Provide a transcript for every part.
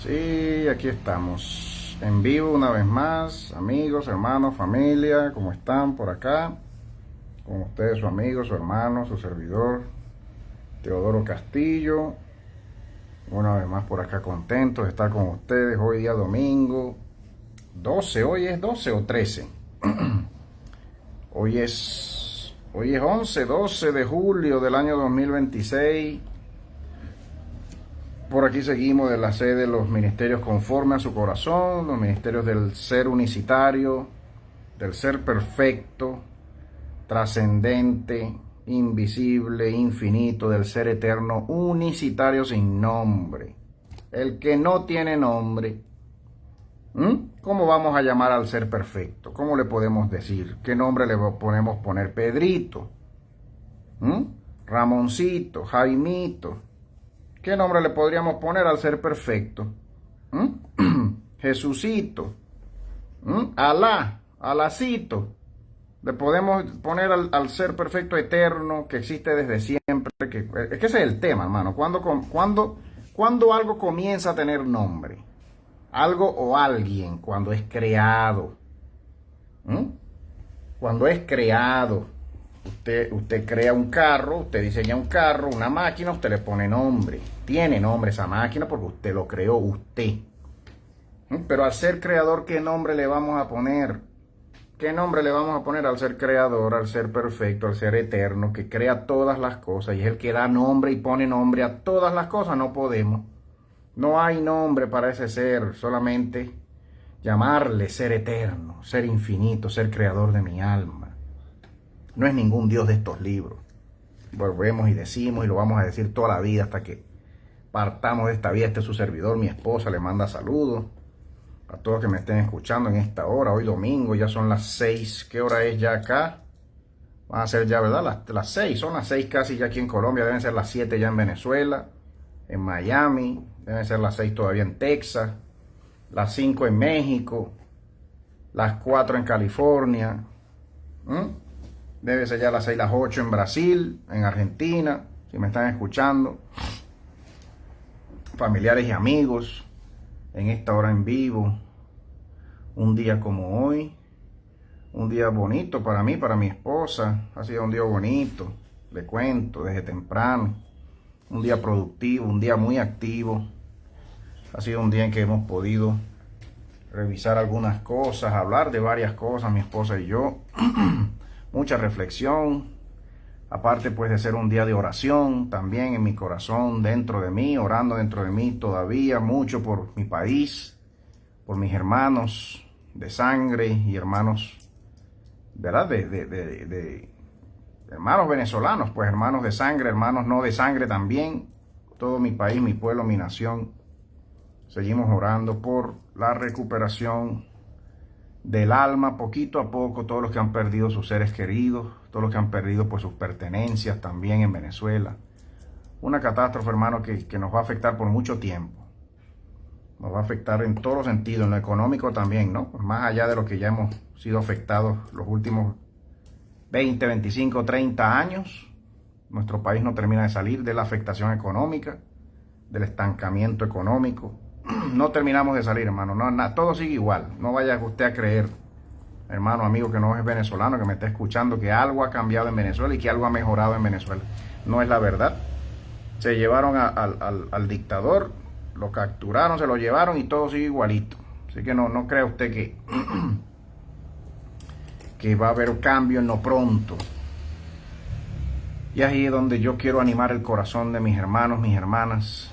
Sí, aquí estamos, en vivo una vez más, amigos, hermanos, familia, ¿cómo están por acá? Con ustedes, su amigo, su hermano, su servidor, Teodoro Castillo. Una vez más por acá, contento de estar con ustedes hoy día domingo 12, hoy es 12 o 13. Hoy es 12 de julio del año 2026. Por aquí seguimos de la sede de los ministerios conforme a su corazón, los ministerios del ser unicitario, del ser perfecto, trascendente, invisible, infinito, del ser eterno, unicitario sin nombre. El que no tiene nombre. ¿Cómo vamos a llamar al ser perfecto? ¿Cómo le podemos decir? ¿Qué nombre le podemos poner? Pedrito, Ramoncito, Jaimito. ¿Qué nombre le podríamos poner al ser perfecto? Jesucito, Alá, Alacito. Le podemos poner al ser perfecto eterno que existe desde siempre. Es que ese es el tema, hermano. ¿Cuándo algo comienza a tener nombre? Algo o alguien, cuando es creado. Cuando es creado. Usted crea un carro, usted diseña un carro, una máquina, usted le pone nombre. Tiene nombre esa máquina porque usted lo creó, usted. Pero al ser creador, ¿qué nombre le vamos a poner? ¿Qué nombre le vamos a poner al ser creador, al ser perfecto, al ser eterno, que crea todas las cosas y es el que da nombre y pone nombre a todas las cosas? No podemos. No hay nombre para ese ser, solamente llamarle ser eterno, ser infinito, ser creador de mi alma. No es ningún Dios de estos libros. Volvemos y decimos y lo vamos a decir toda la vida hasta que partamos de esta vida. Este es su servidor, mi esposa, le manda saludos a todos que me estén escuchando en esta hora. Hoy domingo, ya son las 6. ¿Qué hora es ya acá? Van a ser ya, ¿verdad? Las 6, son las 6 casi ya aquí en Colombia. Deben ser las 7 ya en Venezuela, en Miami. Deben ser las 6 todavía en Texas. Las 5 en México. Las 4 en California. Debe ser ya las 6, las 8 en Brasil, en Argentina, si me están escuchando. Familiares y amigos, en esta hora en vivo. Un día como hoy, un día bonito para mí, para mi esposa. Ha sido un día bonito, le cuento, desde temprano. Un día productivo, un día muy activo. Ha sido un día en que hemos podido revisar algunas cosas, hablar de varias cosas, mi esposa y yo. Mucha reflexión, aparte pues de ser un día de oración, también en mi corazón, dentro de mí, orando dentro de mí todavía, mucho por mi país, por mis hermanos de sangre y hermanos, ¿verdad? De hermanos venezolanos, pues hermanos de sangre, hermanos no de sangre también, todo mi país, mi pueblo, mi nación. Seguimos orando por la recuperación del alma, poquito a poco, todos los que han perdido sus seres queridos, todos los que han perdido pues sus pertenencias también en Venezuela. Una catástrofe, hermano, que nos va a afectar por mucho tiempo. Nos va a afectar en todos los sentidos, en lo económico también, ¿no? Pues más allá de lo que ya hemos sido afectados los últimos 20, 25, 30 años, nuestro país no termina de salir de la afectación económica, del estancamiento económico. No terminamos de salir, hermano. No, todo sigue igual. No vaya usted a creer, hermano, amigo que no es venezolano, que me está escuchando, que algo ha cambiado en Venezuela y que algo ha mejorado en Venezuela. No es la verdad. Se llevaron al dictador, lo capturaron, se lo llevaron y todo sigue igualito. Así que no crea usted que va a haber cambio en lo pronto. Y ahí es donde yo quiero animar el corazón de mis hermanos, mis hermanas,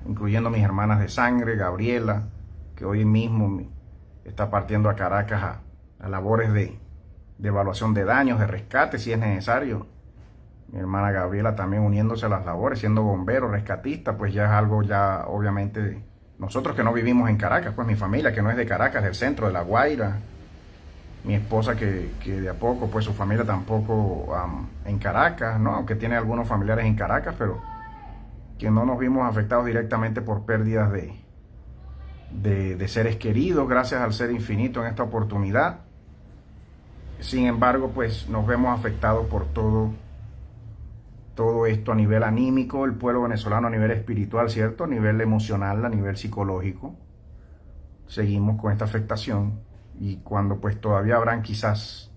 incluyendo mis hermanas de sangre, Gabriela, que hoy mismo está partiendo a Caracas a labores de evaluación de daños, de rescate si es necesario. Mi hermana Gabriela también uniéndose a las labores, siendo bombero, rescatista, pues ya es algo ya obviamente, nosotros que no vivimos en Caracas, pues mi familia que no es de Caracas, del centro, de La Guaira, mi esposa que de a poco, pues su familia tampoco en Caracas, ¿no? Aunque tiene algunos familiares en Caracas, pero que no nos vimos afectados directamente por pérdidas de seres queridos, gracias al ser infinito en esta oportunidad. Sin embargo, pues nos vemos afectados por todo todo esto a nivel anímico, el pueblo venezolano a nivel espiritual, ¿cierto? A nivel emocional, a nivel psicológico. Seguimos con esta afectación y cuando pues todavía habrán quizás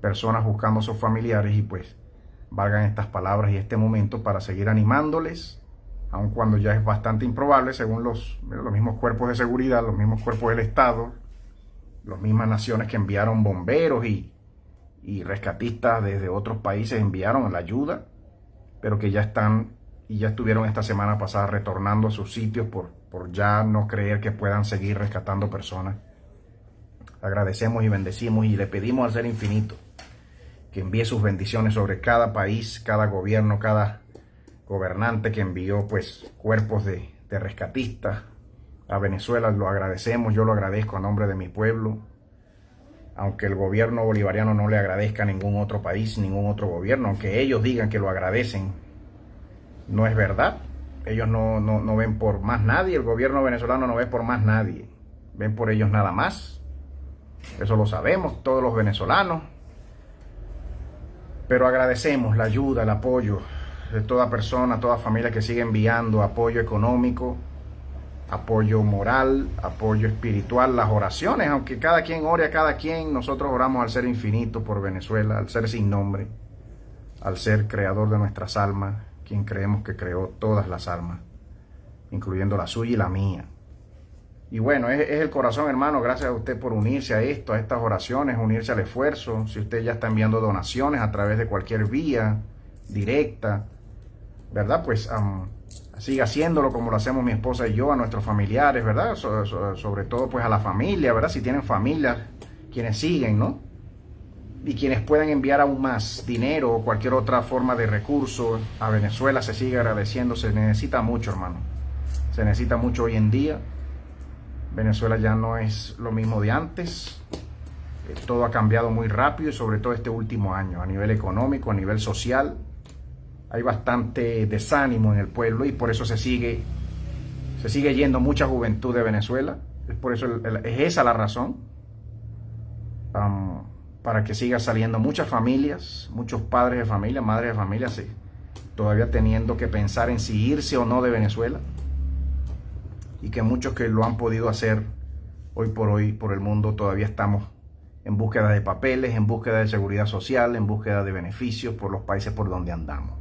personas buscando a sus familiares y pues valgan estas palabras y este momento para seguir animándoles, aun cuando ya es bastante improbable según los mismos cuerpos de seguridad, los mismos cuerpos del Estado, las mismas naciones que enviaron bomberos y rescatistas desde otros países enviaron la ayuda, pero que ya están y ya estuvieron esta semana pasada retornando a sus sitios por ya no creer que puedan seguir rescatando personas. Agradecemos y bendecimos y le pedimos al Ser Infinito que envíe sus bendiciones sobre cada país, cada gobierno, cada gobernante que envió pues cuerpos de rescatistas a Venezuela. Lo agradecemos, yo lo agradezco a nombre de mi pueblo, aunque el gobierno bolivariano no le agradezca a ningún otro país, ningún otro gobierno, aunque ellos digan que lo agradecen, no es verdad. Ellos no ven por más nadie, el gobierno venezolano no ve por más nadie, ven por ellos nada más. Eso lo sabemos todos los venezolanos, pero agradecemos la ayuda, el apoyo de toda persona, toda familia que sigue enviando apoyo económico, apoyo moral, apoyo espiritual, las oraciones, aunque cada quien ore a cada quien, nosotros oramos al Ser Infinito por Venezuela, al Ser sin nombre, al Ser creador de nuestras almas, quien creemos que creó todas las almas, incluyendo la suya y la mía. Y bueno, es el corazón, hermano. Gracias a usted por unirse a esto, a estas oraciones, unirse al esfuerzo. Si usted ya está enviando donaciones a través de cualquier vía directa, ¿verdad? Pues siga haciéndolo como lo hacemos mi esposa y yo, a nuestros familiares, ¿verdad? Sobre todo pues a la familia, ¿verdad? Si tienen familias, quienes siguen, ¿no? Y quienes puedan enviar aún más dinero o cualquier otra forma de recurso a Venezuela, se sigue agradeciendo. Se necesita mucho, hermano. Se necesita mucho hoy en día. Venezuela ya no es lo mismo de antes. Todo ha cambiado muy rápido y sobre todo este último año, a nivel económico, a nivel social. Hay bastante desánimo en el pueblo y por eso se sigue yendo mucha juventud de Venezuela. Es por eso es esa la razón, para que siga saliendo muchas familias, muchos padres de familia, madres de familia, sí, todavía teniendo que pensar en si irse o no de Venezuela. Y que muchos que lo han podido hacer hoy por el mundo todavía estamos en búsqueda de papeles, en búsqueda de seguridad social, en búsqueda de beneficios por los países por donde andamos.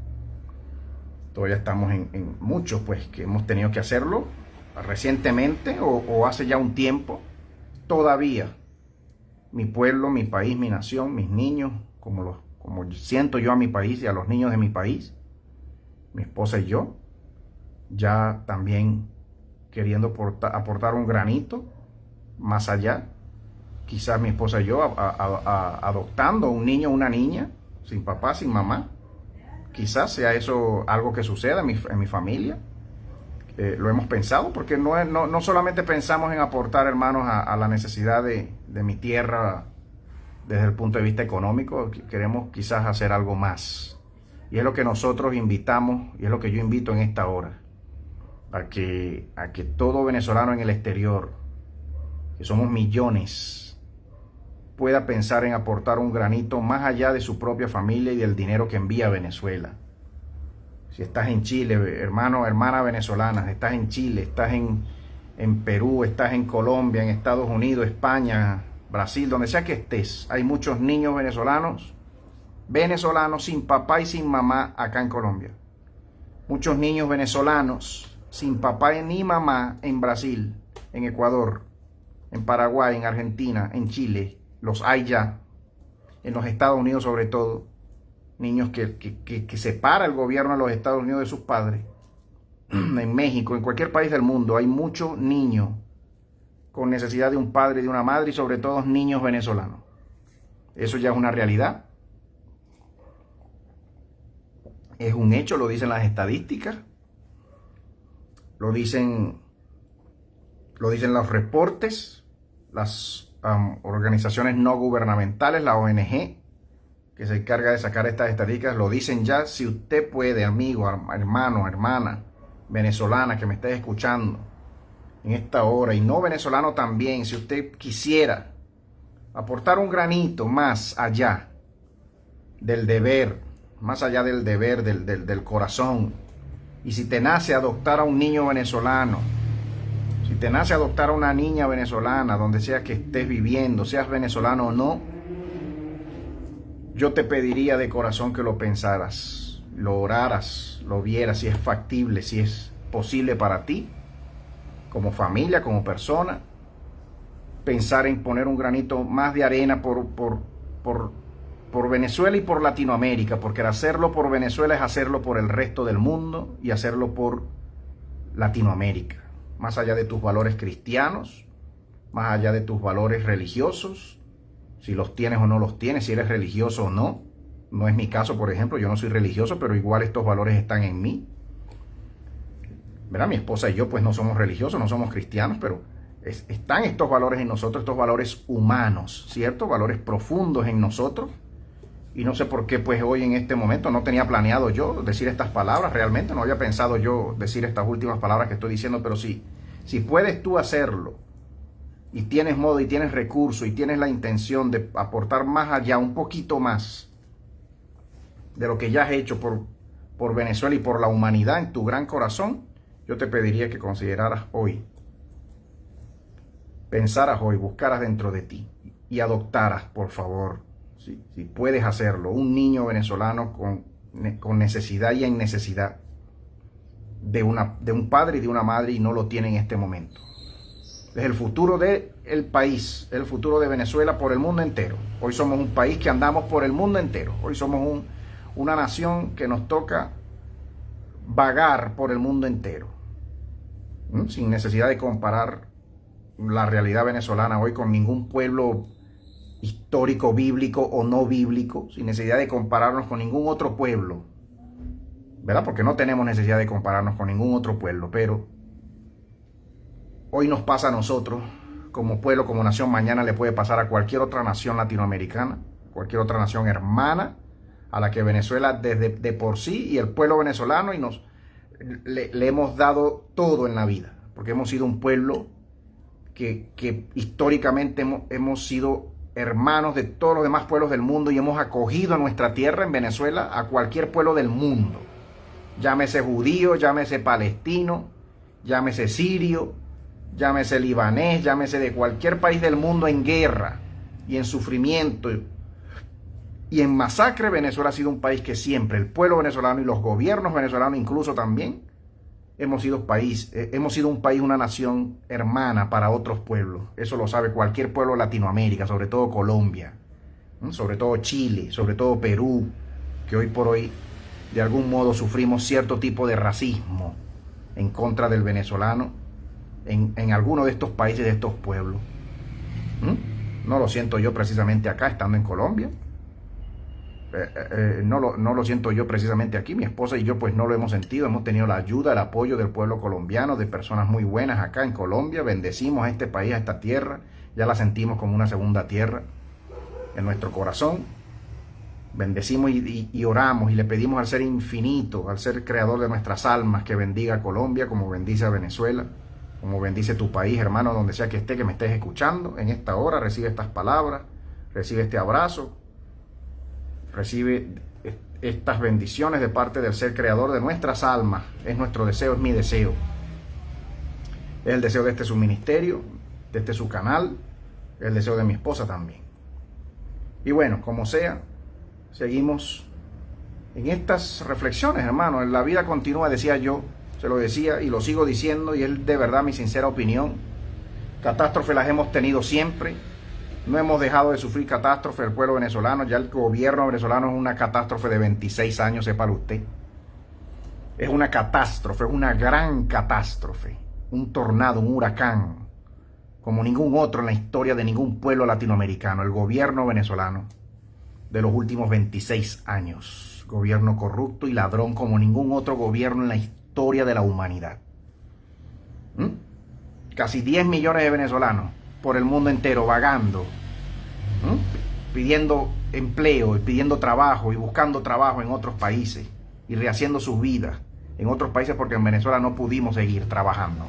Todavía estamos en muchos pues que hemos tenido que hacerlo recientemente o hace ya un tiempo. Todavía mi pueblo, mi país, mi nación, mis niños, como siento yo a mi país y a los niños de mi país, mi esposa y yo, ya también queriendo aportar un granito más allá. Quizás mi esposa y yo adoptando un niño o una niña, sin papá, sin mamá. Quizás sea eso algo que suceda en mi familia. Lo hemos pensado, porque no solamente pensamos en aportar, hermanos, a la necesidad de mi tierra desde el punto de vista económico. Queremos quizás hacer algo más. Y es lo que nosotros invitamos, y es lo que yo invito en esta hora. A que todo venezolano en el exterior, que somos millones, pueda pensar en aportar un granito más allá de su propia familia y del dinero que envía a Venezuela. Si estás en Chile, hermano, hermana venezolana, estás en Chile, estás en Perú, estás en Colombia, en Estados Unidos, España, Brasil, donde sea que estés, hay muchos niños venezolanos sin papá y sin mamá acá en Colombia. Muchos niños venezolanos sin papá ni mamá en Brasil, en Ecuador, en Paraguay, en Argentina, en Chile. Los hay ya, en los Estados Unidos sobre todo. Niños que separa el gobierno de los Estados Unidos de sus padres. En México, en cualquier país del mundo, hay muchos niños con necesidad de un padre y de una madre, y sobre todo niños venezolanos. Eso ya es una realidad. Es un hecho, lo dicen las estadísticas. Lo dicen los reportes, las organizaciones no gubernamentales, la ONG, que se encarga de sacar estas estadísticas, lo dicen ya. Si usted puede, amigo, hermano, hermana venezolana que me esté escuchando en esta hora, y no venezolano también, si usted quisiera aportar un granito más allá del deber más allá del deber, del corazón. Y si te nace adoptar a un niño venezolano, si te nace adoptar a una niña venezolana, donde sea que estés viviendo, seas venezolano o no, yo te pediría de corazón que lo pensaras, lo oraras, lo vieras, si es factible, si es posible para ti, como familia, como persona, pensar en poner un granito más de arena por Venezuela y por Latinoamérica, porque hacerlo por Venezuela es hacerlo por el resto del mundo y hacerlo por Latinoamérica, más allá de tus valores cristianos, más allá de tus valores religiosos, si los tienes o no los tienes, si eres religioso o no. No es mi caso, por ejemplo, yo no soy religioso, pero igual estos valores están en mí. ¿Verdad? Mi esposa y yo pues no somos religiosos, no somos cristianos, pero están estos valores en nosotros, estos valores humanos, ¿cierto? Valores profundos en nosotros. Y no sé por qué pues hoy en este momento no tenía planeado yo decir estas palabras, realmente no había pensado yo decir estas últimas palabras que estoy diciendo, pero sí, si puedes tú hacerlo, y tienes modo y tienes recurso y tienes la intención de aportar más allá, un poquito más de lo que ya has hecho por Venezuela y por la humanidad en tu gran corazón, yo te pediría que consideraras hoy, pensaras hoy, buscaras dentro de ti y adoptaras, por favor, si puedes hacerlo, un niño venezolano con necesidad y en necesidad de un padre y de una madre y no lo tiene en este momento. Es el futuro del país, el futuro de Venezuela por el mundo entero. Hoy somos un país que andamos por el mundo entero. Hoy somos una nación que nos toca vagar por el mundo entero. Sin necesidad de comparar la realidad venezolana hoy con ningún pueblo histórico, bíblico o no bíblico, sin necesidad de compararnos con ningún otro pueblo, ¿verdad? Porque no tenemos necesidad de compararnos con ningún otro pueblo, pero hoy nos pasa a nosotros como pueblo, como nación, mañana le puede pasar a cualquier otra nación latinoamericana, cualquier otra nación hermana a la que Venezuela de por sí y el pueblo venezolano y le hemos dado todo en la vida, porque hemos sido un pueblo que históricamente hemos sido hermanos de todos los demás pueblos del mundo y hemos acogido en nuestra tierra, en Venezuela, a cualquier pueblo del mundo, llámese judío, llámese palestino, llámese sirio, llámese libanés, llámese de cualquier país del mundo en guerra y en sufrimiento y en masacre. Venezuela ha sido un país que siempre, el pueblo venezolano y los gobiernos venezolanos incluso también, hemos sido un país, una nación hermana para otros pueblos. Eso lo sabe cualquier pueblo de Latinoamérica, sobre todo Colombia, sobre todo Chile, sobre todo Perú, que hoy por hoy de algún modo sufrimos cierto tipo de racismo en contra del venezolano en alguno de estos países, de estos pueblos. No lo siento yo precisamente acá, estando en Colombia. No lo siento yo precisamente aquí. Mi esposa y yo pues no lo hemos sentido. Hemos tenido la ayuda, el apoyo del pueblo colombiano, de personas muy buenas acá en Colombia. Bendecimos a este país, a esta tierra. Ya la sentimos como una segunda tierra en nuestro corazón. Bendecimos y oramos y le pedimos al Ser Infinito, al Ser Creador de nuestras almas, que bendiga a Colombia como bendice a Venezuela, como bendice tu país, hermano, donde sea que esté, que me estés escuchando en esta hora. Recibe estas palabras, recibe este abrazo, recibe estas bendiciones de parte del Ser Creador de nuestras almas. Es nuestro deseo, es mi deseo. Es el deseo de este su ministerio, de este su canal, es el deseo de mi esposa también. Y bueno, como sea, seguimos en estas reflexiones, hermano. En la vida continúa, decía yo, se lo decía y lo sigo diciendo, y es de verdad mi sincera opinión. Catástrofes las hemos tenido siempre. No hemos dejado de sufrir catástrofe el pueblo venezolano. Ya el gobierno venezolano es una catástrofe de 26 años, sepa usted. Es una catástrofe, es una gran catástrofe. Un tornado, un huracán, como ningún otro en la historia de ningún pueblo latinoamericano. El gobierno venezolano de los últimos 26 años. Gobierno corrupto y ladrón como ningún otro gobierno en la historia de la humanidad. Casi 10 millones de venezolanos por el mundo entero vagando, pidiendo empleo y pidiendo trabajo y buscando trabajo en otros países y rehaciendo sus vidas en otros países porque en Venezuela no pudimos seguir trabajando.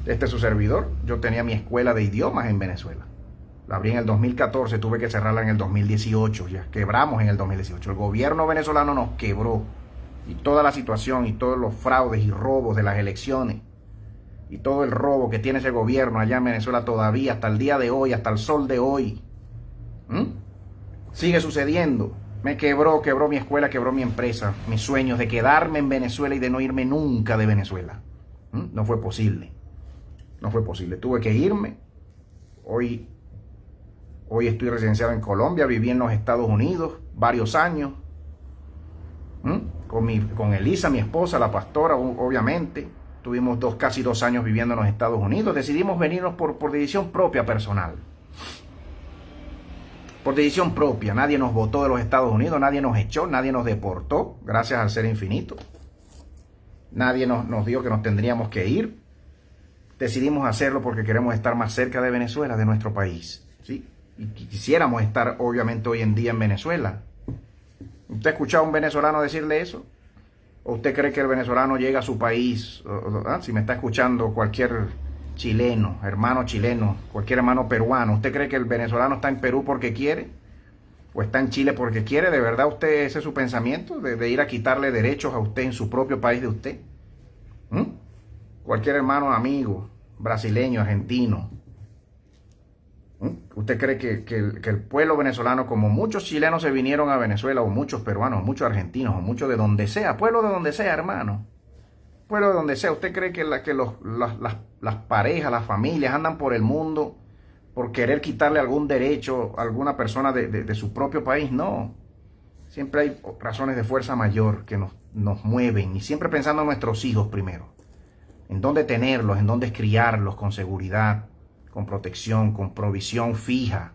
Este es su servidor. Yo tenía mi escuela de idiomas en Venezuela. La abrí en el 2014, tuve que cerrarla en el 2018. Ya quebramos en el 2018. El gobierno venezolano nos quebró. Y toda la situación y todos los fraudes y robos de las elecciones y todo el robo que tiene ese gobierno allá en Venezuela todavía, hasta el día de hoy, hasta el sol de hoy, sigue sucediendo. Me quebró mi escuela, quebró mi empresa, mis sueños de quedarme en Venezuela y de no irme nunca de Venezuela. No fue posible. No fue posible. Tuve que irme. Hoy estoy residenciado en Colombia, viví en los Estados Unidos varios años. Con Elisa, mi esposa, la pastora, obviamente. Tuvimos casi 2 años viviendo en los Estados Unidos. Decidimos venirnos por decisión propia personal. Por decisión propia. Nadie nos votó de los Estados Unidos, nadie nos echó, nadie nos deportó, gracias al Ser Infinito. Nadie nos dijo que nos tendríamos que ir. Decidimos hacerlo porque queremos estar más cerca de Venezuela, de nuestro país, ¿sí? Y quisiéramos estar, obviamente, hoy en día en Venezuela. ¿Usted ha escuchado a un venezolano decirle eso? ¿O usted cree que el venezolano llega a su país? Si me está escuchando cualquier chileno, hermano chileno, cualquier hermano peruano, ¿usted cree que el venezolano está en Perú porque quiere? ¿O está en Chile porque quiere? ¿De verdad usted ese es su pensamiento? ¿De ir a quitarle derechos a usted en su propio país de usted? Cualquier hermano, amigo, brasileño, argentino. ¿Usted cree que el pueblo venezolano, como muchos chilenos se vinieron a Venezuela, o muchos peruanos, o muchos argentinos, o muchos de donde sea, pueblo de donde sea, hermano, pueblo de donde sea, ¿usted cree que las parejas, las familias andan por el mundo por querer quitarle algún derecho a alguna persona de su propio país? No. Siempre hay razones de fuerza mayor que nos mueven, y siempre pensando en nuestros hijos primero, en dónde tenerlos, en dónde criarlos con seguridad, con protección, con provisión fija,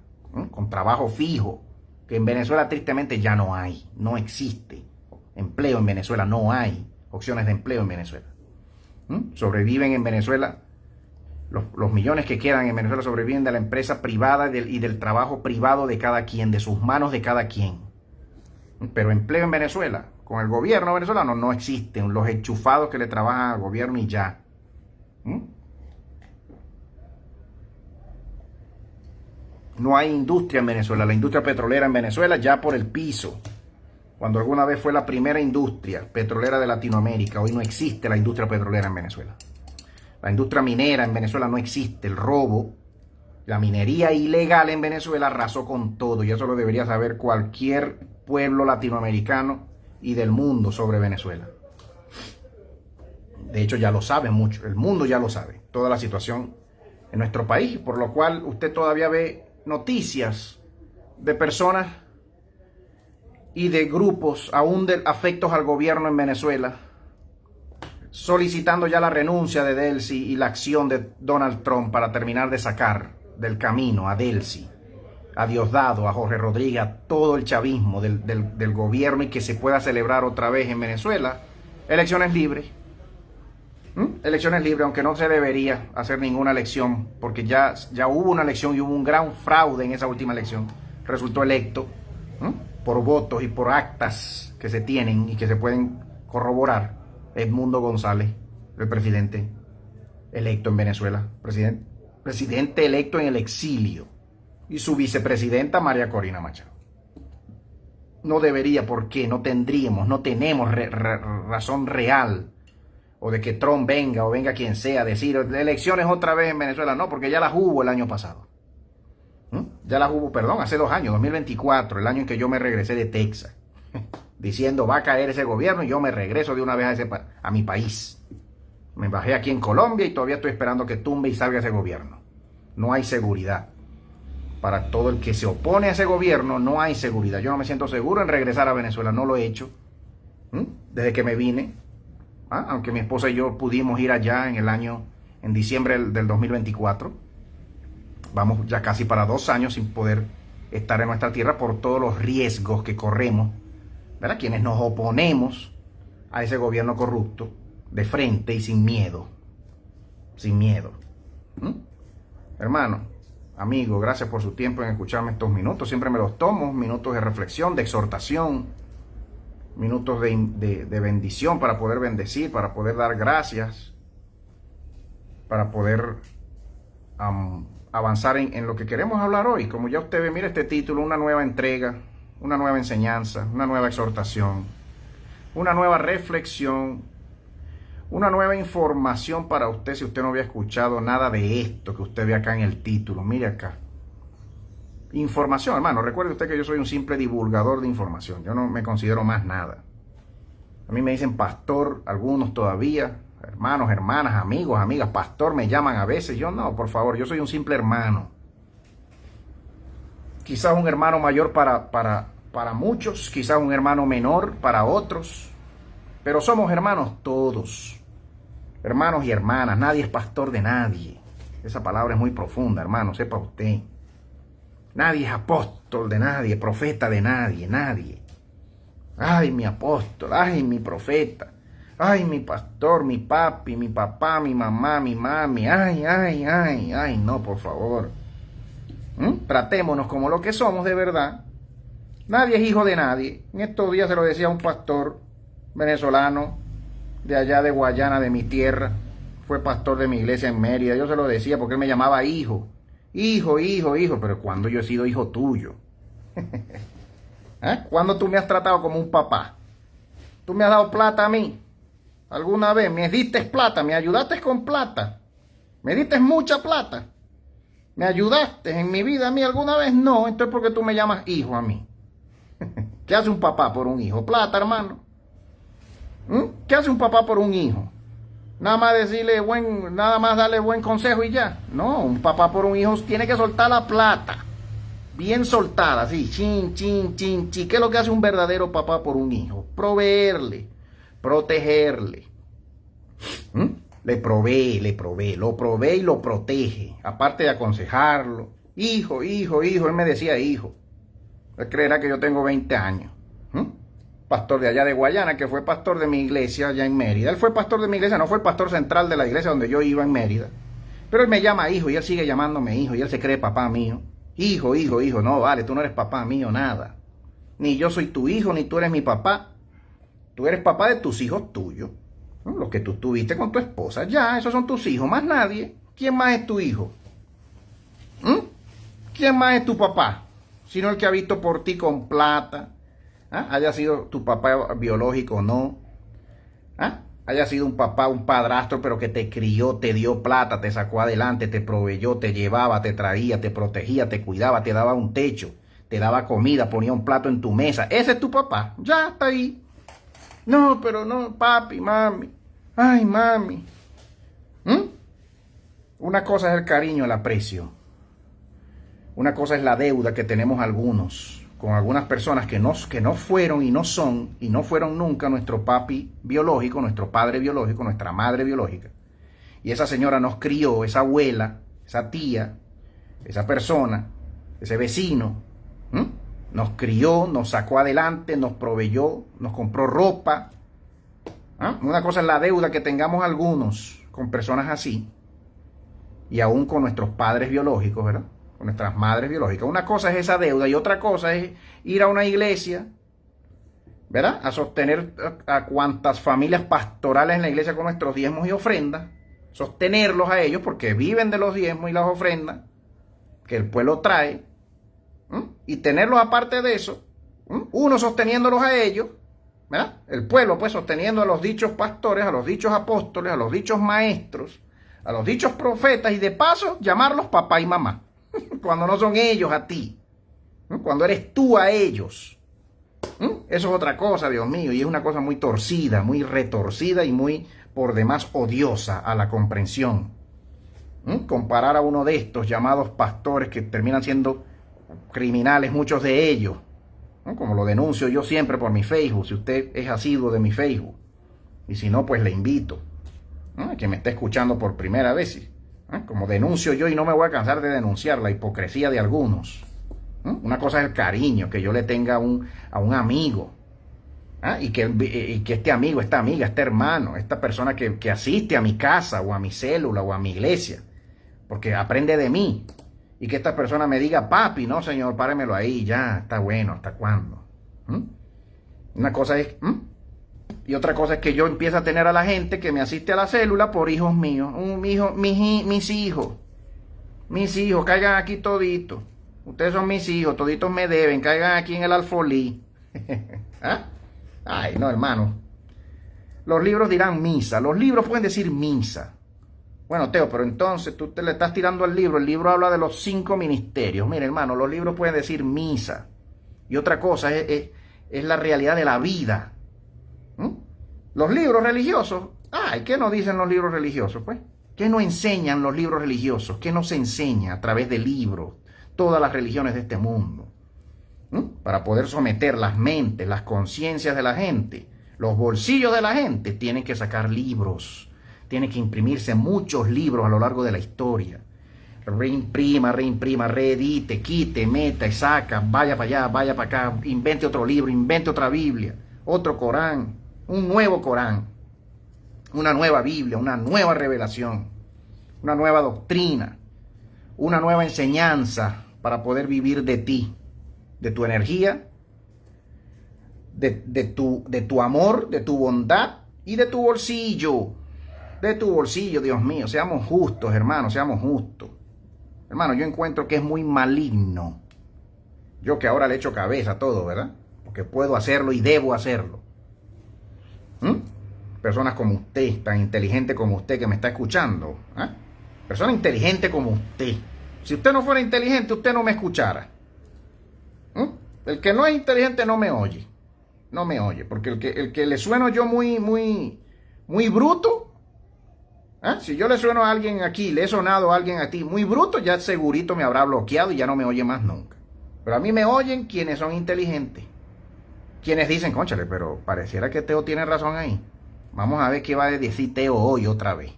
con trabajo fijo, que en Venezuela tristemente ya no hay, no existe empleo en Venezuela, no hay opciones de empleo en Venezuela. Sobreviven en Venezuela, los millones que quedan en Venezuela sobreviven de la empresa privada y del trabajo privado de cada quien, de sus manos de cada quien. Pero empleo en Venezuela, con el gobierno venezolano, no existen, los enchufados que le trabajan al gobierno y ya. No hay industria en Venezuela. La industria petrolera en Venezuela ya por el piso. Cuando alguna vez fue la primera industria petrolera de Latinoamérica, hoy no existe la industria petrolera en Venezuela. La industria minera en Venezuela no existe. El robo, la minería ilegal en Venezuela arrasó con todo. Y eso lo debería saber cualquier pueblo latinoamericano y del mundo sobre Venezuela. De hecho, ya lo sabe mucho. El mundo ya lo sabe. Toda la situación en nuestro país. Por lo cual usted todavía ve noticias de personas y de grupos aún afectos al gobierno en Venezuela solicitando ya la renuncia de Delcy y la acción de Donald Trump para terminar de sacar del camino a Delcy, a Diosdado, a Jorge Rodríguez, a todo el chavismo del gobierno, y que se pueda celebrar otra vez en Venezuela elecciones libres. Elecciones libres, aunque no se debería hacer ninguna elección, porque ya hubo una elección y hubo un gran fraude en esa última elección. Resultó electo por votos y por actas que se tienen y que se pueden corroborar Edmundo González, el presidente electo en Venezuela, presidente electo en el exilio, y su vicepresidenta María Corina Machado. No debería, ¿por qué? No tenemos razón real, o de que Trump venga o venga quien sea a decir elecciones otra vez en Venezuela. No, porque ya las hubo el año pasado. Ya las hubo, hace 2 años, 2024, el año en que yo me regresé de Texas, diciendo va a caer ese gobierno y yo me regreso de una vez a mi país. Me bajé aquí en Colombia y todavía estoy esperando que tumbe y salga ese gobierno. No hay seguridad. Para todo el que se opone a ese gobierno, no hay seguridad. Yo no me siento seguro en regresar a Venezuela, no lo he hecho desde que me vine. Aunque mi esposa y yo pudimos ir allá en diciembre del 2024. Vamos ya casi para 2 años sin poder estar en nuestra tierra por todos los riesgos que corremos, ¿verdad? Quienes nos oponemos a ese gobierno corrupto de frente y sin miedo. Sin miedo. Hermano, amigo, gracias por su tiempo en escucharme estos minutos. Siempre me los tomo, minutos de reflexión, de exhortación, minutos de bendición, para poder bendecir, para poder dar gracias, para poder avanzar en lo que queremos hablar hoy. Como ya usted ve, mira este título, una nueva entrega, una nueva enseñanza, una nueva exhortación, una nueva reflexión, una nueva información para usted si usted no había escuchado nada de esto que usted ve acá en el título. Mire acá. Información, hermano. Recuerde usted que yo soy un simple divulgador de información. Yo no me considero más nada. A mí me dicen pastor, algunos todavía, hermanos, hermanas, amigos, amigas, pastor me llaman a veces. Yo no, por favor, yo soy un simple hermano. Quizás un hermano mayor para muchos, quizás un hermano menor para otros, pero somos hermanos todos. Hermanos y hermanas, nadie es pastor de nadie. Esa palabra es muy profunda, hermano, sepa usted. Nadie es apóstol de nadie, profeta de nadie, nadie. Ay, mi apóstol, ay, mi profeta, ay, mi pastor, mi papi, mi papá, mi mamá, mi mami, ay, no, por favor. Tratémonos como lo que somos de verdad. Nadie es hijo de nadie. En estos días se lo decía un pastor venezolano de allá de Guayana, de mi tierra. Fue pastor de mi iglesia en Mérida. Yo se lo decía porque él me llamaba hijo. Hijo, pero ¿cuándo yo he sido hijo tuyo? ¿Cuándo tú me has tratado como un papá? ¿Tú me has dado plata a mí? ¿Alguna vez me diste plata? ¿Me ayudaste con plata? ¿Me diste mucha plata? ¿Me ayudaste en mi vida a mí alguna vez? No, entonces ¿por qué tú me llamas hijo a mí? ¿Qué hace un papá por un hijo? Plata, hermano. ¿Qué hace un papá por un hijo? Nada más nada más darle buen consejo y ya. No, un papá por un hijo tiene que soltar la plata. Bien soltada, así, chin. ¿Qué es lo que hace un verdadero papá por un hijo? Proveerle, protegerle. Le provee, lo provee y lo protege. Aparte de aconsejarlo. Hijo, él me decía hijo. Él creerá que yo tengo 20 años. Pastor de allá de Guayana, que fue pastor de mi iglesia allá en Mérida. Él fue pastor de mi iglesia, no fue el pastor central de la iglesia donde yo iba en Mérida. Pero él me llama hijo y él sigue llamándome hijo y él se cree papá mío. Hijo, no, vale, tú no eres papá mío, nada. Ni yo soy tu hijo, ni tú eres mi papá. Tú eres papá de tus hijos tuyos. Los que tú tuviste con tu esposa. Ya, esos son tus hijos, más nadie. ¿Quién más es tu hijo? ¿Quién más es tu papá? Sino el que ha visto por ti con plata. Haya sido tu papá biológico o no. Haya sido un papá, un padrastro, pero que te crió, te dio plata, te sacó adelante, te proveyó, te llevaba, te traía, te protegía, te cuidaba, te daba un techo, te daba comida, ponía un plato en tu mesa. Ese es tu papá. Ya está ahí. No, pero no, papi, mami. Ay, mami. Una cosa es el cariño, el aprecio. Una cosa es la deuda que tenemos algunos con algunas personas que no fueron y no son y no fueron nunca nuestro papi biológico, nuestro padre biológico, nuestra madre biológica. Y esa señora nos crió, esa abuela, esa tía, esa persona, ese vecino, nos crió, nos sacó adelante, nos proveyó, nos compró ropa. Una cosa es la deuda que tengamos algunos con personas así y aún con nuestros padres biológicos, ¿verdad? Con nuestras madres biológicas. Una cosa es esa deuda y otra cosa es ir a una iglesia, ¿verdad? A sostener a cuantas familias pastorales en la iglesia con nuestros diezmos y ofrendas, sostenerlos a ellos porque viven de los diezmos y las ofrendas que el pueblo trae, y tenerlos aparte de eso, uno sosteniéndolos a ellos, ¿verdad? El pueblo pues sosteniendo a los dichos pastores, a los dichos apóstoles, a los dichos maestros, a los dichos profetas y de paso llamarlos papá y mamá. Cuando no son ellos a ti, cuando eres tú a ellos. Eso es otra cosa, Dios mío, y es una cosa muy torcida, muy retorcida y muy por demás odiosa a la comprensión. Comparar a uno de estos llamados pastores que terminan siendo criminales, muchos de ellos, como lo denuncio yo siempre por mi Facebook, si usted es asiduo de mi Facebook, y si no, pues le invito a que me esté escuchando por primera vez. Como denuncio yo y no me voy a cansar de denunciar la hipocresía de algunos. Una cosa es el cariño que yo le tenga a un amigo. Y que este amigo, esta amiga, este hermano, esta persona que asiste a mi casa o a mi célula o a mi iglesia, porque aprende de mí. Y que esta persona me diga, papi, no señor, páremelo ahí, ya, está bueno, ¿hasta cuándo? Una cosa es... Y otra cosa es que yo empiezo a tener a la gente que me asiste a la célula por hijos míos. Mis hijos. Mis hijos, caigan aquí toditos. Ustedes son mis hijos, toditos me deben, caigan aquí en el alfolí. ¿Ah? Ay, no, hermano. Los libros dirán misa, los libros pueden decir misa. Bueno, Teo, pero entonces tú te le estás tirando al libro. El libro habla de los 5 ministerios. Mire, hermano, los libros pueden decir misa. Y otra cosa es la realidad de la vida. Los libros religiosos. Ay, ¿qué nos dicen los libros religiosos, pues? ¿Qué nos enseñan los libros religiosos? ¿Qué nos enseña a través de libros todas las religiones de este mundo? Para poder someter las mentes, las conciencias de la gente, los bolsillos de la gente, tienen que sacar libros. Tiene que imprimirse muchos libros a lo largo de la historia. Reimprima, reedite, quite, meta y saca, vaya para allá, vaya para acá, invente otro libro, invente otra Biblia, otro Corán, un nuevo Corán, una nueva Biblia, una nueva revelación, una nueva doctrina, una nueva enseñanza para poder vivir de ti, de tu energía, de tu amor, de tu bondad y de tu bolsillo. De tu bolsillo, Dios mío. Seamos justos, hermanos, seamos justos. Hermano, yo encuentro que es muy maligno. Yo que ahora le echo cabeza a todo, ¿verdad? Porque puedo hacerlo y debo hacerlo. Personas como usted, tan inteligente como usted que me está escuchando. Persona inteligente como usted. Si usted no fuera inteligente, usted no me escuchara. El que no es inteligente no me oye. No me oye. Porque el que le sueno yo muy bruto. Si yo le sueno a alguien aquí, le he sonado a alguien a ti muy bruto, ya segurito me habrá bloqueado y ya no me oye más nunca. Pero a mí me oyen quienes son inteligentes. Quienes dicen, cónchale, pero pareciera que Teo tiene razón ahí. Vamos a ver qué va a decir Teo hoy otra vez.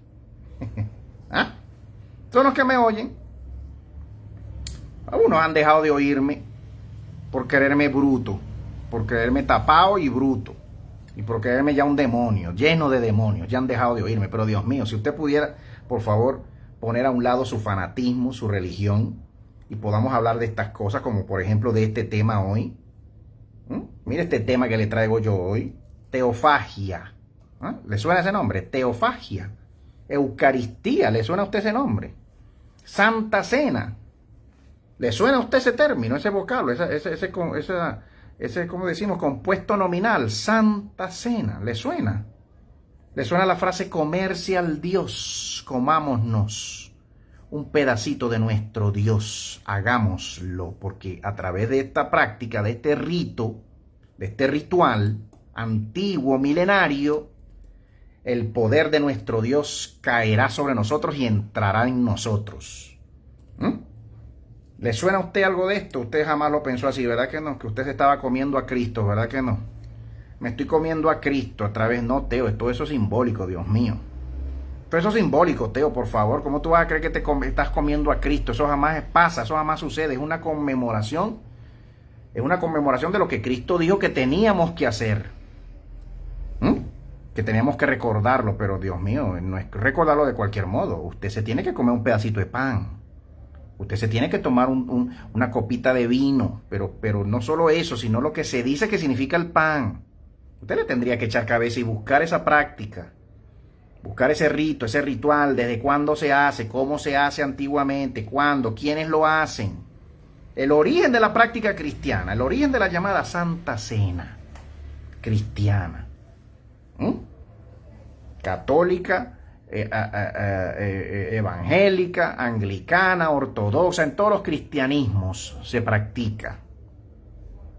Son los que me oyen. Algunos han dejado de oírme por creerme bruto, por creerme tapado y bruto. Y por creerme ya un demonio, lleno de demonios. Ya han dejado de oírme. Pero Dios mío, si usted pudiera, por favor, poner a un lado su fanatismo, su religión, y podamos hablar de estas cosas, como por ejemplo de este tema hoy. Mire este tema que le traigo yo hoy. Teofagia. ¿Le suena ese nombre? Teofagia. Eucaristía. ¿Le suena a usted ese nombre? Santa Cena. ¿Le suena a usted ese término, ese vocablo, ese, como decimos, compuesto nominal, Santa Cena? ¿Le suena? ¿Le suena la frase comerse al Dios? Comámonos un pedacito de nuestro Dios, hagámoslo, porque a través de esta práctica, de este rito, de este ritual antiguo, milenario, el poder de nuestro Dios caerá sobre nosotros y entrará en nosotros. ¿Le suena a usted algo de esto? Usted jamás lo pensó así, ¿verdad que no? Que usted se estaba comiendo a Cristo, ¿verdad que no? Me estoy comiendo a Cristo a través, no, Teo, todo eso es simbólico, Dios mío. Todo eso es simbólico, Teo, por favor. ¿Cómo tú vas a creer que estás comiendo a Cristo? Eso jamás pasa, eso jamás sucede. Es una conmemoración de lo que Cristo dijo que teníamos que hacer. Que teníamos que recordarlo, pero Dios mío, no es recordarlo de cualquier modo. Usted se tiene que comer un pedacito de pan. Usted se tiene que tomar una copita de vino, pero no solo eso, sino lo que se dice que significa el pan. Usted le tendría que echar cabeza y buscar esa práctica, buscar ese rito, ese ritual, desde cuándo se hace, cómo se hace antiguamente, cuándo, quiénes lo hacen. El origen de la práctica cristiana, el origen de la llamada Santa Cena cristiana, católica, evangélica, anglicana, ortodoxa, en todos los cristianismos se practica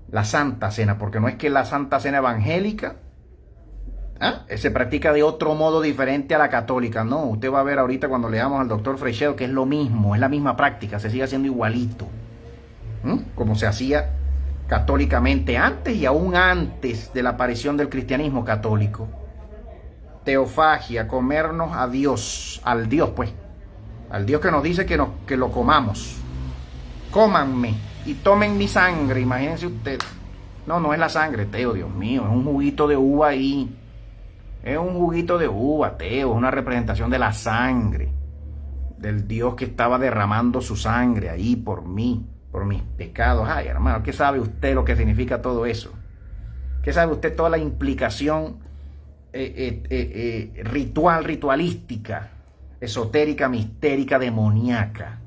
la Santa Cena, porque no es que la Santa Cena evangélica se practica de otro modo diferente a la católica. No, usted va a ver ahorita cuando leamos al doctor Freixedo que es lo mismo, es la misma práctica, se sigue haciendo igualito, como se hacía católicamente antes y aún antes de la aparición del cristianismo católico. Teofagia, comernos a Dios, al Dios pues, al Dios que nos dice que lo comamos. Cómanme y tomen mi sangre, imagínense ustedes. No es la sangre, Teo, Dios mío, es un juguito de uva ahí. Es un juguito de uva, Teo, es una representación de la sangre, del Dios que estaba derramando su sangre ahí por mí, por mis pecados. Ay, hermano, ¿qué sabe usted lo que significa todo eso? ¿Qué sabe usted toda la implicación ritualística, esotérica, mistérica, demoníaca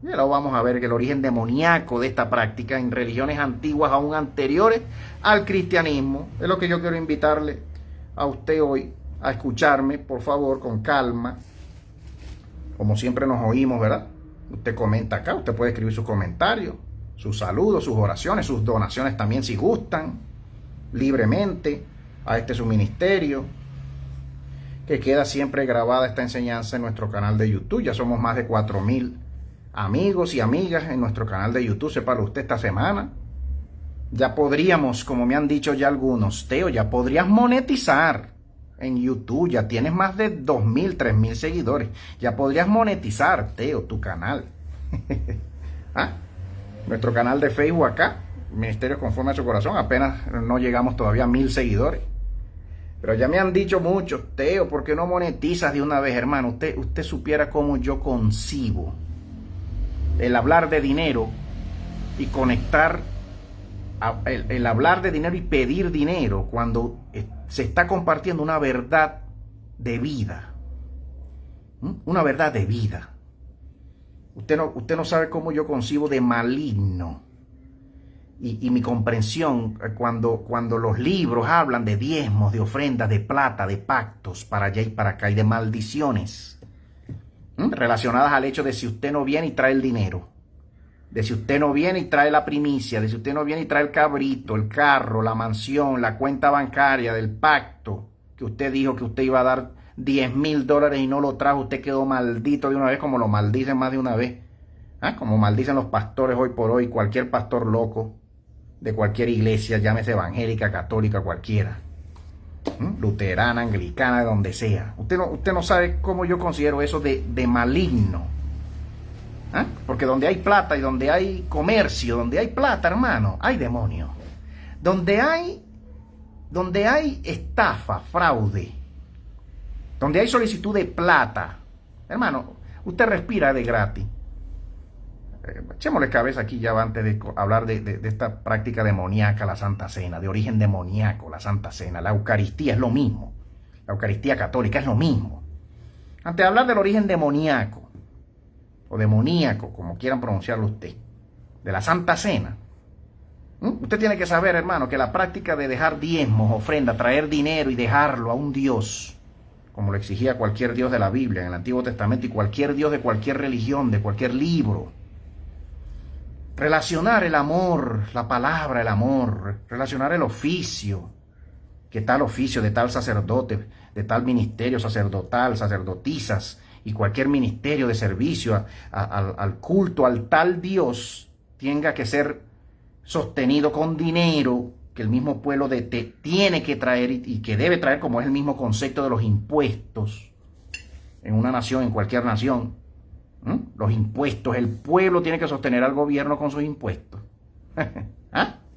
Ya lo vamos a ver, que el origen demoníaco de esta práctica en religiones antiguas aún anteriores al cristianismo. Es lo que yo quiero invitarle a usted hoy a escucharme, por favor, con calma. Como siempre nos oímos, ¿verdad? Usted comenta acá, usted puede escribir sus comentarios, sus saludos, sus oraciones, sus donaciones también si gustan, libremente a este su ministerio, que queda siempre grabada esta enseñanza en nuestro canal de YouTube. Ya somos más de 4,000 amigos y amigas en nuestro canal de YouTube, sépalo usted esta semana. Ya podríamos, como me han dicho ya algunos, Teo, ya podrías monetizar en YouTube, ya tienes más de 2,000, 3,000 seguidores, ya podrías monetizar, Teo, tu canal. ¿Ah? Nuestro canal de Facebook acá, Ministerios Conforme a Su Corazón, apenas no llegamos todavía a 1,000 seguidores. Pero ya me han dicho muchos, Teo, ¿por qué no monetizas de una vez, hermano? Usted supiera cómo yo concibo el hablar de dinero y conectar, el hablar de dinero y pedir dinero cuando se está compartiendo una verdad de vida. Una verdad de vida. Usted no sabe cómo yo concibo de maligno. Y mi comprensión cuando los libros hablan de diezmos, de ofrendas, de plata, de pactos para allá y para acá y de maldiciones relacionadas al hecho de si usted no viene y trae el dinero, de si usted no viene y trae la primicia, de si usted no viene y trae el cabrito, el carro, la mansión, la cuenta bancaria, del pacto que usted dijo que usted iba a dar $10,000 y no lo trajo, usted quedó maldito de una vez, como lo maldicen más de una vez. Como maldicen los pastores hoy por hoy, cualquier pastor loco de cualquier iglesia, llámese evangélica, católica, cualquiera, luterana, anglicana, de donde sea. Usted no sabe cómo yo considero eso de maligno. Porque donde hay plata y donde hay comercio, donde hay plata, hermano, hay demonio. Donde hay estafa, fraude, donde hay solicitud de plata, hermano, usted respira de gratis. Echémosle cabeza aquí ya antes de hablar de esta práctica demoníaca, la Santa Cena, de origen demoníaco, la Santa Cena. La Eucaristía es lo mismo. La Eucaristía católica es lo mismo. Antes de hablar del origen demoníaco, o demoníaco, como quieran pronunciarlo usted, de la Santa Cena, usted tiene que saber, hermano, que la práctica de dejar diezmos, ofrenda, traer dinero y dejarlo a un Dios, como lo exigía cualquier Dios de la Biblia en el Antiguo Testamento y cualquier Dios de cualquier religión, de cualquier libro, relacionar el amor, la palabra, el amor, relacionar el oficio, que tal oficio de tal sacerdote, de tal ministerio sacerdotal, sacerdotisas y cualquier ministerio de servicio al culto, al tal Dios, tenga que ser sostenido con dinero que el mismo pueblo tiene que traer y que debe traer, como es el mismo concepto de los impuestos en una nación, en cualquier nación. Los impuestos, el pueblo tiene que sostener al gobierno con sus impuestos.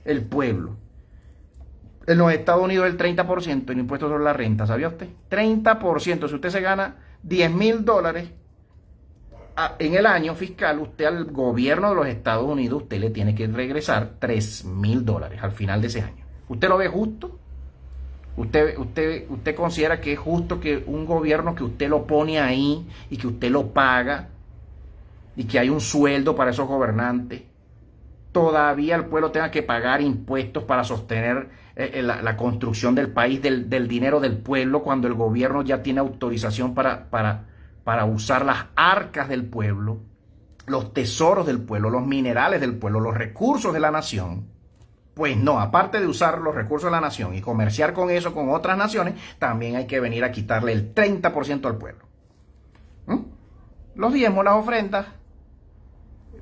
El pueblo. En los Estados Unidos el 30% en impuestos sobre la renta, ¿sabía usted? 30%. Si usted se gana $10,000 en el año fiscal, usted al gobierno de los Estados Unidos, usted le tiene que regresar $3,000 al final de ese año. ¿Usted lo ve justo? ¿Usted considera que es justo que un gobierno que usted lo pone ahí y que usted lo paga y que hay un sueldo para esos gobernantes, todavía el pueblo tenga que pagar impuestos para sostener la construcción del país, del dinero del pueblo, cuando el gobierno ya tiene autorización para usar las arcas del pueblo, los tesoros del pueblo, los minerales del pueblo, los recursos de la nación? Pues no, aparte de usar los recursos de la nación y comerciar con eso con otras naciones, también hay que venir a quitarle el 30% al pueblo. Los diezmos, las ofrendas,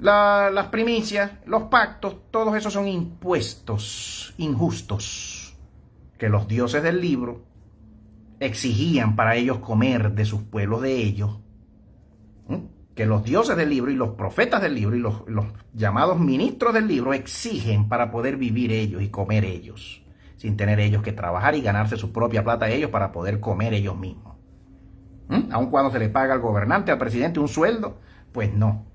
las primicias, los pactos, todos esos son impuestos injustos que los dioses del libro exigían para ellos comer de sus pueblos de ellos, que los dioses del libro y los profetas del libro y los llamados ministros del libro exigen para poder vivir ellos y comer ellos, sin tener ellos que trabajar y ganarse su propia plata a ellos para poder comer ellos mismos. Aun cuando se le paga al gobernante, al presidente un sueldo, pues no.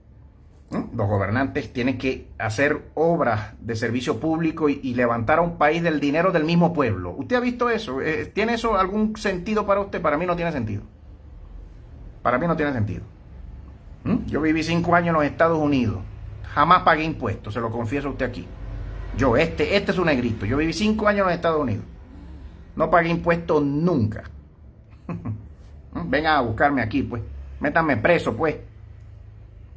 Los gobernantes tienen que hacer obras de servicio público y levantar a un país del dinero del mismo pueblo. ¿Usted ha visto eso? ¿Tiene eso algún sentido para usted? Para mí no tiene sentido. Para mí no tiene sentido. Yo viví 5 años en los Estados Unidos. Jamás pagué impuestos, se lo confieso a usted aquí. Yo, este es un negrito. Yo viví 5 años en los Estados Unidos. No pagué impuestos nunca. Vengan a buscarme aquí, pues. Métanme preso, pues.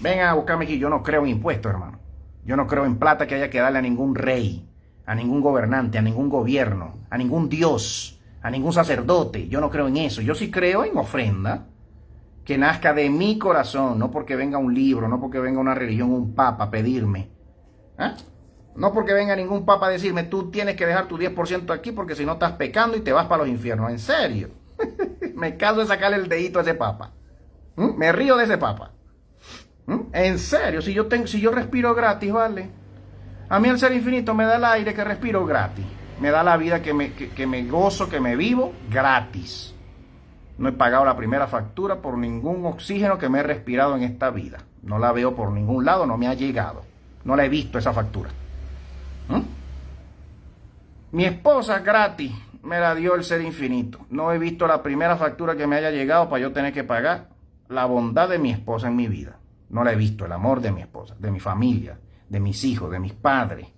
Vengan a buscarme aquí. Yo no creo en impuestos, hermano. Yo no creo en plata que haya que darle a ningún rey, a ningún gobernante, a ningún gobierno, a ningún dios, a ningún sacerdote. Yo no creo en eso. Yo sí creo en ofrenda que nazca de mi corazón, no porque venga un libro, no porque venga una religión, un papa a pedirme. ¿Eh? No porque venga ningún papa a decirme, tú tienes que dejar tu 10% aquí porque si no estás pecando y te vas para los infiernos. En serio. Me canso de sacarle el dedito a ese papa. Me río de ese papa. En serio, si yo respiro gratis, ¿vale? A mí el ser infinito me da el aire que respiro gratis. Me da la vida que me gozo, que me vivo gratis. No he pagado la primera factura por ningún oxígeno que me he respirado en esta vida. No la veo por ningún lado, no me ha llegado. No la he visto esa factura. Mi esposa gratis me la dio el ser infinito. No he visto la primera factura que me haya llegado para yo tener que pagar la bondad de mi esposa en mi vida. No la he visto, el amor de mi esposa, de mi familia, de mis hijos, de mis padres.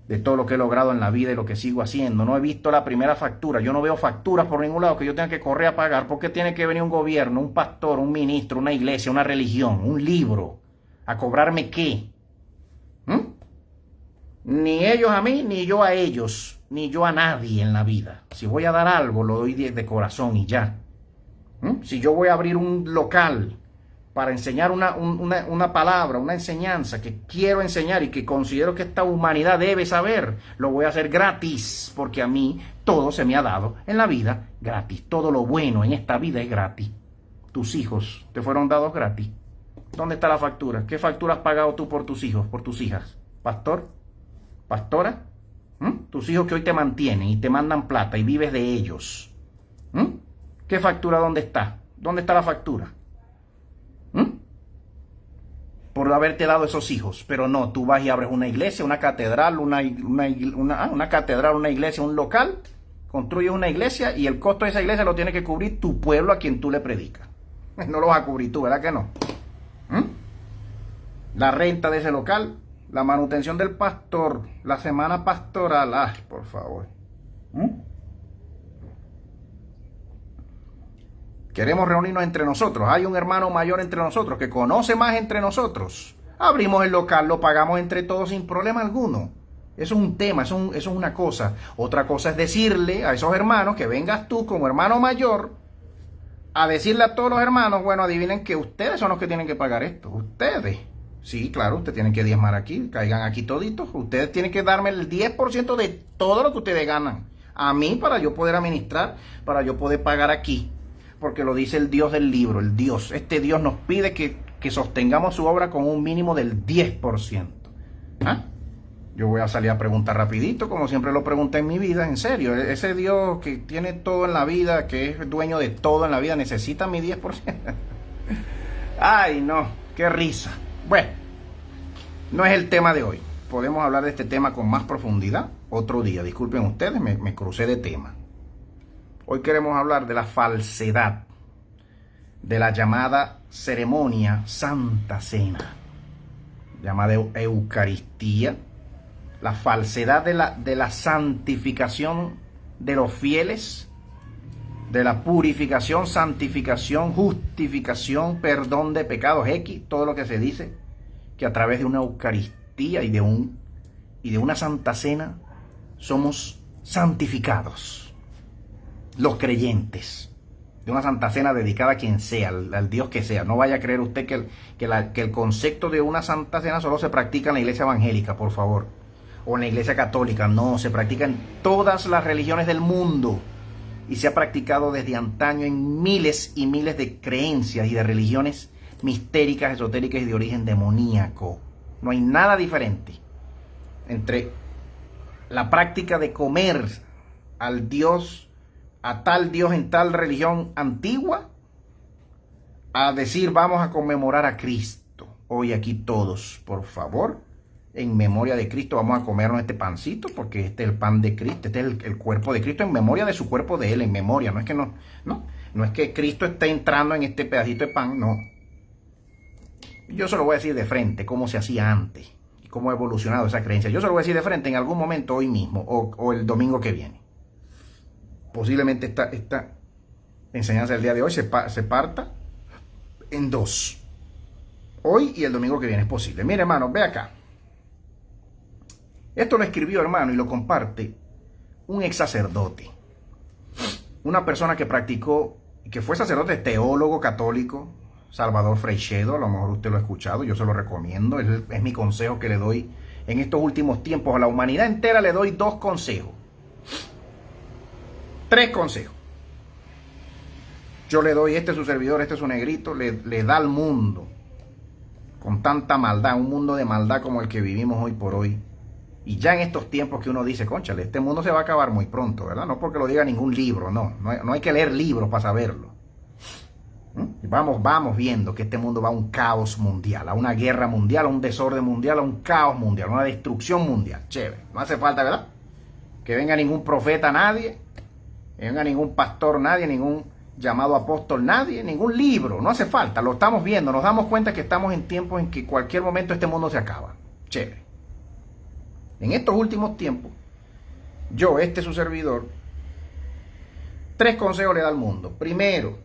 De todo lo que he logrado en la vida y lo que sigo haciendo. No he visto la primera factura. Yo no veo facturas por ningún lado que yo tenga que correr a pagar. ¿Por qué tiene que venir un gobierno, un pastor, un ministro, una iglesia, una religión, un libro a cobrarme qué? Ni ellos a mí, ni yo a ellos, ni yo a nadie en la vida. Si voy a dar algo, lo doy de corazón y ya. Si yo voy a abrir un local para enseñar una palabra, una enseñanza que quiero enseñar y que considero que esta humanidad debe saber, lo voy a hacer gratis, porque a mí todo se me ha dado en la vida gratis. Todo lo bueno en esta vida es gratis. Tus hijos te fueron dados gratis. ¿Dónde está la factura? ¿Qué factura has pagado tú por tus hijos, por tus hijas? ¿Pastor? ¿Pastora? Tus hijos que hoy te mantienen y te mandan plata y vives de ellos. ¿Qué factura dónde está? ¿Dónde está la factura? Por haberte dado esos hijos. Pero no, tú vas y abres una iglesia, una catedral, una catedral, una iglesia, un local, construyes una iglesia y el costo de esa iglesia lo tiene que cubrir tu pueblo a quien tú le predicas. No lo vas a cubrir tú, ¿verdad que no? La renta de ese local, la manutención del pastor, la semana pastoral, por favor. Queremos reunirnos entre nosotros. Hay un hermano mayor entre nosotros que conoce más entre nosotros. Abrimos el local, lo pagamos entre todos sin problema alguno. Eso es un tema, eso es una cosa. Otra cosa es decirle a esos hermanos que vengas tú como hermano mayor a decirle a todos los hermanos, bueno, adivinen que ustedes son los que tienen que pagar esto. Ustedes. Sí, claro, ustedes tienen que diezmar aquí, caigan aquí toditos. Ustedes tienen que darme el 10% de todo lo que ustedes ganan. A mí para yo poder administrar, para yo poder pagar aquí. Porque lo dice el Dios del libro, el Dios. Este Dios nos pide que sostengamos su obra con un mínimo del 10%. Yo voy a salir a preguntar rapidito, como siempre lo pregunté en mi vida, en serio. Ese Dios que tiene todo en la vida, que es dueño de todo en la vida, ¿necesita mi 10%? Ay, no, qué risa. Bueno, no es el tema de hoy. Podemos hablar de este tema con más profundidad otro día. Disculpen ustedes, me crucé de tema. Hoy queremos hablar de la falsedad de la llamada ceremonia Santa Cena, llamada Eucaristía, la falsedad de la santificación de los fieles, de la purificación, santificación, justificación, perdón de pecados, todo lo que se dice, que a través de una Eucaristía y de una Santa Cena somos santificados. Los creyentes, de una Santa Cena dedicada a quien sea, al Dios que sea. No vaya a creer usted que el concepto de una Santa Cena solo se practica en la iglesia evangélica, por favor, o en la iglesia católica. No, se practica en todas las religiones del mundo y se ha practicado desde antaño en miles y miles de creencias y de religiones mistéricas, esotéricas y de origen demoníaco. No hay nada diferente entre la práctica de comer al Dios, a tal Dios en tal religión antigua, a decir vamos a conmemorar a Cristo. Hoy aquí todos, por favor, en memoria de Cristo vamos a comernos este pancito, porque este es el pan de Cristo, este es el cuerpo de Cristo, en memoria de su cuerpo de Él, en memoria. No es que Cristo esté entrando en este pedacito de pan, no. Yo se lo voy a decir de frente, cómo se hacía antes y cómo ha evolucionado esa creencia. Yo se lo voy a decir de frente en algún momento hoy mismo o el domingo que viene. Posiblemente esta enseñanza del día de hoy se parta en dos. Hoy y el domingo que viene es posible. Mire, hermano, ve acá. Esto lo escribió, hermano, y lo comparte un ex sacerdote. Una persona que practicó, que fue sacerdote, teólogo católico, Salvador Freixedo. A lo mejor usted lo ha escuchado, yo se lo recomiendo. Es mi consejo que le doy en estos últimos tiempos. A la humanidad entera le doy 2 consejos. 3 consejos. Yo le doy, este es su servidor, este es su negrito, le da al mundo con tanta maldad, un mundo de maldad como el que vivimos hoy por hoy. Y ya en estos tiempos que uno dice, cónchale, este mundo se va a acabar muy pronto, ¿verdad? No porque lo diga ningún libro, no hay que leer libros para saberlo. Vamos viendo que este mundo va a un caos mundial, a una guerra mundial, a un desorden mundial, a un caos mundial, a una destrucción mundial. Chévere, no hace falta, ¿verdad? Que venga ningún profeta, nadie, que venga ningún pastor, nadie, ningún llamado apóstol, nadie, ningún libro, no hace falta, lo estamos viendo, nos damos cuenta que estamos en tiempos en que cualquier momento este mundo se acaba. Chévere. En estos últimos tiempos, yo, su servidor, 3 consejos le da al mundo. Primero,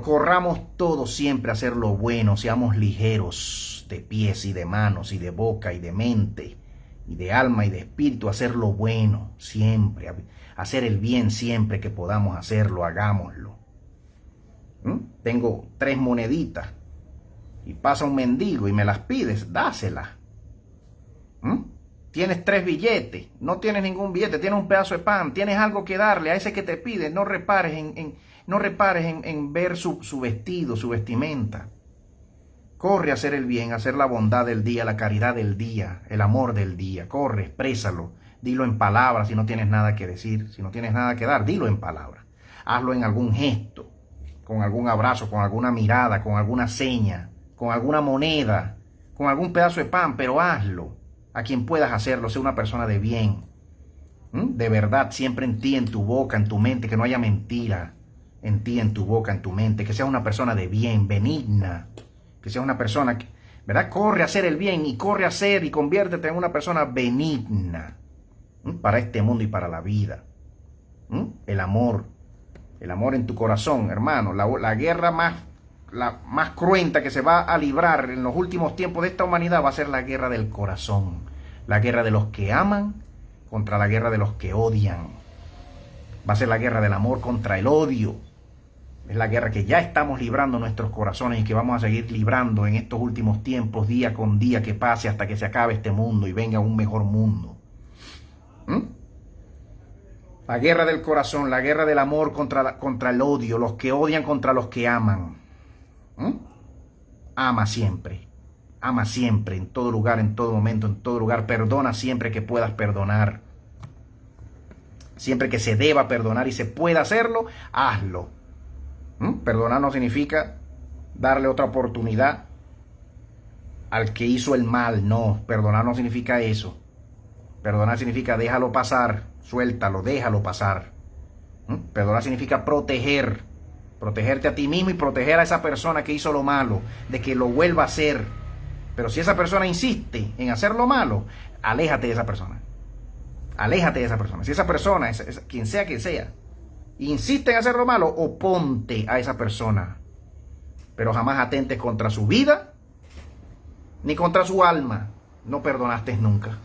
corramos todos siempre a hacer lo bueno, seamos ligeros de pies y de manos y de boca y de mente y de alma y de espíritu, hacer lo bueno siempre, hacer el bien siempre que podamos hacerlo, hagámoslo. Tengo 3 moneditas y pasa un mendigo y me las pides, dáselas. Tienes 3 billetes, no tienes ningún billete, tienes un pedazo de pan, tienes algo que darle a ese que te pide, no repares en ver su vestido, su vestimenta. Corre a hacer el bien, a hacer la bondad del día, la caridad del día, el amor del día. Corre, exprésalo, dilo en palabras si no tienes nada que decir, si no tienes nada que dar, dilo en palabras. Hazlo en algún gesto, con algún abrazo, con alguna mirada, con alguna seña, con alguna moneda, con algún pedazo de pan, pero hazlo. A quien puedas hacerlo, sé una persona de bien. De verdad, siempre en ti, en tu boca, en tu mente, que no haya mentira en ti, en tu boca, en tu mente, que seas una persona de bien, benigna, que seas una persona que, ¿verdad? Corre a hacer el bien y corre a ser y conviértete en una persona benigna para este mundo y para la vida. El amor en tu corazón, hermano, la guerra más cruenta que se va a librar en los últimos tiempos de esta humanidad va a ser la guerra del corazón, la guerra de los que aman contra la guerra de los que odian. Va a ser la guerra del amor contra el odio. Es la guerra que ya estamos librando en nuestros corazones y que vamos a seguir librando en estos últimos tiempos, día con día que pase hasta que se acabe este mundo y venga un mejor mundo. La guerra del corazón, la guerra del amor contra el odio, los que odian contra los que aman. Ama siempre, en todo lugar, en todo momento, en todo lugar. Perdona siempre que puedas perdonar. Siempre que se deba perdonar y se pueda hacerlo, hazlo. Perdonar no significa darle otra oportunidad al que hizo el mal, no. Perdonar no significa eso. Perdonar significa déjalo pasar, suéltalo, déjalo pasar. Perdonar significa protegerte a ti mismo y proteger a esa persona que hizo lo malo, de que lo vuelva a hacer. Pero si esa persona insiste en hacer lo malo, aléjate de esa persona. Aléjate de esa persona. Si esa persona, quien sea, insiste en hacer lo malo, oponte a esa persona. Pero jamás atentes contra su vida ni contra su alma. No perdonaste nunca.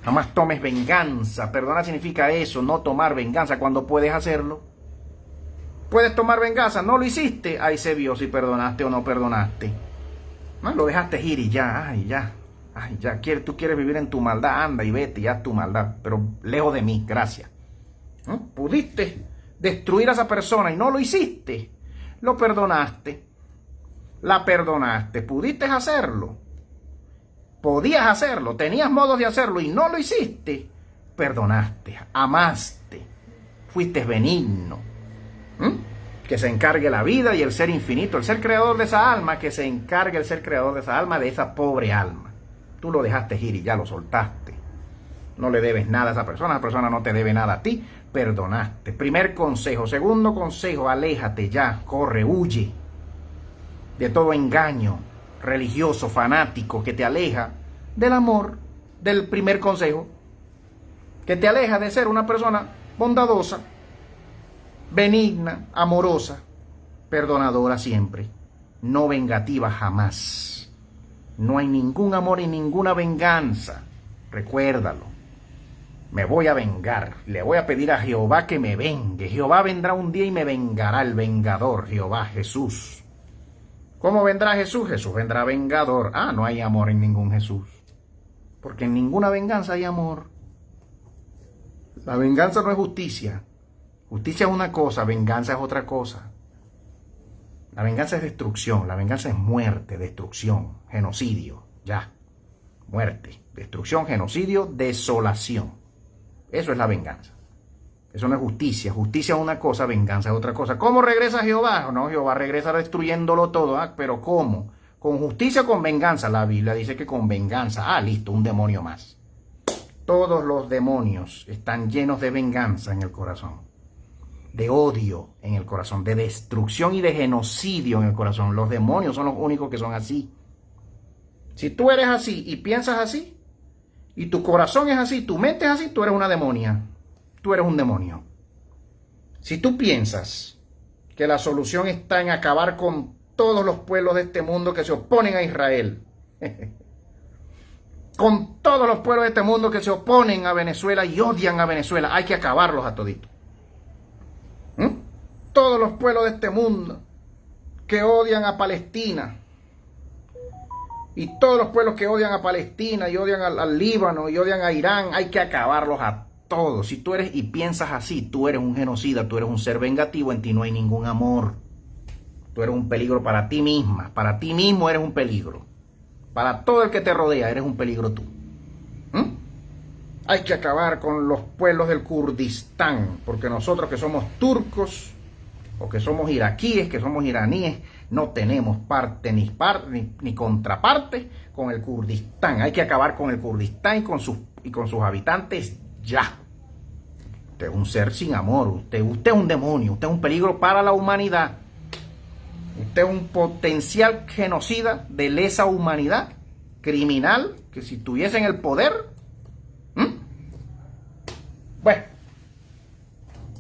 Jamás tomes venganza. Perdonar significa eso, no tomar venganza cuando puedes hacerlo. Puedes tomar venganza, no lo hiciste, ahí se vio si perdonaste o no perdonaste. No, lo dejaste ir y ya, tú quieres vivir en tu maldad, anda y vete y haz tu maldad, pero lejos de mí, gracias. Pudiste destruir a esa persona y no lo hiciste, lo perdonaste, la perdonaste, pudiste hacerlo, podías hacerlo, tenías modos de hacerlo y no lo hiciste, perdonaste, amaste, fuiste benigno. Que se encargue la vida y el ser infinito, el ser creador de esa alma, que se encargue el ser creador de esa alma, de esa pobre alma. Tú lo dejaste ir y ya lo soltaste. No le debes nada a esa persona no te debe nada a ti, perdonaste. Primer consejo. Segundo consejo, aléjate ya, corre, huye. de todo engaño religioso, fanático, que te aleja del amor, del primer consejo, que te aleja de ser una persona bondadosa, benigna, amorosa, perdonadora siempre, no vengativa jamás. No hay ningún amor y ninguna venganza. Recuérdalo. Me voy a vengar. Le voy a pedir a Jehová que me vengue. Jehová vendrá un día y me vengará, el vengador, Jehová, Jesús. ¿Cómo vendrá Jesús? Jesús vendrá vengador. No hay amor en ningún Jesús. Porque en ninguna venganza hay amor. La venganza no es justicia. Justicia es una cosa, venganza es otra cosa. La venganza es destrucción, la venganza es muerte, destrucción, genocidio, ya. Muerte, destrucción, genocidio, desolación. Eso es la venganza. Eso no es justicia. Justicia es una cosa, venganza es otra cosa. ¿Cómo regresa Jehová? No, Jehová regresa destruyéndolo todo. ¿Pero cómo? ¿Con justicia o con venganza? La Biblia dice que con venganza. Listo, un demonio más. Todos los demonios están llenos de venganza en el corazón. De odio en el corazón, de destrucción y de genocidio en el corazón. Los demonios son los únicos que son así. Si tú eres así y piensas así, y tu corazón es así, tu mente es así, tú eres una demonia. Tú eres un demonio. Si tú piensas que la solución está en acabar con todos los pueblos de este mundo que se oponen a Israel, con todos los pueblos de este mundo que se oponen a Venezuela y odian a Venezuela, hay que acabarlos a toditos. Todos los pueblos de este mundo que odian a Palestina y todos los pueblos que odian a Palestina y odian al Líbano y odian a Irán, hay que acabarlos a todos. Si tú eres y piensas así, tú eres un genocida, tú eres un ser vengativo, en ti no hay ningún amor. Tú eres un peligro para ti misma, para ti mismo eres un peligro. Para todo el que te rodea eres un peligro tú. Hay que acabar con los pueblos del Kurdistán, porque nosotros que somos turcos, o que somos iraquíes, que somos iraníes, no tenemos parte ni contraparte con el Kurdistán. Hay que acabar con el Kurdistán y con sus habitantes ya. Usted es un ser sin amor, usted es un demonio, usted es un peligro para la humanidad. Usted es un potencial genocida de lesa humanidad, criminal, que si tuviese en el poder... Bueno,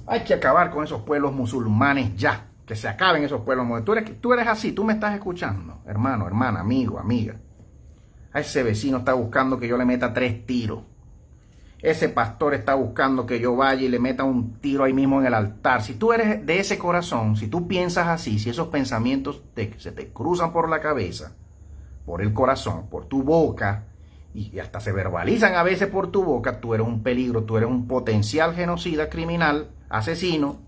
hay que acabar con esos pueblos musulmanes ya. Que se acaben esos pueblos musulmanes. Tú eres así, tú me estás escuchando, hermano, hermana, amigo, amiga. A ese vecino está buscando que yo le meta 3 tiros. Ese pastor está buscando que yo vaya y le meta un tiro ahí mismo en el altar. Si tú eres de ese corazón, si tú piensas así, si esos pensamientos se te cruzan por la cabeza, por el corazón, por tu boca, y hasta se verbalizan a veces por tu boca, tú eres un peligro, tú eres un potencial genocida, criminal, asesino,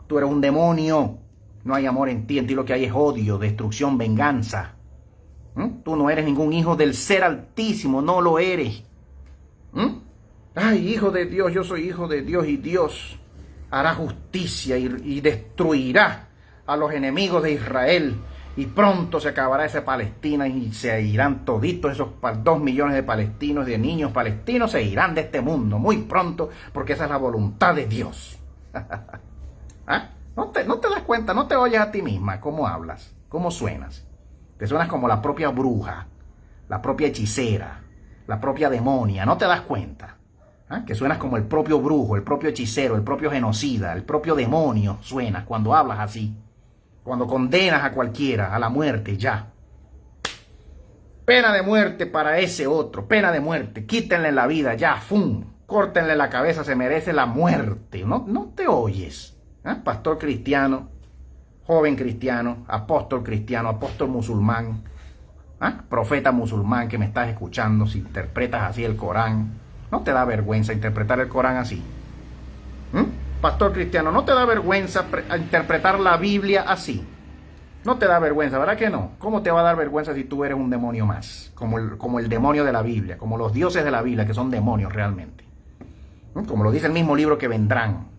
tú eres un demonio. No hay amor en ti lo que hay es odio, destrucción, venganza. Tú no eres ningún hijo del Ser Altísimo, no lo eres. Ay, hijo de Dios, yo soy hijo de Dios y Dios hará justicia y destruirá a los enemigos de Israel. Y pronto se acabará esa Palestina y se irán toditos esos 2 millones de palestinos, de niños palestinos, se irán de este mundo muy pronto, porque esa es la voluntad de Dios. ¿No te das cuenta? ¿No te oyes a ti misma cómo hablas? ¿Cómo suenas? Te suenas como la propia bruja, la propia hechicera, la propia demonia. ¿No te das cuenta? Que suenas como el propio brujo, el propio hechicero, el propio genocida, el propio demonio. Suenas cuando hablas así. Cuando condenas a cualquiera a la muerte, ya. Pena de muerte para ese otro, pena de muerte. Quítenle la vida, ya, ¡fum! Córtenle la cabeza, se merece la muerte. No te oyes. Pastor cristiano, joven cristiano, apóstol musulmán, profeta musulmán que me estás escuchando, si interpretas así el Corán. ¿No te da vergüenza interpretar el Corán así? Pastor cristiano, ¿no te da vergüenza interpretar la Biblia así? No te da vergüenza, ¿verdad que no? ¿Cómo te va a dar vergüenza si tú eres un demonio más? Como el demonio de la Biblia, como los dioses de la Biblia, que son demonios realmente. Como lo dice el mismo libro, que vendrán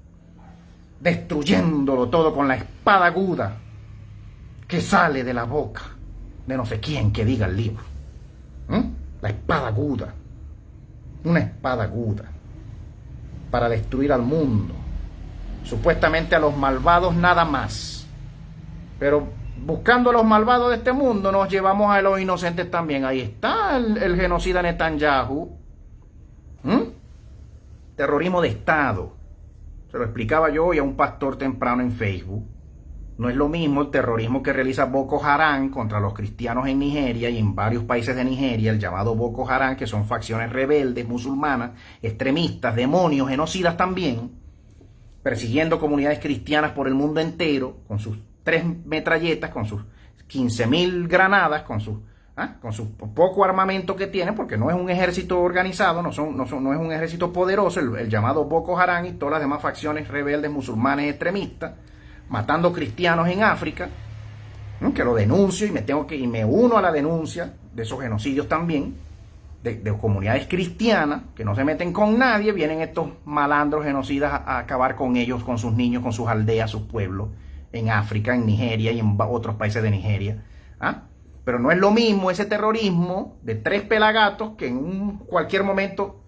destruyéndolo todo con la espada aguda que sale de la boca de no sé quién que diga el libro. La espada aguda. Una espada aguda para destruir al mundo. Supuestamente a los malvados nada más. Pero buscando a los malvados de este mundo, nos llevamos a los inocentes también. Ahí está el genocida Netanyahu. Terrorismo de Estado. Se lo explicaba yo hoy a un pastor temprano en Facebook. No es lo mismo el terrorismo que realiza Boko Haram contra los cristianos en Nigeria y en varios países de Nigeria, el llamado Boko Haram, que son facciones rebeldes, musulmanas, extremistas, demonios, genocidas también, persiguiendo comunidades cristianas por el mundo entero, con sus 3 metralletas, con sus 15.000 granadas, con su poco armamento que tienen, porque no es un ejército organizado, no es un ejército poderoso, el llamado Boko Haram y todas las demás facciones rebeldes, musulmanes, extremistas, matando cristianos en África, que lo denuncio y me uno a la denuncia de esos genocidios también, de comunidades cristianas que no se meten con nadie. Vienen estos malandros genocidas a acabar con ellos, con sus niños, con sus aldeas, sus pueblos, en África, en Nigeria y en otros países de Nigeria. Pero no es lo mismo ese terrorismo de 3 pelagatos que en cualquier momento,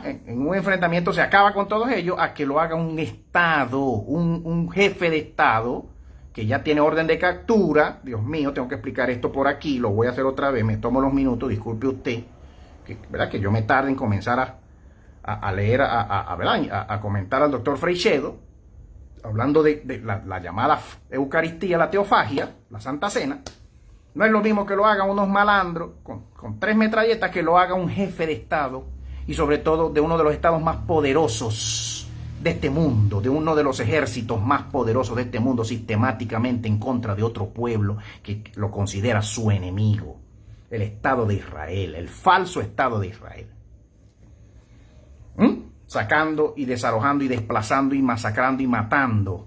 en un enfrentamiento se acaba con todos ellos, a que lo haga un Estado, un jefe de Estado que ya tiene orden de captura. Dios mío, tengo que explicar esto por aquí, lo voy a hacer otra vez, me tomo los minutos, disculpe usted, ¿verdad? Que yo me tarde en comenzar a leer, a comentar al doctor Freixedo, hablando de la llamada Eucaristía, la teofagia, la Santa Cena. No es lo mismo que lo hagan unos malandros con 3 metralletas que lo haga un jefe de Estado, y sobre todo de uno de los estados más poderosos de este mundo, de uno de los ejércitos más poderosos de este mundo, sistemáticamente en contra de otro pueblo que lo considera su enemigo, el Estado de Israel, el falso Estado de Israel. Sacando y desalojando y desplazando y masacrando y matando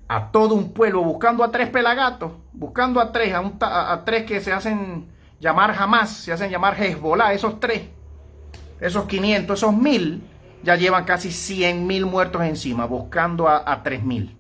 a todo un pueblo, buscando a 3 pelagatos, buscando a 3, a 3 que se hacen llamar Hamas, se hacen llamar Hezbollah. Esos 3, esos 500, esos 1000, ya llevan casi 100.000 muertos encima, buscando a 3.000.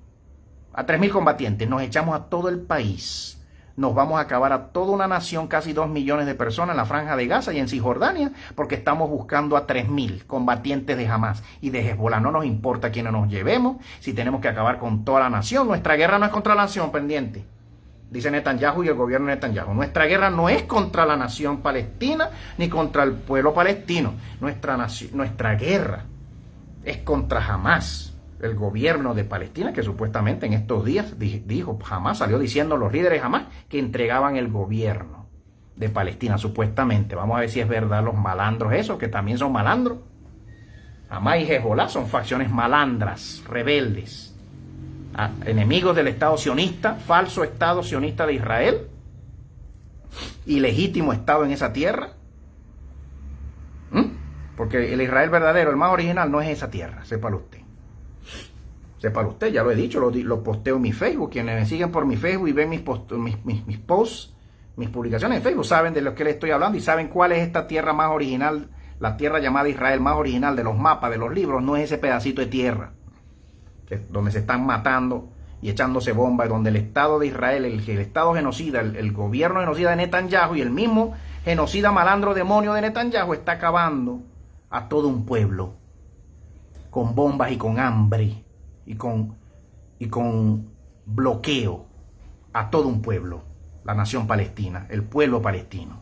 A 3.000 combatientes. Nos echamos a todo el país. Nos vamos a acabar a toda una nación, casi 2 millones de personas en la Franja de Gaza y en Cisjordania, porque estamos buscando a 3.000 combatientes de Hamas y de Hezbollah. No nos importa quiénes nos llevemos, si tenemos que acabar con toda la nación. Nuestra guerra no es contra la nación, pendiente. Dice Netanyahu y el gobierno de Netanyahu. Nuestra guerra no es contra la nación palestina ni contra el pueblo palestino. Nuestra guerra es contra Hamas, el gobierno de Palestina, que supuestamente en estos días dijo, Hamas salió diciendo, los líderes Hamas, que entregaban el gobierno de Palestina, supuestamente. Vamos a ver si es verdad, los malandros esos, que también son malandros. Hamas y Hezbollah son facciones malandras, rebeldes, enemigos del Estado sionista, falso Estado sionista de Israel, ilegítimo Estado en esa tierra. Porque el Israel verdadero, el más original, no es esa tierra, sépalo usted. Sépalo usted, ya lo he dicho, lo posteo en mi Facebook. Quienes me siguen por mi Facebook y ven mis posts, mis publicaciones en Facebook, saben de lo que les estoy hablando y saben cuál es esta tierra más original, la tierra llamada Israel más original de los mapas, de los libros. No es ese pedacito de tierra donde se están matando y echándose bombas, donde el Estado de Israel, el Estado genocida, el gobierno genocida de Netanyahu y el mismo genocida malandro demonio de Netanyahu está acabando a todo un pueblo con bombas y con hambre y con bloqueo a todo un pueblo, la nación palestina, el pueblo palestino,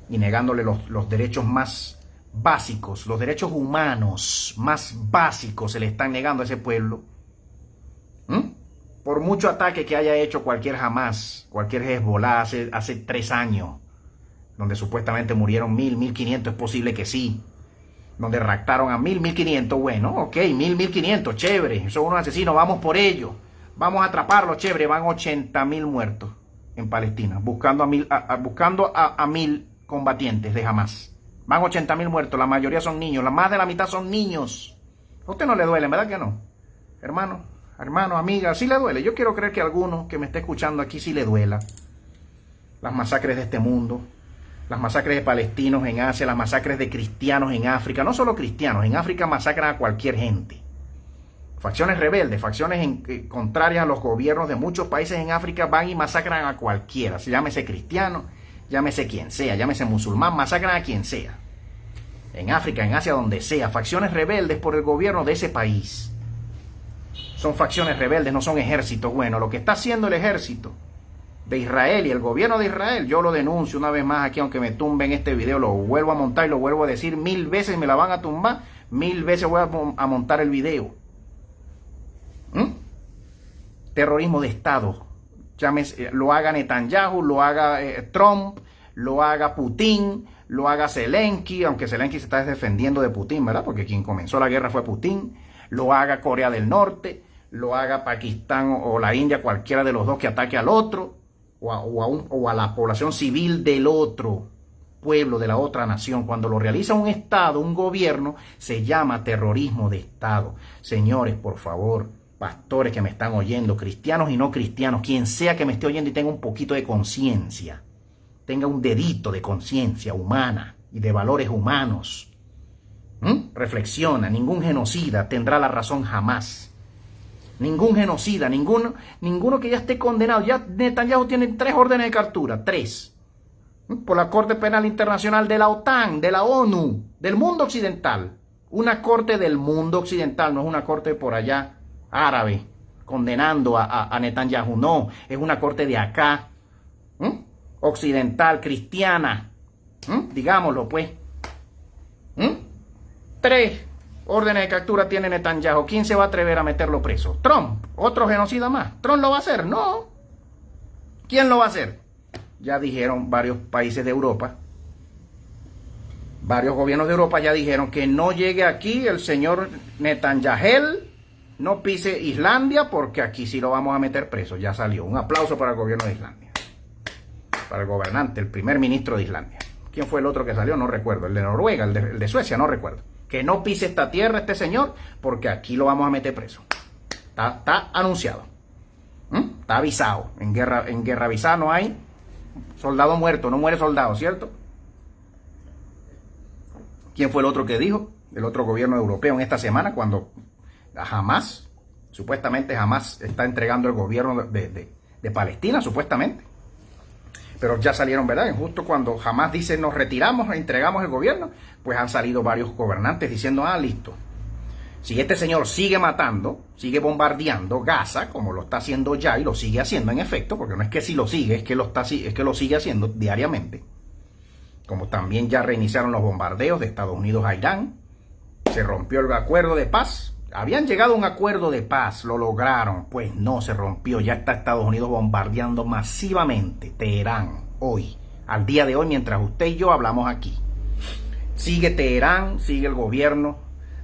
y negándole los derechos más básicos, los derechos humanos más básicos se le están negando a ese pueblo. Por mucho ataque que haya hecho cualquier Hamas, cualquier Hezbollah hace 3 años, donde supuestamente murieron 1.500, es posible que sí, donde raptaron a 1.500, bueno, ok, 1.500, chévere, son unos asesinos, vamos por ellos, vamos a atraparlos, chévere, van 80.000 muertos en Palestina, buscando a 1.000 combatientes de Hamas. Van 80.000 muertos, la mayoría son niños, más de la mitad son niños. A usted no le duele, ¿verdad que no? Hermano, amiga, sí le duele. Yo quiero creer que a alguno que me esté escuchando aquí sí le duela. Las masacres de este mundo, las masacres de palestinos en Asia, las masacres de cristianos en África. No solo cristianos, en África masacran a cualquier gente. Facciones rebeldes, facciones contrarias a los gobiernos de muchos países en África van y masacran a cualquiera. Llámese cristiano, llámese quien sea, llámese musulmán, masacran a quien sea. En África, en Asia, donde sea. Facciones rebeldes por el gobierno de ese país. Son facciones rebeldes, no son ejércitos. Bueno, lo que está haciendo el ejército de Israel y el gobierno de Israel, yo lo denuncio una vez más aquí, aunque me tumben este video, lo vuelvo a montar y lo vuelvo a decir 1000 veces, me la van a tumbar, 1000 veces voy a montar el video. Terrorismo de Estado. Llámese, lo haga Netanyahu, lo haga Trump, lo haga Putin, lo haga Zelensky, aunque Zelensky se está defendiendo de Putin, ¿verdad? Porque quien comenzó la guerra fue Putin. Lo haga Corea del Norte, lo haga Pakistán o la India, cualquiera de los dos que ataque al otro, o a la población civil del otro pueblo, de la otra nación. Cuando lo realiza un Estado, un gobierno, se llama terrorismo de Estado. Señores, por favor, pastores que me están oyendo, cristianos y no cristianos, quien sea que me esté oyendo y tenga un poquito de conciencia, tenga un dedito de conciencia humana y de valores humanos, reflexiona. Ningún genocida tendrá la razón jamás. Ningún genocida, ninguno que ya esté condenado. Ya Netanyahu tiene 3 órdenes de captura, 3. Por la Corte Penal Internacional de la OTAN, de la ONU, del mundo occidental. Una corte del mundo occidental, no es una corte por allá árabe condenando a Netanyahu, no, es una corte de acá, occidental, cristiana, digámoslo pues. 3 órdenes de captura tiene Netanyahu. ¿Quién se va a atrever a meterlo preso? Trump, otro genocida más. ¿Trump lo va a hacer? No. ¿Quién lo va a hacer? Ya dijeron varios países de Europa, varios gobiernos de Europa ya dijeron que no llegue aquí el señor Netanyahu, no pise Islandia, porque aquí sí lo vamos a meter preso. Ya salió. Un aplauso para el gobierno de Islandia, para el gobernante, el primer ministro de Islandia. ¿Quién fue el otro que salió? No recuerdo. El de Noruega, el de Suecia, no recuerdo. Que no pise esta tierra este señor, porque aquí lo vamos a meter preso. Está anunciado. Está avisado. En guerra avisada no hay soldado muerto, no muere soldado, ¿cierto? ¿Quién fue el otro que dijo? El otro gobierno europeo en esta semana, cuando Hamas, supuestamente Hamas está entregando el gobierno de Palestina, supuestamente. Pero ya salieron, ¿verdad? Justo cuando Hamas dice nos retiramos, entregamos el gobierno, pues han salido varios gobernantes diciendo, listo. Si este señor sigue matando, sigue bombardeando Gaza, como lo está haciendo ya y lo sigue haciendo en efecto, porque no es que si lo sigue, es que lo sigue haciendo diariamente. Como también ya reiniciaron los bombardeos de Estados Unidos a Irán, se rompió el acuerdo de paz. Habían llegado a un acuerdo de paz, lo lograron, pues no, se rompió. Ya está Estados Unidos bombardeando masivamente Teherán hoy, al día de hoy, mientras usted y yo hablamos aquí. Sigue Teherán, sigue el gobierno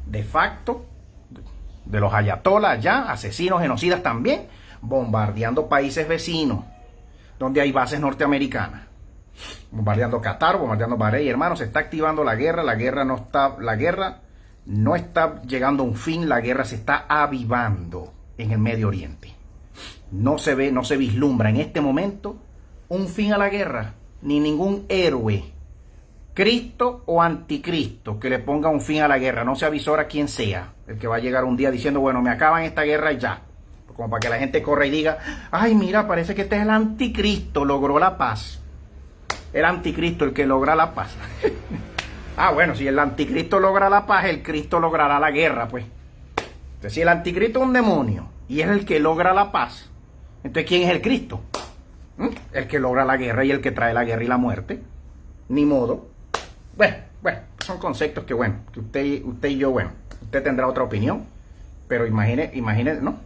de facto de los ayatolás ya, asesinos, genocidas también, bombardeando países vecinos donde hay bases norteamericanas, bombardeando Qatar, bombardeando Bahrein. Hermano, se está activando la guerra no está llegando a un fin, la guerra se está avivando en el Medio Oriente. No se ve, no se vislumbra en este momento un fin a la guerra, ni ningún héroe, Cristo o anticristo, que le ponga un fin a la guerra. No se avisora quién sea el que va a llegar un día diciendo, bueno, me acaban esta guerra y ya. Como para que la gente corra y diga, ay, mira, parece que este es el anticristo, logró la paz. El anticristo, el que logra la paz. Bueno, si el anticristo logra la paz, el Cristo logrará la guerra, pues. Entonces, si el anticristo es un demonio y es el que logra la paz, entonces, ¿quién es el Cristo? El que logra la guerra y el que trae la guerra y la muerte. Ni modo. Bueno, son conceptos que, bueno, que usted y yo, bueno, usted tendrá otra opinión, pero imagine, ¿no?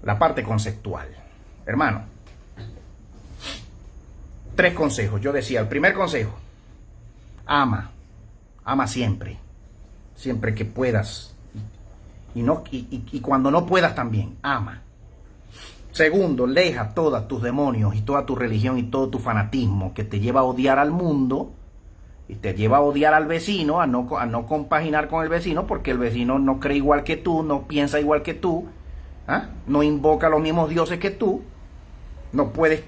La parte conceptual. Hermano, 3 consejos. Yo decía, el primer consejo, ama siempre que puedas, y cuando no puedas también, ama. Segundo, deja todos tus demonios y toda tu religión y todo tu fanatismo que te lleva a odiar al mundo y te lleva a odiar al vecino, a no compaginar con el vecino, porque el vecino no cree igual que tú, no piensa igual que tú, no invoca los mismos dioses que tú. No puedes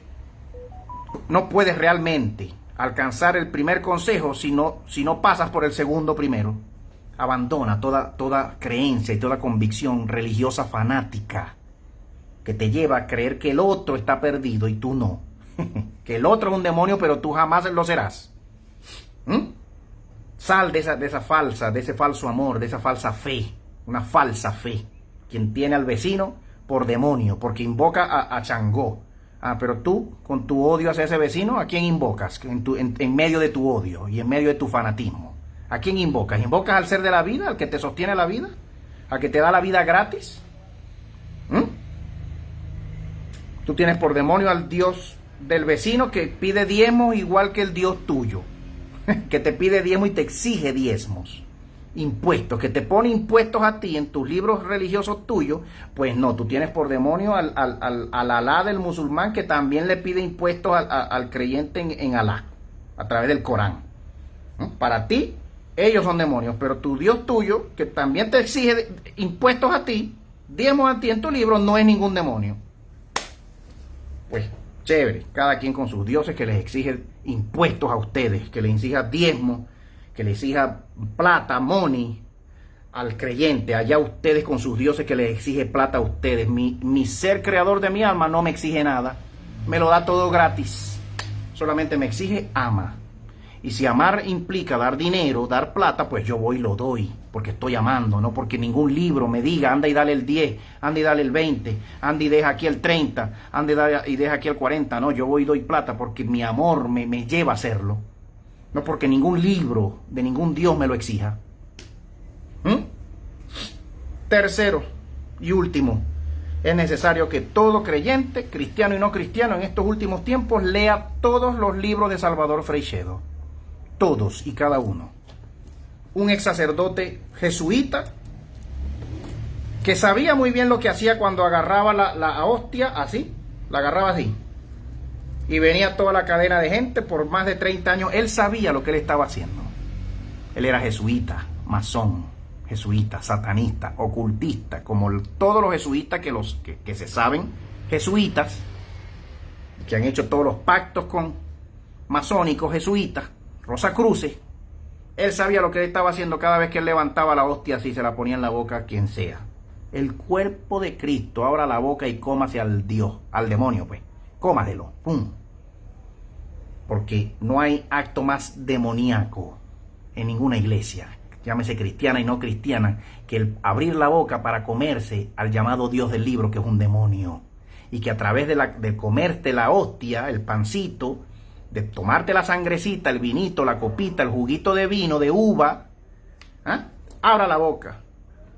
realmente alcanzar el primer consejo si no pasas por el segundo primero. Abandona toda creencia y toda convicción religiosa fanática que te lleva a creer que el otro está perdido y tú no. Que el otro es un demonio, pero tú jamás lo serás. Sal de ese falso amor, de esa falsa fe, una falsa fe. quien tiene al vecino por demonio, porque invoca a Changó. Ah, pero tú, con tu odio hacia ese vecino, ¿a quién invocas? En medio de tu odio y en medio de tu fanatismo. ¿A quién invocas? ¿Invocas al ser de la vida, al que te sostiene la vida? ¿Al que te da la vida gratis? ¿Mm? Tú tienes por demonio al Dios del vecino que pide diezmos igual que el Dios tuyo. Que te pide diezmos y te exige diezmos. Impuestos, que te pone impuestos a ti en tus libros religiosos tuyos. Pues no, tú tienes por demonio al Alá del musulmán, que también le pide impuestos al creyente en Alá, a través del Corán. Para ti, ellos son demonios, pero tu Dios tuyo, que también te exige impuestos a ti, diezmos a ti en tu libro, no es ningún demonio. Pues chévere, cada quien con sus dioses que les exige impuestos a ustedes, que les exija diezmos, que les exija plata, money al creyente. Allá ustedes con sus dioses que les exige plata a ustedes. Mi ser creador de mi alma no me exige nada, me lo da todo gratis, solamente me exige ama. Y si amar implica dar dinero, dar plata, pues yo voy y lo doy, porque estoy amando, no porque ningún libro me diga, anda y dale el 10, anda y dale el 20, anda y deja aquí el 30, anda y deja aquí el 40. No, yo voy y doy plata porque mi amor me lleva a hacerlo, no porque ningún libro de ningún Dios me lo exija. Tercero y último, es necesario que todo creyente, cristiano y no cristiano, en estos últimos tiempos lea todos los libros de Salvador Freixedo. Todos y cada uno. Un ex sacerdote jesuita que sabía muy bien lo que hacía cuando agarraba la hostia así, la agarraba así, y venía toda la cadena de gente por más de 30 años. Él sabía lo que él estaba haciendo. Él era jesuita, masón, jesuita, satanista, ocultista, como todos los jesuitas que se saben jesuitas, que han hecho todos los pactos con masónicos jesuitas, Rosacruces. Él sabía lo que él estaba haciendo cada vez que él levantaba la hostia así, se la ponía en la boca a quien sea. El cuerpo de Cristo, abra la boca y cómase al Dios, al demonio, pues. Cómaselo, pum. Porque no hay acto más demoníaco en ninguna iglesia, llámese cristiana y no cristiana, que el abrir la boca para comerse al llamado Dios del libro, que es un demonio. Y que a través de comerte la hostia, el pancito, de tomarte la sangrecita, el vinito, la copita, el juguito de vino, de uva, abra la boca,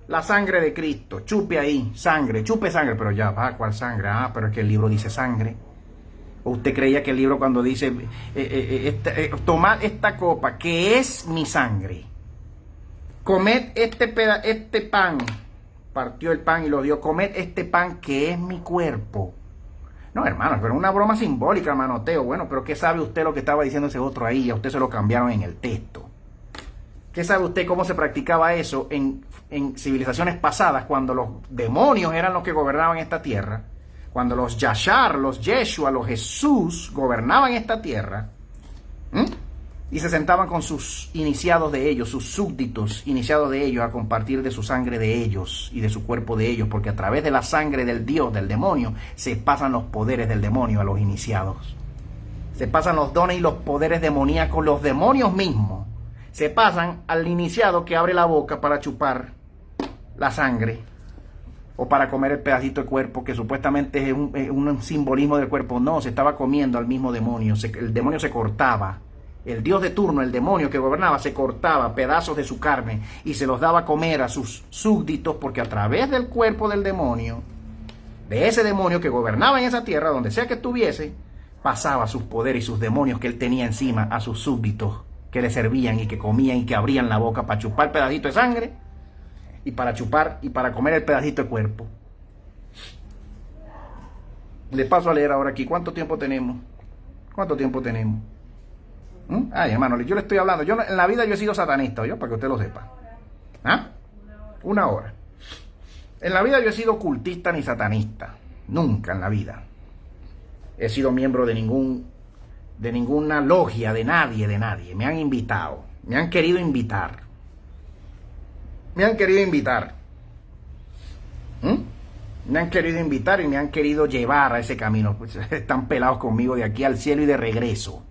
la sangre de Cristo, chupe ahí, sangre, chupe sangre, pero ya va, ¿cuál sangre? Pero es que el libro dice sangre. ¿O usted creía que el libro cuando dice, tomad esta copa, que es mi sangre, comed este pan, partió el pan y lo dio, comed este pan que es mi cuerpo? No, hermano, pero una broma simbólica, hermano Teo. Bueno, pero ¿qué sabe usted lo que estaba diciendo ese otro ahí? A usted se lo cambiaron en el texto. ¿Qué sabe usted cómo se practicaba eso en civilizaciones pasadas, cuando los demonios eran los que gobernaban esta tierra? Cuando los Yashar, los Yeshua, los Jesús gobernaban esta tierra. Y se sentaban con sus iniciados de ellos, sus súbditos iniciados de ellos, a compartir de su sangre de ellos y de su cuerpo de ellos, porque a través de la sangre del Dios, del demonio, se pasan los poderes del demonio a los iniciados. Se pasan los dones y los poderes demoníacos, los demonios mismos, se pasan al iniciado que abre la boca para chupar la sangre o para comer el pedacito de cuerpo que supuestamente es un simbolismo del cuerpo. No, se estaba comiendo al mismo demonio, el demonio se cortaba. El Dios de turno, el demonio que gobernaba, se cortaba pedazos de su carne y se los daba a comer a sus súbditos, porque a través del cuerpo del demonio, de ese demonio que gobernaba en esa tierra, donde sea que estuviese, pasaba sus poderes y sus demonios que él tenía encima a sus súbditos, que le servían y que comían y que abrían la boca para chupar el pedacito de sangre y para chupar y para comer el pedacito de cuerpo. Le paso a leer ahora aquí. ¿Cuánto tiempo tenemos? ¿Cuánto tiempo tenemos? Ay, hermano, yo le estoy hablando. Yo en la vida yo he sido satanista, para que usted lo sepa. 1 hora. En la vida yo he sido ocultista ni satanista. Nunca en la vida. He sido miembro de ninguna logia, de nadie. Me han invitado. Me han querido invitar. Me han querido invitar y me han querido llevar a ese camino. Pues, están pelados conmigo de aquí al cielo y de regreso.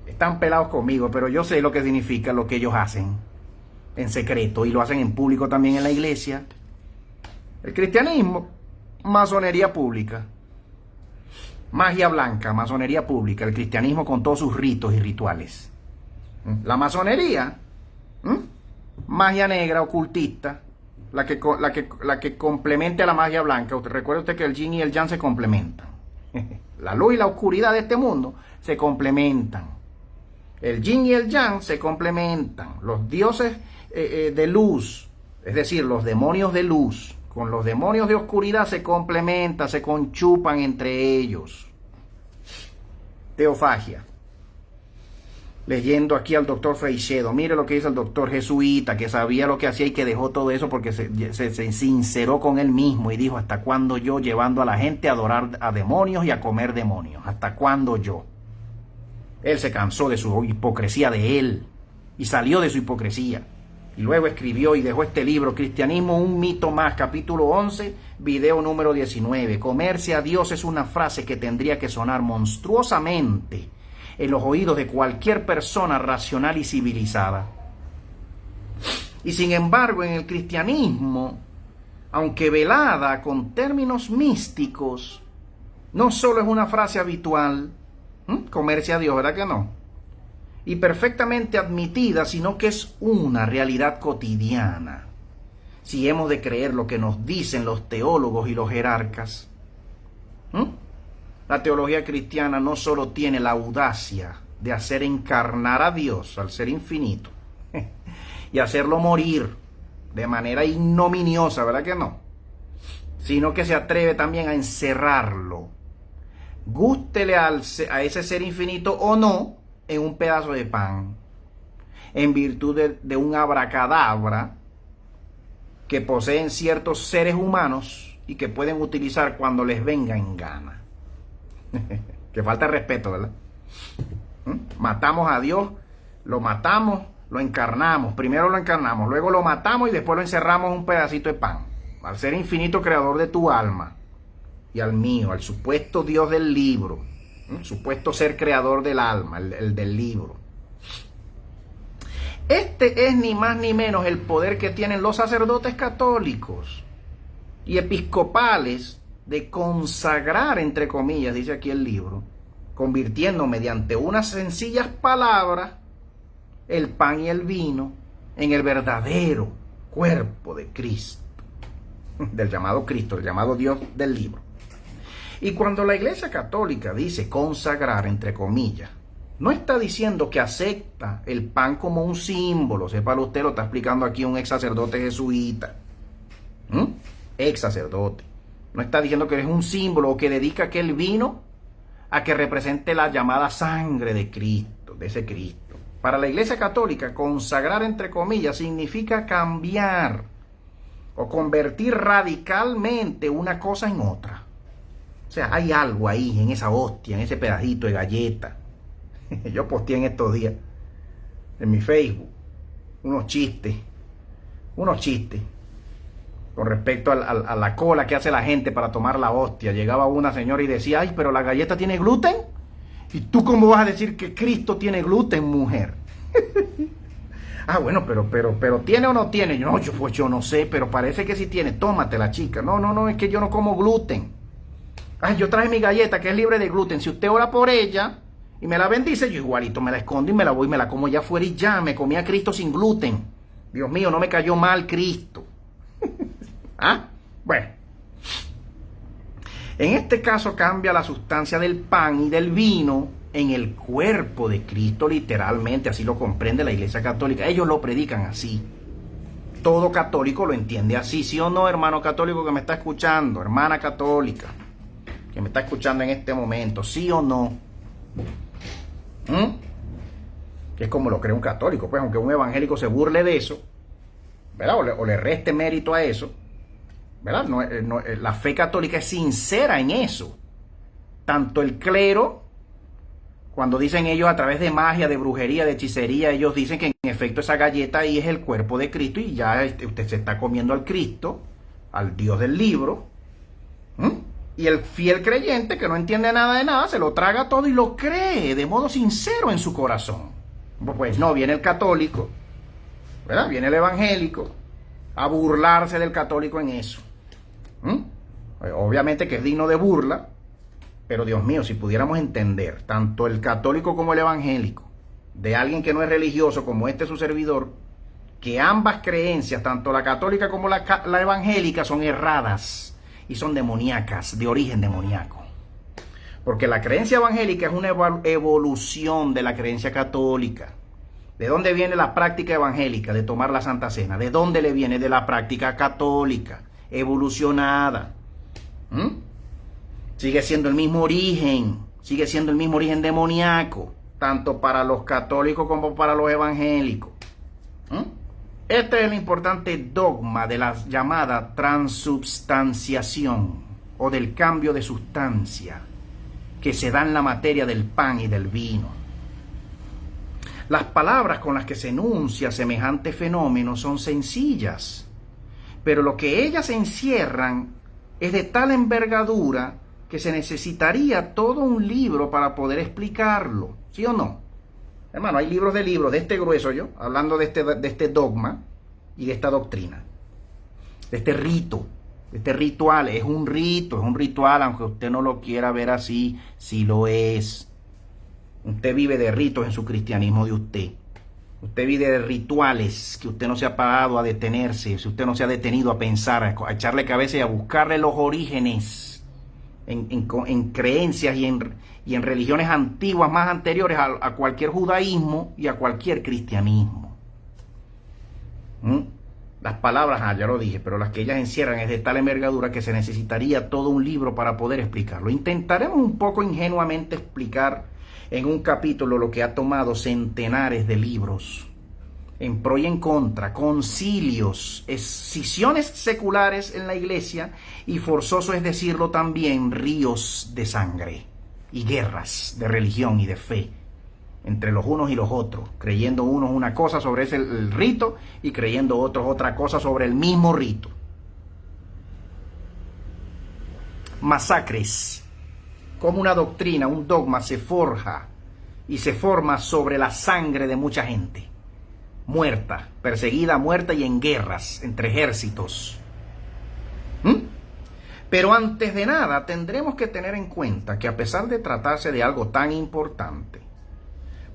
Están pelados conmigo, pero yo sé lo que significa lo que ellos hacen en secreto y lo hacen en público también en la iglesia. El cristianismo, masonería pública. Magia blanca, masonería pública. El cristianismo con todos sus ritos y rituales. La masonería, magia negra, ocultista, la que complementa a la magia blanca. Recuerde usted que el yin y el yang se complementan. La luz y la oscuridad de este mundo se complementan. El yin y el yang se complementan. Los dioses de luz, es decir, los demonios de luz, con los demonios de oscuridad se complementan, se conchupan entre ellos. Teofagia. Leyendo aquí al doctor Freixedo, mire lo que dice el doctor jesuita, que sabía lo que hacía y que dejó todo eso porque se sinceró con él mismo y dijo: ¿hasta cuándo yo llevando a la gente a adorar a demonios y a comer demonios? ¿Hasta cuándo yo? Él se cansó de su hipocresía de él y salió de su hipocresía. Y luego escribió y dejó este libro, Cristianismo, un mito más, capítulo 11, video número 19. Comerse a Dios es una frase que tendría que sonar monstruosamente en los oídos de cualquier persona racional y civilizada. Y sin embargo, en el cristianismo, aunque velada con términos místicos, no solo es una frase habitual, comerse a Dios, ¿verdad que no? Y perfectamente admitida, sino que es una realidad cotidiana, si hemos de creer lo que nos dicen los teólogos y los jerarcas. La teología cristiana no solo tiene la audacia de hacer encarnar a Dios, al ser infinito, y hacerlo morir de manera ignominiosa, ¿verdad que no? Sino que se atreve también a encerrarlo, gústele a ese ser infinito o no, en un pedazo de pan, en virtud de un abracadabra que poseen ciertos seres humanos y que pueden utilizar cuando les venga en gana. Que falta de respeto, ¿verdad? Matamos a Dios, lo matamos, lo encarnamos. Primero lo encarnamos, luego lo matamos y después lo encerramos en un pedacito de pan. Al ser infinito creador de tu alma y al mío, al supuesto Dios del libro, supuesto ser creador del alma, el del libro. Este es ni más ni menos el poder que tienen los sacerdotes católicos y episcopales de consagrar, entre comillas, dice aquí el libro, convirtiendo mediante unas sencillas palabras el pan y el vino en el verdadero cuerpo de Cristo, del llamado Cristo, el llamado Dios del libro. Y cuando la Iglesia Católica dice consagrar, entre comillas, no está diciendo que acepta el pan como un símbolo. Sépalo usted, lo está explicando aquí un ex sacerdote jesuita. Ex sacerdote. No está diciendo que es un símbolo o que dedica aquel vino a que represente la llamada sangre de Cristo, de ese Cristo. Para la Iglesia Católica, consagrar, entre comillas, significa cambiar o convertir radicalmente una cosa en otra. O sea, hay algo ahí en esa hostia, en ese pedacito de galleta. Yo posteé en estos días en mi Facebook unos chistes con respecto a la cola que hace la gente para tomar la hostia. Llegaba una señora y decía: ay, pero la galleta tiene gluten. ¿Y tú cómo vas a decir que Cristo tiene gluten, mujer? Ah, bueno, pero ¿tiene o no tiene? Pues yo no sé, pero parece que sí tiene. Tómatela, chica. No, es que yo no como gluten. Ay, yo traje mi galleta que es libre de gluten. Si usted ora por ella y me la bendice, yo igualito me la escondo y me la voy y me la como ya fuera y ya. Me comí a Cristo sin gluten. Dios mío, no me cayó mal Cristo. Bueno, en este caso cambia la sustancia del pan y del vino en el cuerpo de Cristo, literalmente, así lo comprende la Iglesia Católica. Ellos lo predican así. Todo católico lo entiende así, ¿sí o no, hermano católico que me está escuchando? Hermana católica que me está escuchando en este momento, ¿sí o no? Es como lo cree un católico, pues, aunque un evangélico se burle de eso, ¿verdad? O le reste mérito a eso, ¿verdad? La fe católica es sincera en eso. Tanto el clero, cuando dicen ellos a través de magia, de brujería, de hechicería, ellos dicen que en efecto esa galleta ahí es el cuerpo de Cristo y ya usted se está comiendo al Cristo, al Dios del libro. Y el fiel creyente que no entiende nada de nada se lo traga todo y lo cree de modo sincero en su corazón. Pues no, viene el católico, ¿verdad? Viene el evangélico a burlarse del católico en eso. ¿Mm? Obviamente que es digno de burla, pero Dios mío, si pudiéramos entender tanto el católico como el evangélico, de alguien que no es religioso como este su servidor, que ambas creencias, tanto la católica como la evangélica, son erradas y son demoníacas, de origen demoníaco. Porque la creencia evangélica es una evolución de la creencia católica. ¿De dónde viene la práctica evangélica de tomar la Santa Cena? ¿De dónde le viene? De la práctica católica, evolucionada. Sigue siendo el mismo origen demoníaco, tanto para los católicos como para los evangélicos. Este es el importante dogma de la llamada transubstanciación o del cambio de sustancia que se da en la materia del pan y del vino. Las palabras con las que se enuncia semejante fenómeno son sencillas, pero lo que ellas encierran es de tal envergadura que se necesitaría todo un libro para poder explicarlo, ¿sí o no? Hermano, hay libros de este grueso yo, hablando de este dogma y de esta doctrina, de este rito, de este ritual. Es un ritual, aunque usted no lo quiera ver así, sí lo es. Usted vive de ritos en su cristianismo de usted. Usted vive de rituales que usted no se ha parado a detenerse, si usted no se ha detenido a pensar, a echarle cabeza y a buscarle los orígenes en creencias y en religiones antiguas, más anteriores a cualquier judaísmo y a cualquier cristianismo. Las palabras, ya lo dije, pero las que ellas encierran es de tal envergadura que se necesitaría todo un libro para poder explicarlo. Intentaremos un poco ingenuamente explicar en un capítulo lo que ha tomado centenares de libros, en pro y en contra, concilios, escisiones seculares en la iglesia, y forzoso es decirlo también, ríos de sangre y guerras de religión y de fe entre los unos y los otros, creyendo unos una cosa sobre el rito y creyendo otros otra cosa sobre el mismo rito. Masacres. Como una doctrina, un dogma se forja y se forma sobre la sangre de mucha gente muerta, perseguida, muerta y en guerras entre ejércitos. Pero antes de nada tendremos que tener en cuenta que a pesar de tratarse de algo tan importante,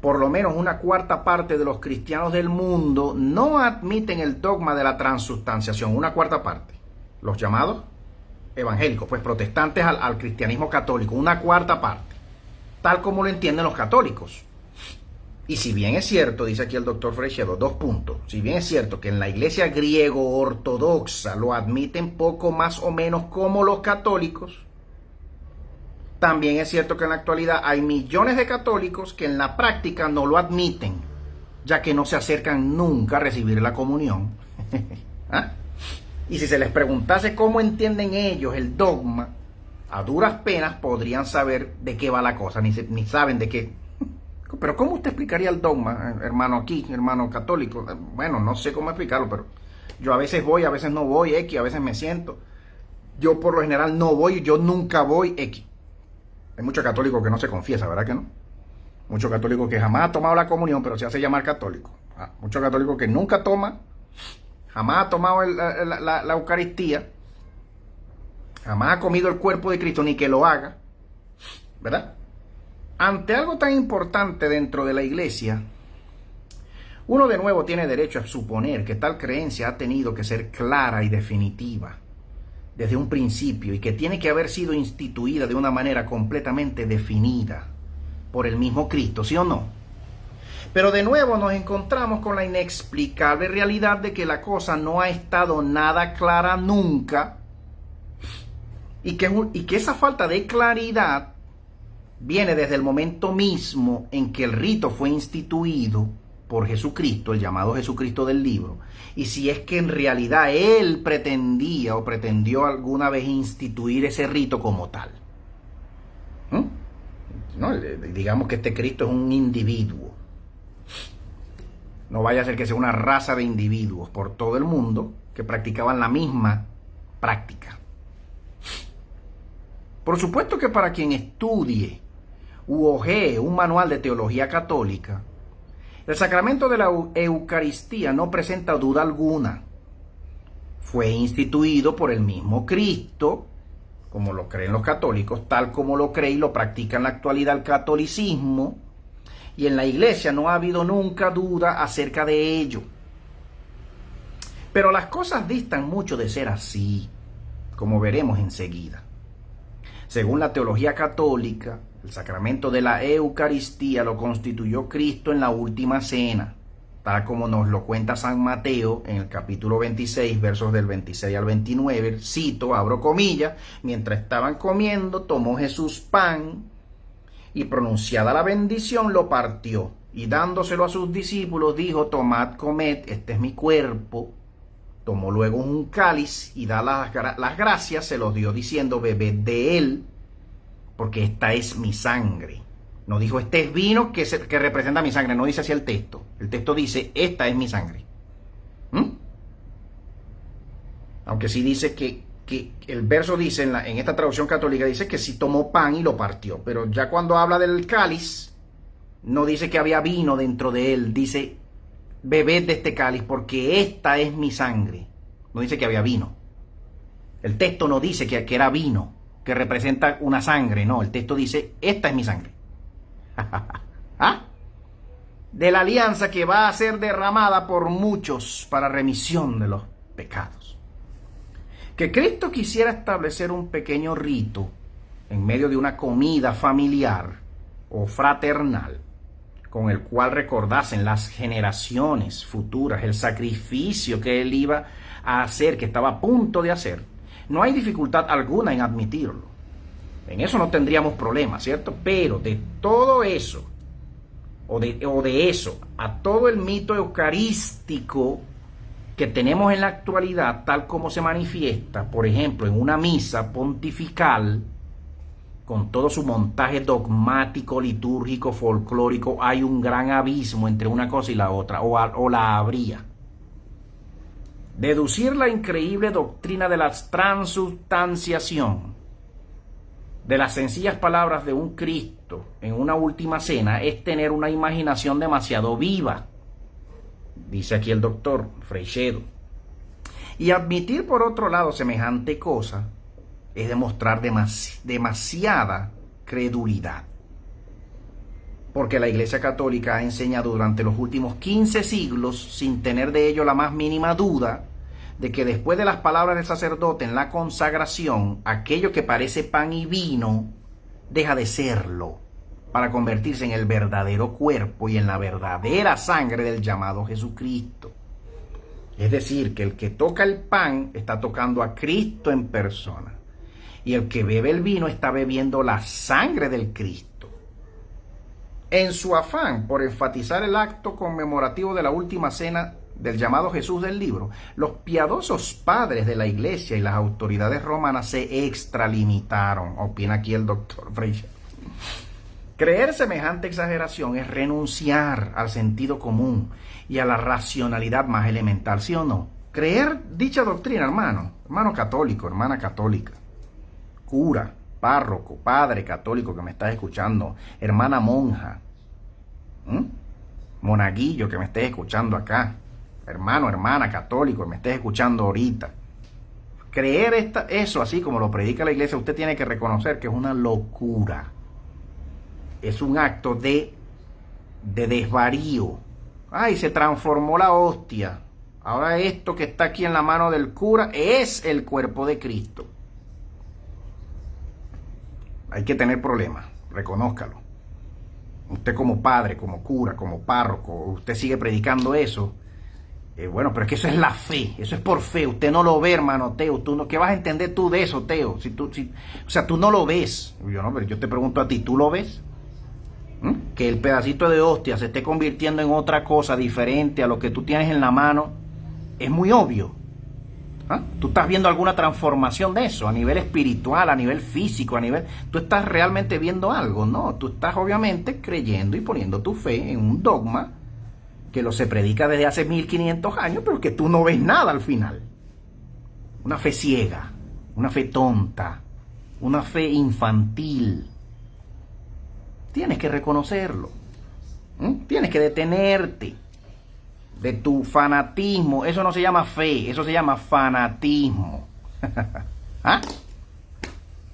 por lo menos una cuarta parte de los cristianos del mundo no admiten el dogma de la transubstanciación. Una cuarta parte, los llamados evangélicos, pues protestantes al cristianismo católico, una cuarta parte, tal como lo entienden los católicos. Y si bien es cierto, dice aquí el doctor Freixedo, 2 puntos, si bien es cierto que en la iglesia griego ortodoxa lo admiten poco más o menos como los católicos, también es cierto que en la actualidad hay millones de católicos que en la práctica no lo admiten, ya que no se acercan nunca a recibir la comunión. ¿Ah? Y si se les preguntase cómo entienden ellos el dogma, a duras penas podrían saber de qué va la cosa, ni saben de qué. Pero ¿cómo usted explicaría el dogma, hermano aquí, hermano católico? Bueno, no sé cómo explicarlo, pero yo a veces voy, a veces no voy, X, a veces me siento. Yo por lo general no voy, yo nunca voy, X. Hay muchos católicos que no se confiesa, ¿verdad que no? Muchos católicos que jamás ha tomado la comunión, pero se hace llamar católico. Muchos católicos que nunca toma, jamás ha tomado la Eucaristía, jamás ha comido el cuerpo de Cristo, ni que lo haga, ¿verdad? Ante algo tan importante dentro de la iglesia, uno de nuevo tiene derecho a suponer que tal creencia ha tenido que ser clara y definitiva desde un principio y que tiene que haber sido instituida de una manera completamente definida por el mismo Cristo, ¿sí o no? Pero de nuevo nos encontramos con la inexplicable realidad de que la cosa no ha estado nada clara nunca y que esa falta de claridad viene desde el momento mismo en que el rito fue instituido por Jesucristo, el llamado Jesucristo del libro, y si es que en realidad él pretendía o pretendió alguna vez instituir ese rito como tal. No, digamos que este Cristo es un individuo. No vaya a ser que sea una raza de individuos por todo el mundo que practicaban la misma práctica. Por supuesto que para quien estudie u ojee un manual de teología católica, el sacramento de la Eucaristía no presenta duda alguna. fue instituido por el mismo Cristo, como lo creen los católicos, tal como lo cree y lo practica en la actualidad el catolicismo, y en la iglesia no ha habido nunca duda acerca de ello. Pero las cosas distan mucho de ser así, como veremos enseguida. Según la teología católica, el sacramento de la Eucaristía lo constituyó Cristo en la última cena, tal como nos lo cuenta San Mateo en el capítulo 26, versos del 26 al 29, cito, abro comillas, mientras estaban comiendo, tomó Jesús pan y pronunciada la bendición lo partió y dándoselo a sus discípulos dijo, tomad, comed, este es mi cuerpo. Tomó luego un cáliz y da las gracias, se los dio diciendo, bebed de él, porque esta es mi sangre. No dijo, este es vino que representa mi sangre, no dice así el texto. El texto dice, esta es mi sangre. Aunque sí dice que el verso dice, en esta traducción católica, dice que sí tomó pan y lo partió. Pero ya cuando habla del cáliz, no dice que había vino dentro de él, dice, bebed de este cáliz, porque esta es mi sangre. No dice que había vino. El texto no dice que era vino, que representa una sangre, no. El texto dice, esta es mi sangre. ¿Ah? De la alianza que va a ser derramada por muchos para remisión de los pecados. Que Cristo quisiera establecer un pequeño rito en medio de una comida familiar o fraternal, con el cual recordasen las generaciones futuras el sacrificio que él iba a hacer, que estaba a punto de hacer, no hay dificultad alguna en admitirlo. En eso no tendríamos problema, ¿cierto? Pero de todo eso, o de eso, a todo el mito eucarístico que tenemos en la actualidad, tal como se manifiesta, por ejemplo, en una misa pontifical, con todo su montaje dogmático, litúrgico, folclórico, hay un gran abismo entre una cosa y la otra, o la habría. Deducir la increíble doctrina de la transubstanciación de las sencillas palabras de un Cristo en una última cena es tener una imaginación demasiado viva, dice aquí el doctor Freixedo. Y admitir por otro lado semejante cosa es demostrar demasiada credulidad. Porque la Iglesia Católica ha enseñado durante los últimos 15 siglos, sin tener de ello la más mínima duda, de que después de las palabras del sacerdote en la consagración, aquello que parece pan y vino deja de serlo para convertirse en el verdadero cuerpo y en la verdadera sangre del llamado Jesucristo. Es decir, que el que toca el pan está tocando a Cristo en persona y el que bebe el vino está bebiendo la sangre del Cristo. En su afán por enfatizar el acto conmemorativo de la última cena del llamado Jesús del libro, los piadosos padres de la iglesia y las autoridades romanas se extralimitaron, opina aquí el doctor Freixedo. Creer semejante exageración es renunciar al sentido común y a la racionalidad más elemental, ¿sí o no? Creer dicha doctrina, hermano católico, hermana católica, cura, párroco, padre católico que me estás escuchando, hermana monja, monaguillo que me estés escuchando acá, hermano, hermana católico que me estés escuchando ahorita. Creer eso así como lo predica la iglesia, usted tiene que reconocer que es una locura. Es un acto de desvarío. Ay, se transformó la hostia. Ahora esto que está aquí en la mano del cura es el cuerpo de Cristo. Hay que tener problemas, reconózcalo. Usted como padre, como cura, como párroco, usted sigue predicando eso. Bueno, pero es que eso es la fe, eso es por fe. Usted no lo ve, hermano Teo. ¿Qué vas a entender tú de eso, Teo? O sea, tú no lo ves. Pero yo te pregunto a ti, ¿tú lo ves? Que el pedacito de hostia se esté convirtiendo en otra cosa diferente a lo que tú tienes en la mano, es muy obvio. ¿Tú estás viendo alguna transformación de eso a nivel espiritual, a nivel físico, tú estás realmente viendo algo? No, tú estás obviamente creyendo y poniendo tu fe en un dogma que se predica desde hace 1500 años, pero que tú no ves nada al final. Una fe ciega, una fe tonta, una fe infantil. Tienes que reconocerlo. Tienes que detenerte. de tu fanatismo. Eso no se llama fe, eso se llama fanatismo. ¿Ah?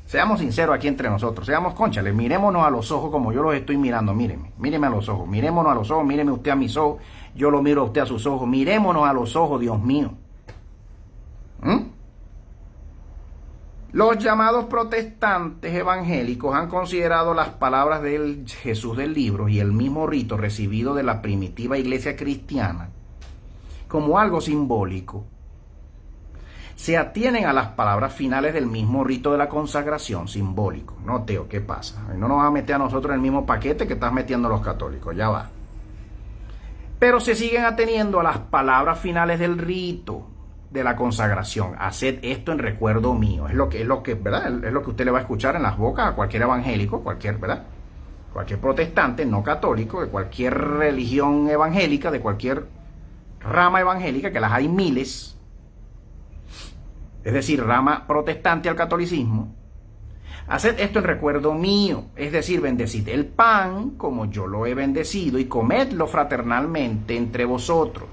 Seamos sinceros aquí entre nosotros, seamos cónchales, mirémonos a los ojos como yo los estoy mirando, míreme a los ojos, mirémonos a los ojos, míreme usted a mis ojos, yo lo miro a usted a sus ojos, mirémonos a los ojos, Dios mío. Los llamados protestantes evangélicos han considerado las palabras del Jesús del libro y el mismo rito recibido de la primitiva iglesia cristiana como algo simbólico. Se atienen a las palabras finales del mismo rito de la consagración simbólico. No, Teo, ¿qué pasa? No nos va a meter a nosotros en el mismo paquete que estás metiendo los católicos, ya va. Pero se siguen ateniendo a las palabras finales del rito de la consagración. Haced esto en recuerdo mío. Es lo que, ¿verdad? Es lo que usted le va a escuchar en las bocas a cualquier evangélico, ¿verdad? Cualquier protestante no católico, de cualquier religión evangélica, de cualquier rama evangélica, que las hay miles. Es decir, rama protestante al catolicismo. Haced esto en recuerdo mío, es decir, bendecid el pan como yo lo he bendecido y comedlo fraternalmente entre vosotros.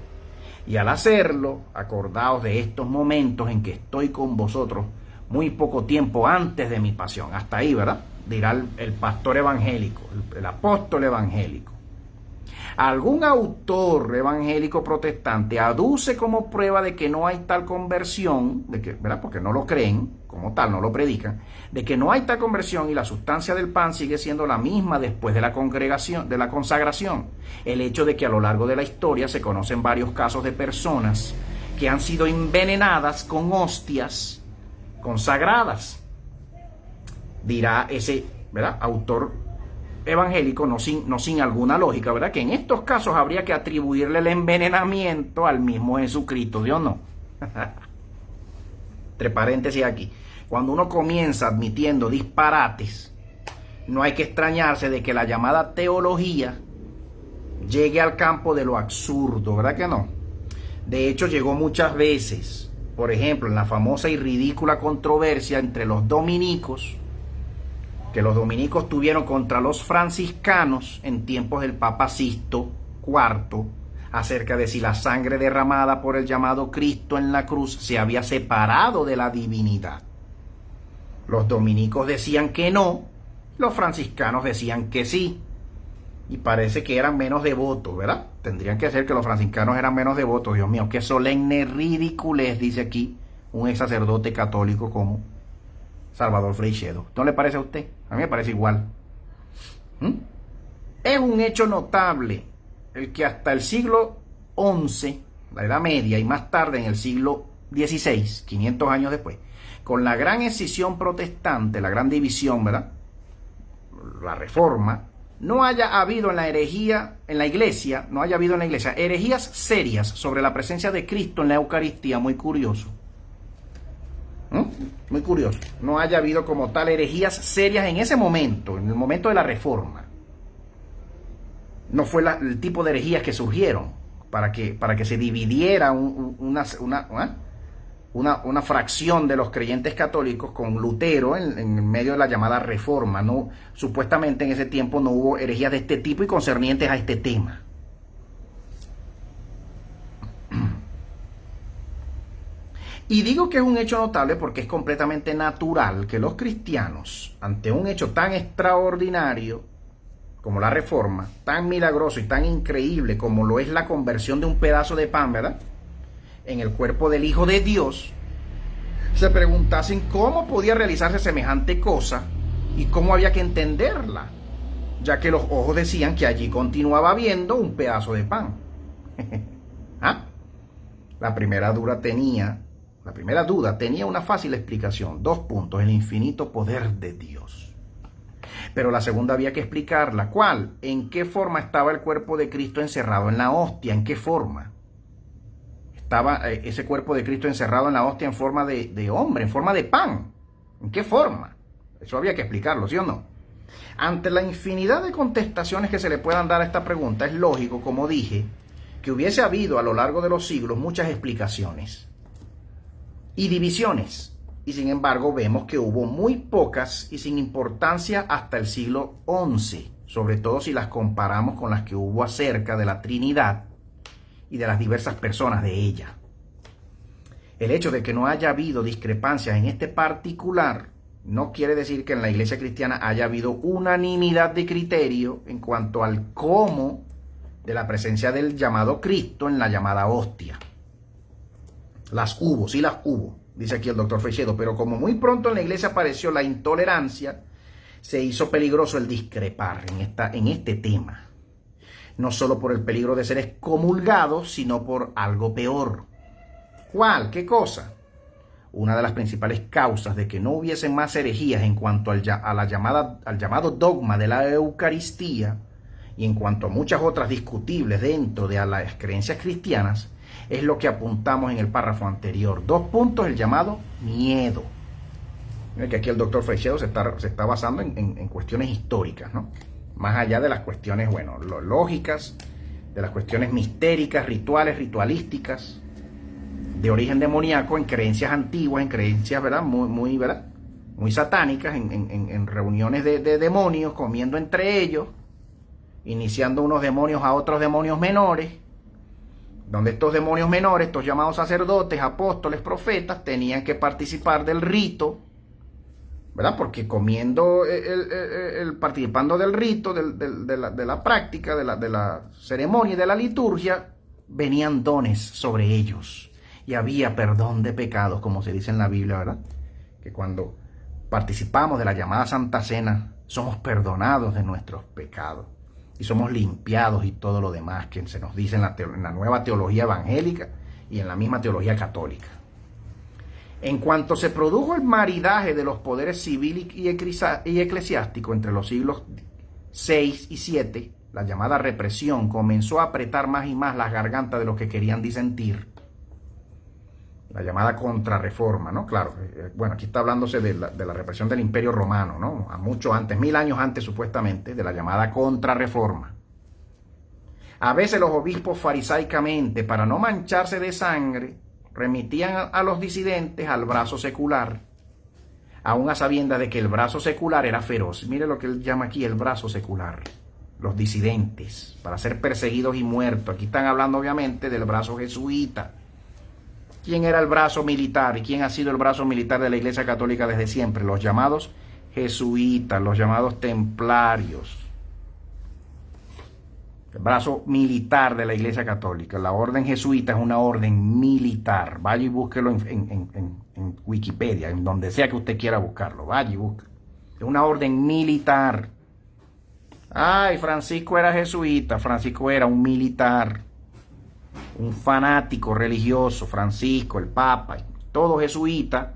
Y al hacerlo, acordaos de estos momentos en que estoy con vosotros muy poco tiempo antes de mi pasión. Hasta ahí, ¿verdad? Dirá el pastor evangélico, el apóstol evangélico. Algún autor evangélico protestante aduce como prueba de que no hay tal conversión, de que, ¿verdad? Porque no lo creen, como tal, no lo predican, de que no hay tal conversión y la sustancia del pan sigue siendo la misma después de la consagración. El hecho de que a lo largo de la historia se conocen varios casos de personas que han sido envenenadas con hostias consagradas. Dirá ese, ¿verdad? Autor evangélico, no sin alguna lógica, ¿verdad? Que en estos casos habría que atribuirle el envenenamiento al mismo Jesucristo, ¿Dios no? Entre paréntesis aquí. Cuando uno comienza admitiendo disparates, no hay que extrañarse de que la llamada teología llegue al campo de lo absurdo, ¿verdad que no? De hecho, llegó muchas veces, por ejemplo, en la famosa y ridícula controversia entre los dominicos, que los dominicos tuvieron contra los franciscanos en tiempos del Papa Sixto IV, acerca de si la sangre derramada por el llamado Cristo en la cruz se había separado de la divinidad. Los dominicos decían que no, los franciscanos decían que sí, y parece que eran menos devotos, ¿verdad? Tendrían que ser que los franciscanos eran menos devotos. Dios mío, qué solemne ridiculez, dice aquí un ex sacerdote católico como Salvador Freixedo. ¿No le parece a usted? A mí me parece igual. Es un hecho notable el que hasta el siglo XI, la Edad Media, y más tarde en el siglo XVI, 500 años después, con la gran escisión protestante, la gran división, ¿verdad? La reforma, no haya habido en la iglesia, herejías serias sobre la presencia de Cristo en la Eucaristía. Muy curioso. Muy curioso. No haya habido como tal herejías serias en ese momento, en el momento de la reforma. No fue el tipo de herejías que surgieron para que se dividiera una fracción de los creyentes católicos con Lutero en medio de la llamada reforma. No, supuestamente en ese tiempo no hubo herejías de este tipo y concernientes a este tema. Y digo que es un hecho notable porque es completamente natural que los cristianos, ante un hecho tan extraordinario como la reforma, tan milagroso y tan increíble como lo es la conversión de un pedazo de pan, ¿verdad?, en el cuerpo del Hijo de Dios, se preguntasen cómo podía realizarse semejante cosa y cómo había que entenderla, ya que los ojos decían que allí continuaba habiendo un pedazo de pan. ¿Ah? La primera duda tenía una fácil explicación. 2 puntos: el infinito poder de Dios. Pero la segunda había que explicarla. ¿Cuál? ¿En qué forma estaba el cuerpo de Cristo encerrado en la hostia? ¿En qué forma? Estaba ese cuerpo de Cristo encerrado en la hostia en forma de hombre, en forma de pan. ¿En qué forma? Eso había que explicarlo, ¿sí o no? Ante la infinidad de contestaciones que se le puedan dar a esta pregunta, es lógico, como dije, que hubiese habido a lo largo de los siglos muchas explicaciones y divisiones. Y sin embargo vemos que hubo muy pocas y sin importancia hasta el siglo XI, sobre todo si las comparamos con las que hubo acerca de la Trinidad y de las diversas personas de ella. El hecho de que no haya habido discrepancias en este particular no quiere decir que en la iglesia cristiana haya habido unanimidad de criterio en cuanto al cómo de la presencia del llamado Cristo en la llamada hostia. Las hubo, sí las hubo, dice aquí el doctor Freixedo, pero como muy pronto en la iglesia apareció la intolerancia, se hizo peligroso el discrepar en este tema. No solo por el peligro de ser excomulgados, sino por algo peor. ¿Cuál? ¿Qué cosa? Una de las principales causas de que no hubiesen más herejías en cuanto al llamado dogma de la Eucaristía y en cuanto a muchas otras discutibles dentro de las creencias cristianas, es lo que apuntamos en el párrafo anterior. 2 puntos, el llamado miedo. Miren que aquí el doctor Freixedo se está basando en cuestiones históricas, ¿no? Más allá de las cuestiones, bueno, lógicas, de las cuestiones mistéricas, rituales, ritualísticas, de origen demoníaco, en creencias antiguas, en creencias, ¿verdad? Muy satánicas, en reuniones de demonios, comiendo entre ellos, iniciando unos demonios a otros demonios menores, donde estos demonios menores, estos llamados sacerdotes, apóstoles, profetas, tenían que participar del rito, ¿verdad? Porque comiendo, participando del rito, de la práctica, de la ceremonia y de la liturgia, venían dones sobre ellos. Y había perdón de pecados, como se dice en la Biblia, ¿verdad? Que cuando participamos de la llamada Santa Cena, somos perdonados de nuestros pecados. Y somos limpiados y todo lo demás que se nos dice en la nueva teología evangélica y en la misma teología católica. En cuanto se produjo el maridaje de los poderes civil y eclesiástico entre los siglos VI y VII, la llamada represión comenzó a apretar más y más las gargantas de los que querían disentir. La llamada contrarreforma, ¿no? Claro, bueno, aquí está hablándose de la represión del Imperio Romano, ¿no? A mucho antes, 1000 años antes supuestamente, de la llamada contrarreforma. A veces los obispos farisaicamente, para no mancharse de sangre, remitían a los disidentes al brazo secular, aún a sabiendas de que el brazo secular era feroz. Mire lo que él llama aquí el brazo secular. Los disidentes, para ser perseguidos y muertos. Aquí están hablando obviamente del brazo jesuita. ¿Quién era el brazo militar y quién ha sido el brazo militar de la Iglesia Católica desde siempre? Los llamados jesuitas, los llamados templarios. El brazo militar de la Iglesia Católica. La orden jesuita es una orden militar. Vaya y búsquelo en Wikipedia, en donde sea que usted quiera buscarlo. Vaya y búsquelo. Es una orden militar. Ay, Francisco era jesuita. Francisco era un militar. Un fanático religioso, Francisco, el Papa, todo jesuita,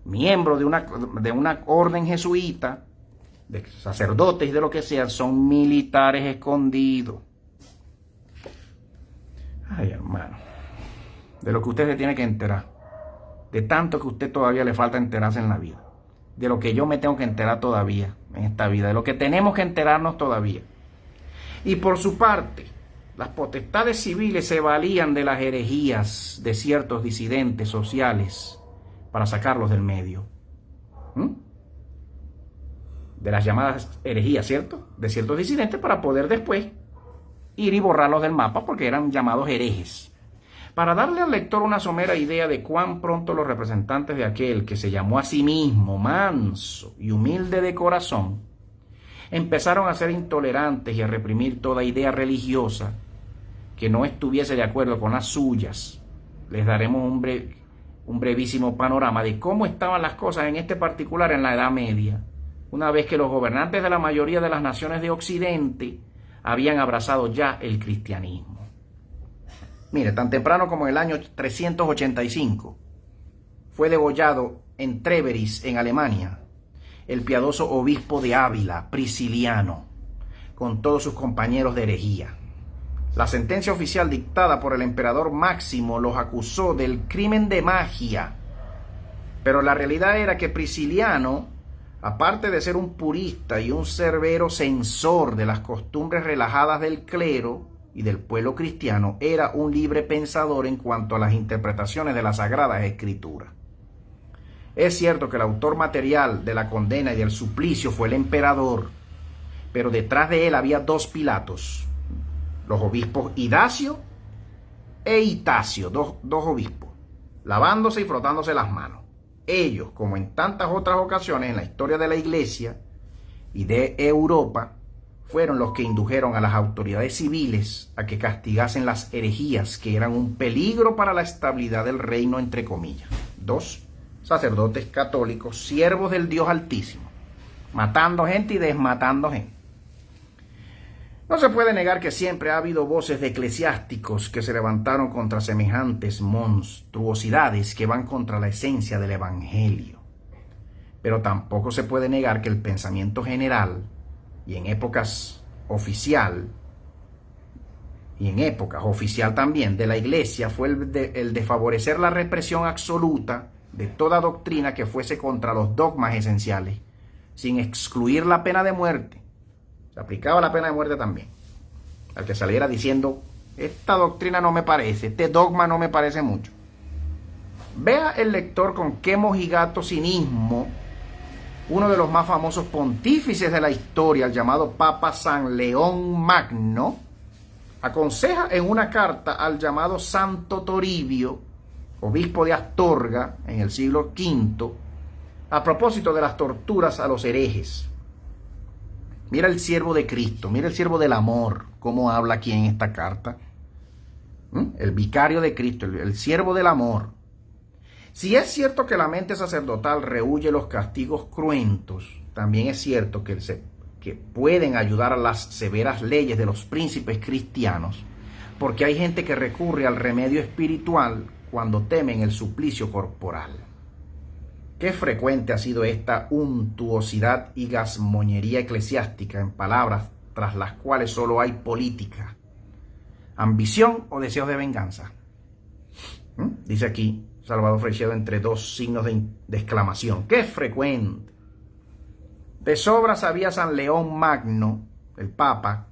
miembro de una orden jesuita, de sacerdotes y de lo que sea, son militares escondidos. Ay, hermano, de lo que usted se tiene que enterar, de tanto que usted todavía le falta enterarse en la vida, de lo que yo me tengo que enterar todavía en esta vida, de lo que tenemos que enterarnos todavía. Y por su parte, las potestades civiles se valían de las herejías de ciertos disidentes sociales para sacarlos del medio. De las llamadas herejías, ¿cierto? De ciertos disidentes para poder después ir y borrarlos del mapa porque eran llamados herejes. Para darle al lector una somera idea de cuán pronto los representantes de aquel que se llamó a sí mismo manso y humilde de corazón empezaron a ser intolerantes y a reprimir toda idea religiosa que no estuviese de acuerdo con las suyas, les daremos un brevísimo panorama de cómo estaban las cosas en este particular en la Edad Media, una vez que los gobernantes de la mayoría de las naciones de Occidente habían abrazado ya el cristianismo. Mire, tan temprano como en el año 385 fue degollado en Treveris, en Alemania, el piadoso obispo de Ávila, Prisciliano, con todos sus compañeros de herejía. La sentencia oficial dictada por el emperador Máximo los acusó del crimen de magia, pero la realidad era que Prisciliano, aparte de ser un purista y un severo censor de las costumbres relajadas del clero y del pueblo cristiano, era un libre pensador en cuanto a las interpretaciones de las Sagradas Escrituras. Es cierto que el autor material de la condena y del suplicio fue el emperador, pero detrás de él había 2 Pilatos, los obispos Idacio e Itacio, dos obispos, lavándose y frotándose las manos. Ellos, como en tantas otras ocasiones en la historia de la Iglesia y de Europa, fueron los que indujeron a las autoridades civiles a que castigasen las herejías que eran un peligro para la estabilidad del reino, entre comillas. 2 sacerdotes católicos, siervos del Dios Altísimo, matando gente y desmatando gente. No se puede negar que siempre ha habido voces de eclesiásticos que se levantaron contra semejantes monstruosidades que van contra la esencia del Evangelio. Pero tampoco se puede negar que el pensamiento general y en épocas oficial también de la Iglesia fue el de favorecer la represión absoluta de toda doctrina que fuese contra los dogmas esenciales, sin excluir la pena de muerte. Se aplicaba la pena de muerte también al que saliera diciendo: esta doctrina no me parece, este dogma no me parece mucho. Vea el lector con qué mojigato cinismo uno de los más famosos pontífices de la historia, el llamado Papa San León Magno, aconseja en una carta al llamado Santo Toribio, obispo de Astorga en el siglo V, a propósito de las torturas a los herejes. Mira el siervo de Cristo, mira el siervo del amor, cómo habla aquí en esta carta. El vicario de Cristo, el siervo del amor. Si es cierto que la mente sacerdotal rehúye los castigos cruentos, también es cierto que pueden ayudar a las severas leyes de los príncipes cristianos, porque hay gente que recurre al remedio espiritual cuando temen el suplicio corporal. Qué frecuente ha sido esta untuosidad y gazmoñería eclesiástica en palabras tras las cuales solo hay política, ambición o deseos de venganza. Dice aquí Salvador Freixedo entre dos signos de exclamación. ¡Qué frecuente! De sobra sabía San León Magno, el Papa,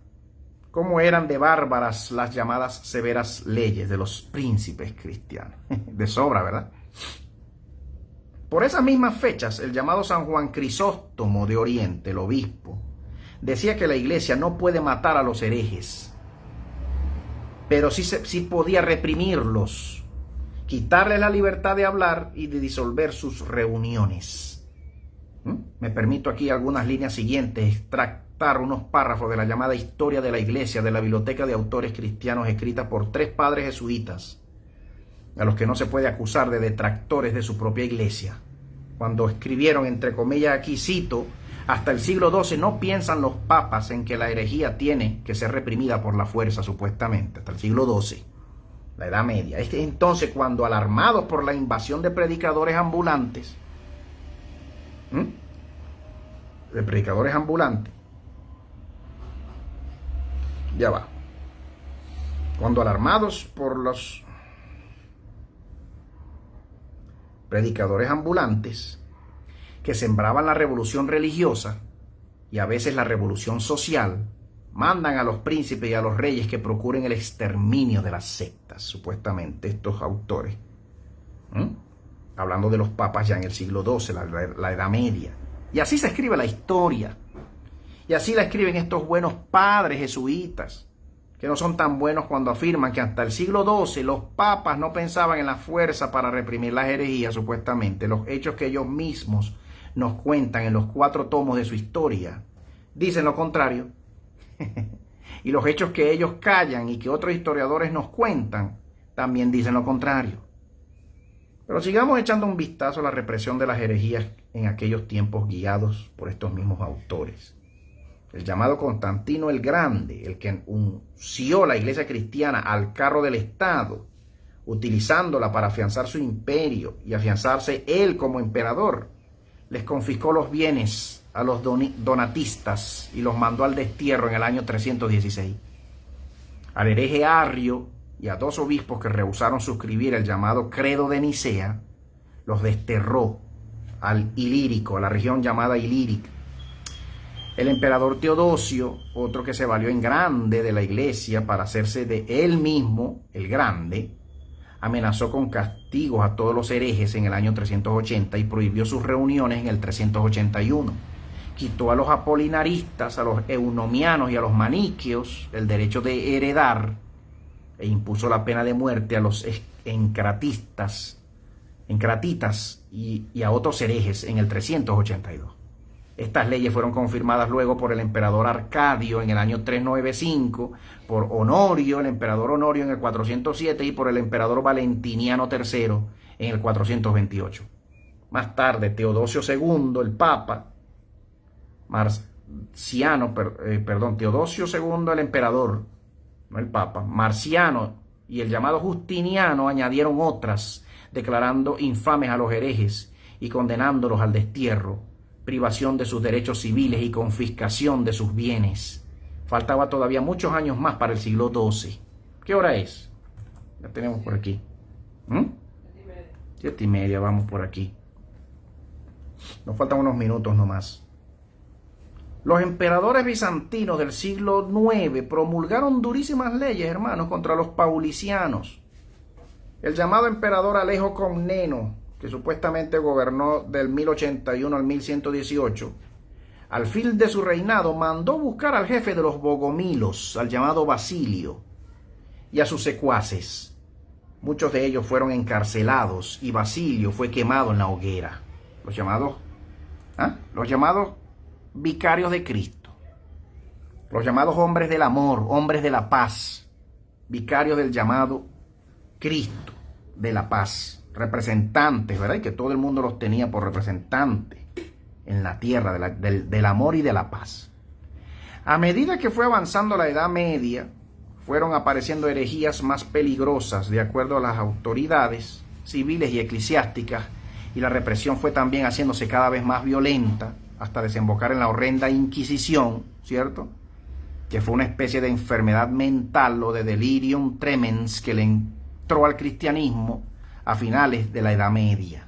cómo eran de bárbaras las llamadas severas leyes de los príncipes cristianos. De sobra, ¿verdad? Por esas mismas fechas, el llamado San Juan Crisóstomo de Oriente, el obispo, decía que la Iglesia no puede matar a los herejes, pero sí podía reprimirlos, quitarles la libertad de hablar y de disolver sus reuniones. Me permito aquí algunas líneas siguientes, extractar unos párrafos de la llamada Historia de la Iglesia de la Biblioteca de Autores Cristianos, escrita por 3 padres jesuitas, a los que no se puede acusar de detractores de su propia Iglesia. Cuando escribieron, entre comillas, aquí cito: hasta el siglo XII no piensan los papas en que la herejía tiene que ser reprimida por la fuerza, supuestamente, hasta el siglo XII. La Edad Media. Es entonces cuando, alarmados por la invasión de predicadores ambulantes, cuando alarmados por los predicadores ambulantes que sembraban la revolución religiosa y a veces la revolución social, mandan a los príncipes y a los reyes que procuren el exterminio de las sectas, supuestamente estos autores. Hablando de los papas ya en el siglo XII, la Edad Media. Y así se escribe la historia. Y así la escriben estos buenos padres jesuitas, que no son tan buenos cuando afirman que hasta el siglo XII los papas no pensaban en la fuerza para reprimir las herejías, supuestamente. Los hechos que ellos mismos nos cuentan en los 4 tomos de su historia dicen lo contrario. Y los hechos que ellos callan y que otros historiadores nos cuentan también dicen lo contrario. Pero sigamos echando un vistazo a la represión de las herejías en aquellos tiempos, guiados por estos mismos autores. El llamado Constantino el Grande, el que unció la iglesia cristiana al carro del Estado, utilizándola para afianzar su imperio y afianzarse él como emperador, les confiscó los bienes a los donatistas y los mandó al destierro en el año 316. Al hereje Arrio y a 2 obispos que rehusaron suscribir el llamado Credo de Nicea, los desterró al Ilírico, a la región llamada Ilírica. El emperador Teodosio, otro que se valió en grande de la iglesia para hacerse de él mismo el grande, amenazó con castigos a todos los herejes en el año 380 y prohibió sus reuniones en el 381. Quitó a los apolinaristas, a los eunomianos y a los maniqueos el derecho de heredar e impuso la pena de muerte a los encratitas y a otros herejes en el 382. Estas leyes fueron confirmadas luego por el emperador Arcadio en el año 395, por Honorio, el emperador Honorio en el 407 y por el emperador Valentiniano III en el 428. Más tarde, Teodosio II, el Papa, Teodosio II, el emperador, no el Papa, Marciano y el llamado Justiniano añadieron otras, declarando infames a los herejes y condenándolos al destierro, privación de sus derechos civiles y confiscación de sus bienes. Faltaba todavía muchos años más para el siglo XII. ¿Qué hora es? Ya tenemos por aquí. 7:30, vamos por aquí. Nos faltan unos minutos nomás. Los emperadores bizantinos del siglo IX promulgaron durísimas leyes, hermanos, contra los paulicianos. El llamado emperador Alejo Comneno, que supuestamente gobernó del 1081 al 1118, al fin de su reinado mandó buscar al jefe de los bogomilos, al llamado Basilio, y a sus secuaces. Muchos de ellos fueron encarcelados y Basilio fue quemado en la hoguera. Los llamados vicarios de Cristo, los llamados hombres del amor, hombres de la paz, vicarios del llamado Cristo de la paz, representantes, ¿verdad? Y que todo el mundo los tenía por representantes en la tierra del amor y de la paz. A medida que fue avanzando la Edad Media, fueron apareciendo herejías más peligrosas de acuerdo a las autoridades civiles y eclesiásticas, y la represión fue también haciéndose cada vez más violenta hasta desembocar en la horrenda Inquisición, ¿cierto? Que fue una especie de enfermedad mental o de delirium tremens que le entró al cristianismo a finales de la Edad Media.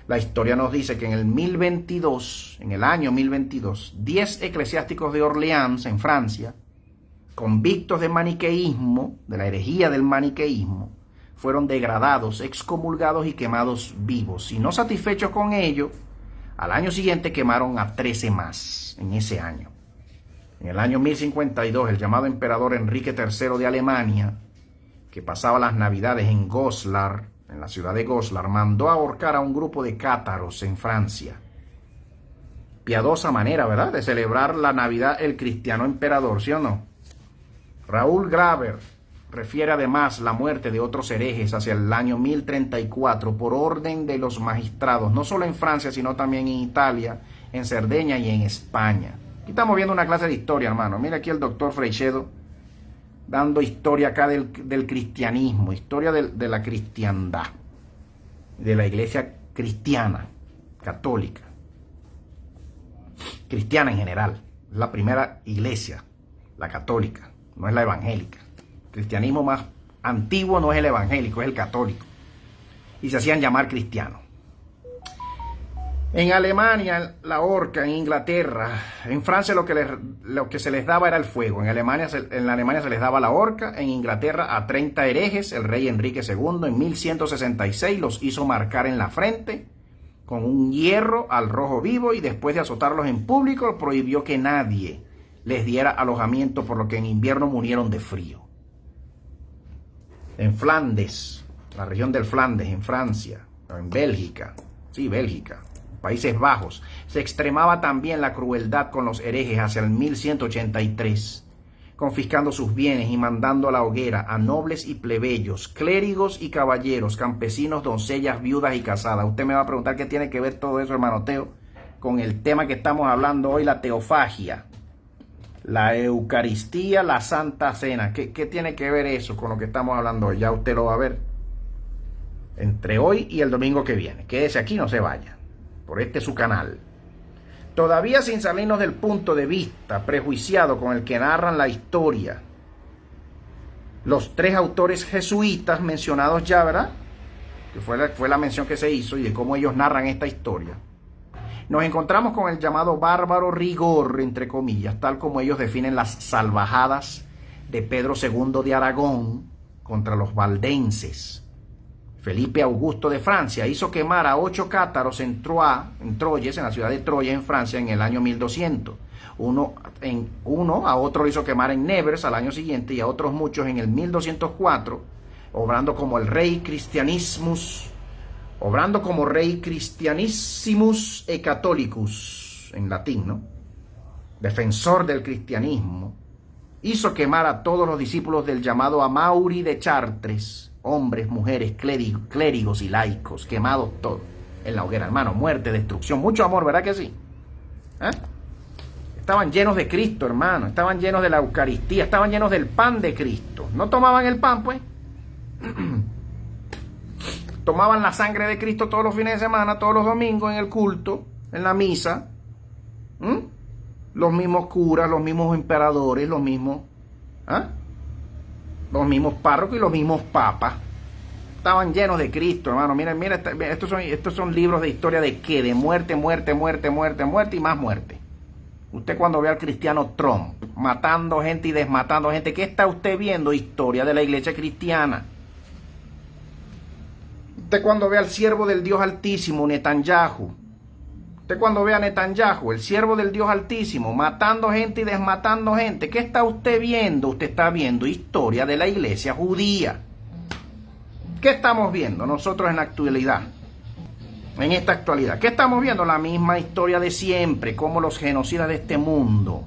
La historia nos dice que en el año 1022, 10 eclesiásticos de Orleans, en Francia, convictos de maniqueísmo, de la herejía del maniqueísmo, fueron degradados, excomulgados y quemados vivos. Y no satisfechos con ello, al año siguiente quemaron a 13 más en ese año. En el año 1052, el llamado emperador Enrique III de Alemania, que pasaba las navidades en Goslar, en la ciudad de Goslar, mandó ahorcar a un grupo de cátaros en Francia. Piadosa manera, ¿verdad?, de celebrar la Navidad el cristiano emperador, ¿sí o no? Raúl Graver refiere además la muerte de otros herejes hacia el año 1034 por orden de los magistrados, no solo en Francia, sino también en Italia, en Cerdeña y en España. Aquí estamos viendo una clase de historia, hermano. Mira aquí el doctor Freixedo dando historia acá del cristianismo, historia de la cristiandad, de la iglesia cristiana, católica, cristiana en general. Es la primera iglesia, la católica, no es la evangélica. El cristianismo más antiguo no es el evangélico, es el católico. Y se hacían llamar cristianos. En Alemania, la horca; en Inglaterra, en Francia lo que se les daba era el fuego. En Alemania se les daba la horca. En Inglaterra a 30 herejes, el rey Enrique II en 1166 los hizo marcar en la frente con un hierro al rojo vivo, y después de azotarlos en público prohibió que nadie les diera alojamiento, por lo que en invierno murieron de frío. En Flandes, la región del Flandes, en Francia, o en Bélgica, Países Bajos, se extremaba también la crueldad con los herejes hacia el 1183, confiscando sus bienes y mandando a la hoguera a nobles y plebeyos, clérigos y caballeros, campesinos, doncellas, viudas y casadas. Usted me va a preguntar qué tiene que ver todo eso, hermano Teo, con el tema que estamos hablando hoy, la teofagia, la Eucaristía, la Santa Cena. ¿Qué tiene que ver eso con lo que estamos hablando hoy? Ya usted lo va a ver entre hoy y el domingo que viene. Quédese aquí, no se vaya, por su canal. Todavía sin salirnos del punto de vista prejuiciado con el que narran la historia los 3 autores jesuitas mencionados ya, ¿verdad?, que fue la mención que se hizo, y de cómo ellos narran esta historia, nos encontramos con el llamado bárbaro rigor, entre comillas, tal como ellos definen las salvajadas de Pedro II de Aragón contra los valdenses. Felipe Augusto de Francia, hizo quemar a 8 cátaros en Troyes, en la ciudad de Troya, en Francia, en el año 1200. A otro lo hizo quemar en Nevers al año siguiente y a otros muchos en el 1204, obrando como rey Christianissimus e Catholicus, en latín, ¿no? Defensor del cristianismo. Hizo quemar a todos los discípulos del llamado Amaury de Chartres, hombres, mujeres, clérigos y laicos, quemados todos en la hoguera, hermano. Muerte, destrucción, mucho amor, ¿verdad que sí? Estaban llenos de Cristo, hermano, estaban llenos de la Eucaristía, estaban llenos del pan de Cristo. ¿No tomaban el pan, pues? Tomaban la sangre de Cristo todos los fines de semana, todos los domingos en el culto, en la misa. Los mismos curas, los mismos emperadores, los mismos párrocos y los mismos papas. Estaban llenos de Cristo, hermano. Mira, estos son libros de historia de qué, de muerte, muerte, muerte, muerte, muerte y más muerte. Usted cuando ve al cristiano Trump matando gente y desmatando gente, ¿qué está usted viendo? Historia de la iglesia cristiana. Usted cuando ve al siervo del Dios Altísimo, Netanyahu. Usted cuando ve a Netanyahu, el siervo del Dios Altísimo, matando gente y desmatando gente, ¿qué está usted viendo? Usted está viendo historia de la iglesia judía. ¿Qué estamos viendo nosotros en la actualidad? En esta actualidad, ¿qué estamos viendo? La misma historia de siempre, como los genocidas de este mundo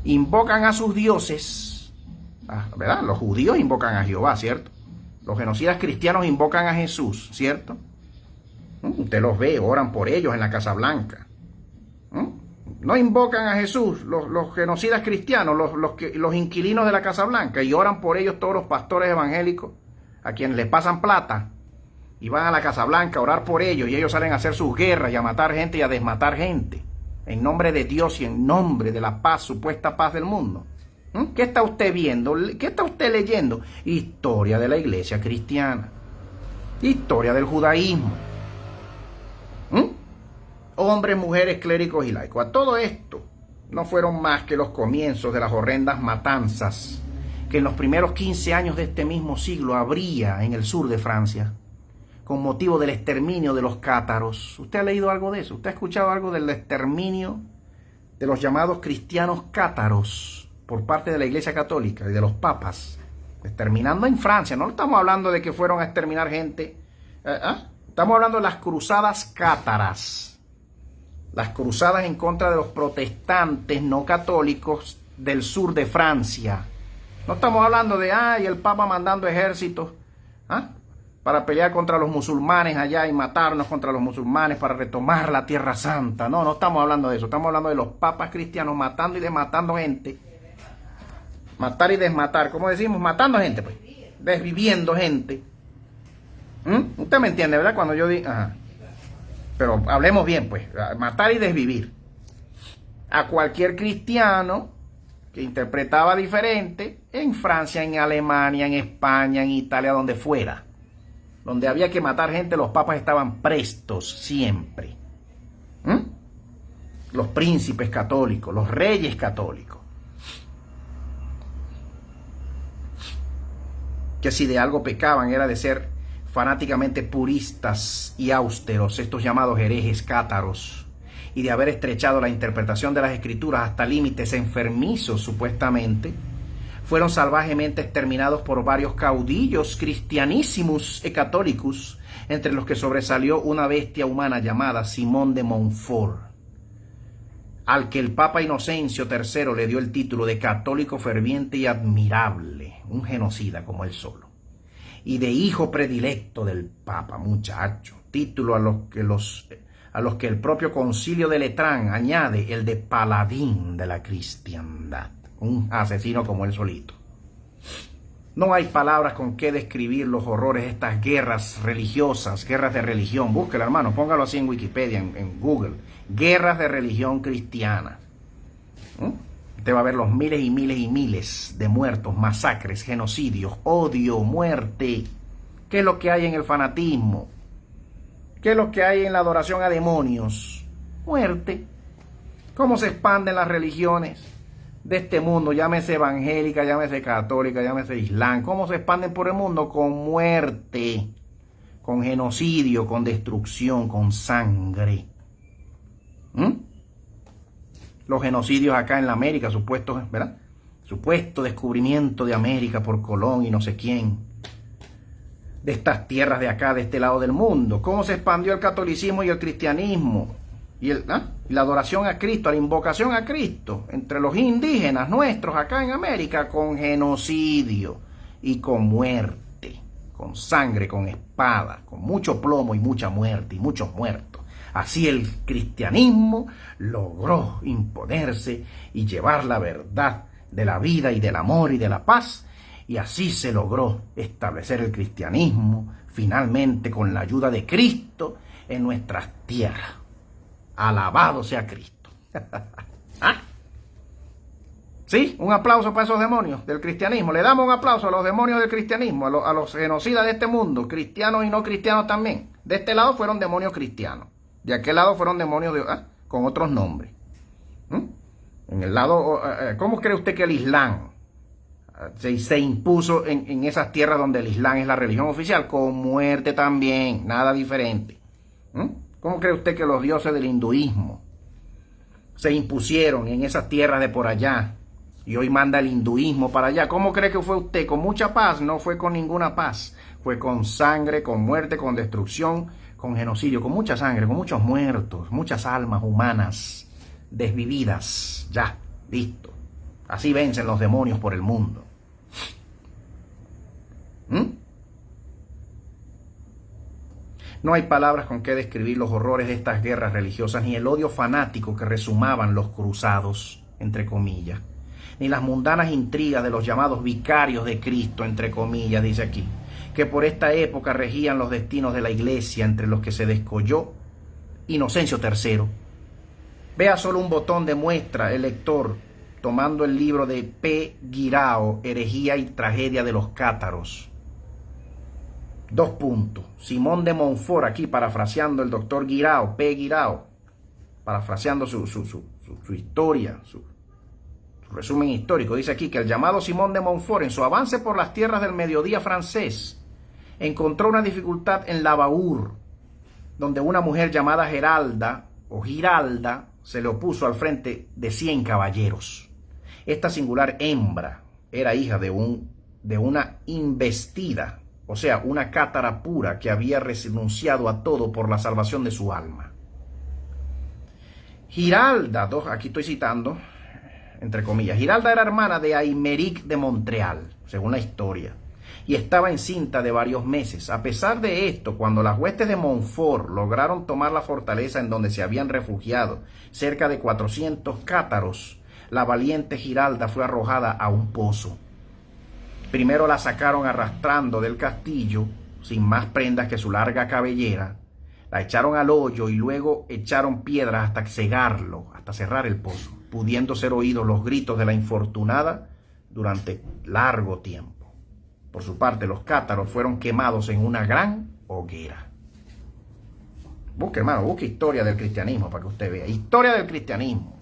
invocan a sus dioses, ¿verdad? Los judíos invocan a Jehová, ¿cierto? Los genocidas cristianos invocan a Jesús, ¿cierto? Usted los ve, oran por ellos en la Casa Blanca. No invocan a Jesús los genocidas cristianos, los inquilinos de la Casa Blanca, y oran por ellos todos los pastores evangélicos a quienes les pasan plata y van a la Casa Blanca a orar por ellos, y ellos salen a hacer sus guerras y a matar gente y a desmatar gente en nombre de Dios y en nombre de la paz, supuesta paz del mundo. ¿Qué está usted viendo? ¿Qué está usted leyendo? Historia de la iglesia cristiana, historia del judaísmo. Hombres, mujeres, clérigos y laicos. A todo esto no fueron más que los comienzos de las horrendas matanzas que en los primeros 15 años de este mismo siglo habría en el sur de Francia, con motivo del exterminio de los cátaros. ¿Usted ha leído algo de eso? ¿Usted ha escuchado algo del exterminio de los llamados cristianos cátaros por parte de la Iglesia Católica y de los papas? Exterminando en Francia. No estamos hablando de que fueron a exterminar gente. Estamos hablando de las cruzadas cátaras. Las cruzadas en contra de los protestantes no católicos del sur de Francia. No estamos hablando de, el Papa mandando ejércitos para pelear contra los musulmanes allá y matarnos contra los musulmanes para retomar la Tierra Santa. No estamos hablando de eso. Estamos hablando de los papas cristianos matando y desmatando gente. Matar y desmatar. ¿Cómo decimos? Matando gente, pues. Desviviendo gente. Usted me entiende, ¿verdad? Cuando yo digo... Pero hablemos bien, pues. Matar y desvivir. A cualquier cristiano que interpretaba diferente en Francia, en Alemania, en España, en Italia, donde fuera. Donde había que matar gente, los papas estaban prestos siempre. Los príncipes católicos, los reyes católicos. Que si de algo pecaban era de ser fanáticamente puristas y austeros, estos llamados herejes cátaros, y de haber estrechado la interpretación de las escrituras hasta límites enfermizos supuestamente, fueron salvajemente exterminados por varios caudillos cristianísimos y católicos, entre los que sobresalió una bestia humana llamada Simón de Montfort, al que el Papa Inocencio III le dio el título de católico ferviente y admirable, un genocida como él solo, y de hijo predilecto del Papa, muchacho, título a los que el propio Concilio de Letrán añade el de paladín de la cristiandad, un asesino como él solito. No hay palabras con que describir los horrores de estas guerras religiosas, guerras de religión. Búsquelo, hermano, póngalo así en Wikipedia, en Google. Guerras de religión cristiana. Usted va a ver los miles y miles y miles de muertos, masacres, genocidios, odio, muerte. ¿Qué es lo que hay en el fanatismo? ¿Qué es lo que hay en la adoración a demonios? Muerte. ¿Cómo se expanden las religiones? de este mundo, llámese evangélica, llámese católica, llámese islam, ¿cómo se expanden por el mundo? Con muerte, con genocidio, con destrucción, con sangre. Los genocidios acá en la América, supuestos, ¿verdad? Supuesto descubrimiento de América por Colón y no sé quién. De estas tierras de acá, de este lado del mundo. ¿Cómo se expandió el catolicismo y el cristianismo? Y la adoración a Cristo, la invocación a Cristo entre los indígenas nuestros acá en América, con genocidio y con muerte, con sangre, con espada, con mucho plomo y mucha muerte y muchos muertos. Así el cristianismo logró imponerse y llevar la verdad de la vida y del amor y de la paz, y así se logró establecer el cristianismo finalmente con la ayuda de Cristo en nuestras tierras. Alabado sea Cristo. ¿Ah? Sí, un aplauso para esos demonios del cristianismo. Le damos un aplauso a los demonios del cristianismo, a los genocidas de este mundo, cristianos y no cristianos también. De este lado fueron demonios cristianos, de aquel lado fueron demonios con otros nombres. En el lado, ¿cómo cree usted que el Islam se impuso en esas tierras donde el Islam es la religión oficial? Con muerte también, nada diferente. ¿Cómo cree usted que los dioses del hinduismo se impusieron en esas tierras de por allá y hoy manda el hinduismo para allá? ¿Cómo cree que fue usted? ¿Con mucha paz? No fue con ninguna paz. Fue con sangre, con muerte, con destrucción, con genocidio, con mucha sangre, con muchos muertos, muchas almas humanas desvividas. Ya, listo. Así vencen los demonios por el mundo. No hay palabras con que describir los horrores de estas guerras religiosas, ni el odio fanático que resumaban los cruzados, entre comillas, ni las mundanas intrigas de los llamados vicarios de Cristo, entre comillas, dice aquí, que por esta época regían los destinos de la iglesia, entre los que se descolló Inocencio III. Vea solo un botón de muestra el lector tomando el libro de P. Guirao, Herejía y Tragedia de los Cátaros. 2 puntos. Simón de Montfort, aquí parafraseando el doctor Guirao, P. Guirao, parafraseando su historia, su resumen histórico. Dice aquí que el llamado Simón de Montfort, en su avance por las tierras del mediodía francés, encontró una dificultad en Lavaur, donde una mujer llamada Geralda o Giralda se le opuso al frente de 100 caballeros. Esta singular hembra era hija de una investida, o sea, una cátara pura que había renunciado a todo por la salvación de su alma. Giralda, aquí estoy citando, entre comillas, Giralda era hermana de Aymeric de Montreal, según la historia, y estaba encinta de varios meses. A pesar de esto, cuando las huestes de Montfort lograron tomar la fortaleza en donde se habían refugiado cerca de 400 cátaros, la valiente Giralda fue arrojada a un pozo. Primero la sacaron arrastrando del castillo, sin más prendas que su larga cabellera, la echaron al hoyo y luego echaron piedras hasta cegarlo, hasta cerrar el pozo, pudiendo ser oídos los gritos de la infortunada durante largo tiempo. Por su parte, los cátaros fueron quemados en una gran hoguera. Busque, hermano, busque historia del cristianismo para que usted vea. Historia del cristianismo.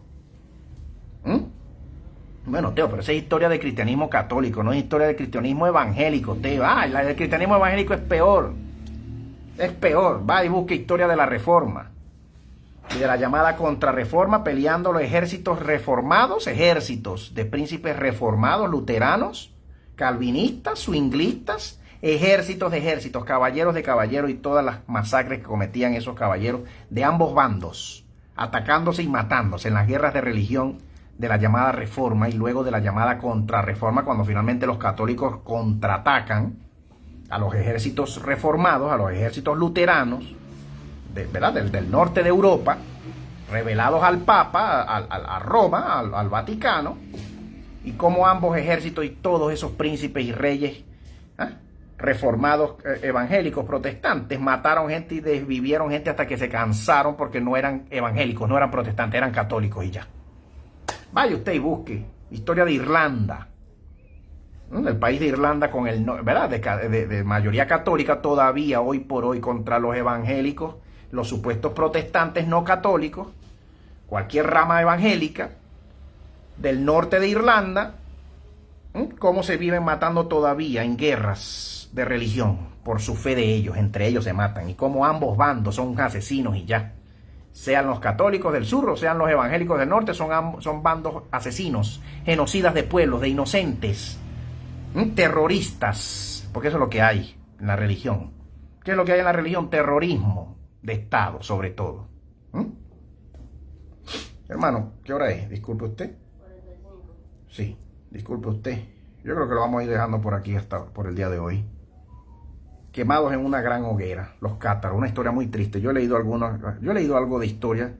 Bueno, Teo, pero esa es historia del cristianismo católico, no es historia del cristianismo evangélico, Teo. La del cristianismo evangélico es peor. Es peor. Va y busque historia de la Reforma y de la llamada Contrarreforma, peleando los ejércitos reformados, ejércitos de príncipes reformados, luteranos, calvinistas, swinglistas, ejércitos de ejércitos, caballeros de caballeros y todas las masacres que cometían esos caballeros de ambos bandos, atacándose y matándose en las guerras de religión de la llamada Reforma y luego de la llamada Contrarreforma, cuando finalmente los católicos contraatacan a los ejércitos reformados, a los ejércitos luteranos, ¿verdad? Del norte de Europa, rebelados al Papa, a Roma, al Vaticano, y cómo ambos ejércitos y todos esos príncipes y reyes reformados, evangélicos, protestantes, mataron gente y desvivieron gente hasta que se cansaron porque no eran evangélicos, no eran protestantes, eran católicos y ya. Vaya usted y busque historia de Irlanda, el país de Irlanda con ¿verdad? De mayoría católica todavía hoy por hoy contra los evangélicos, los supuestos protestantes no católicos, cualquier rama evangélica, del norte de Irlanda, cómo se viven matando todavía en guerras de religión por su fe de ellos, entre ellos se matan, y cómo ambos bandos son asesinos y ya. Sean los católicos del sur o sean los evangélicos del norte, son bandos asesinos, genocidas de pueblos, de inocentes, terroristas, porque eso es lo que hay en la religión. ¿Qué es lo que hay en la religión? Terrorismo de Estado, sobre todo. Hermano, ¿qué hora es? Disculpe usted. 45. Sí, disculpe usted. Yo creo que lo vamos a ir dejando por aquí hasta por el día de hoy. Quemados en una gran hoguera, los cátaros, una historia muy triste. Yo he leído algo de historia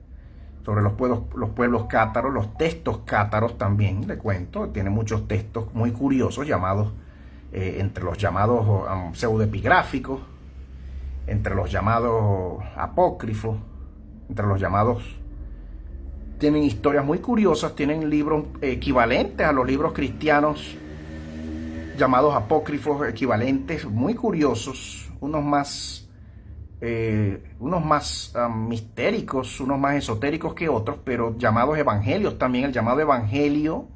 sobre los pueblos cátaros, los textos cátaros también, le cuento. Tiene muchos textos muy curiosos llamados, entre los llamados pseudoepigráficos, entre los llamados apócrifos, entre los llamados... Tienen historias muy curiosas, tienen libros equivalentes a los libros cristianos llamados apócrifos, equivalentes, muy curiosos, unos más mistéricos, unos más esotéricos que otros, pero llamados evangelios también. El llamado evangelio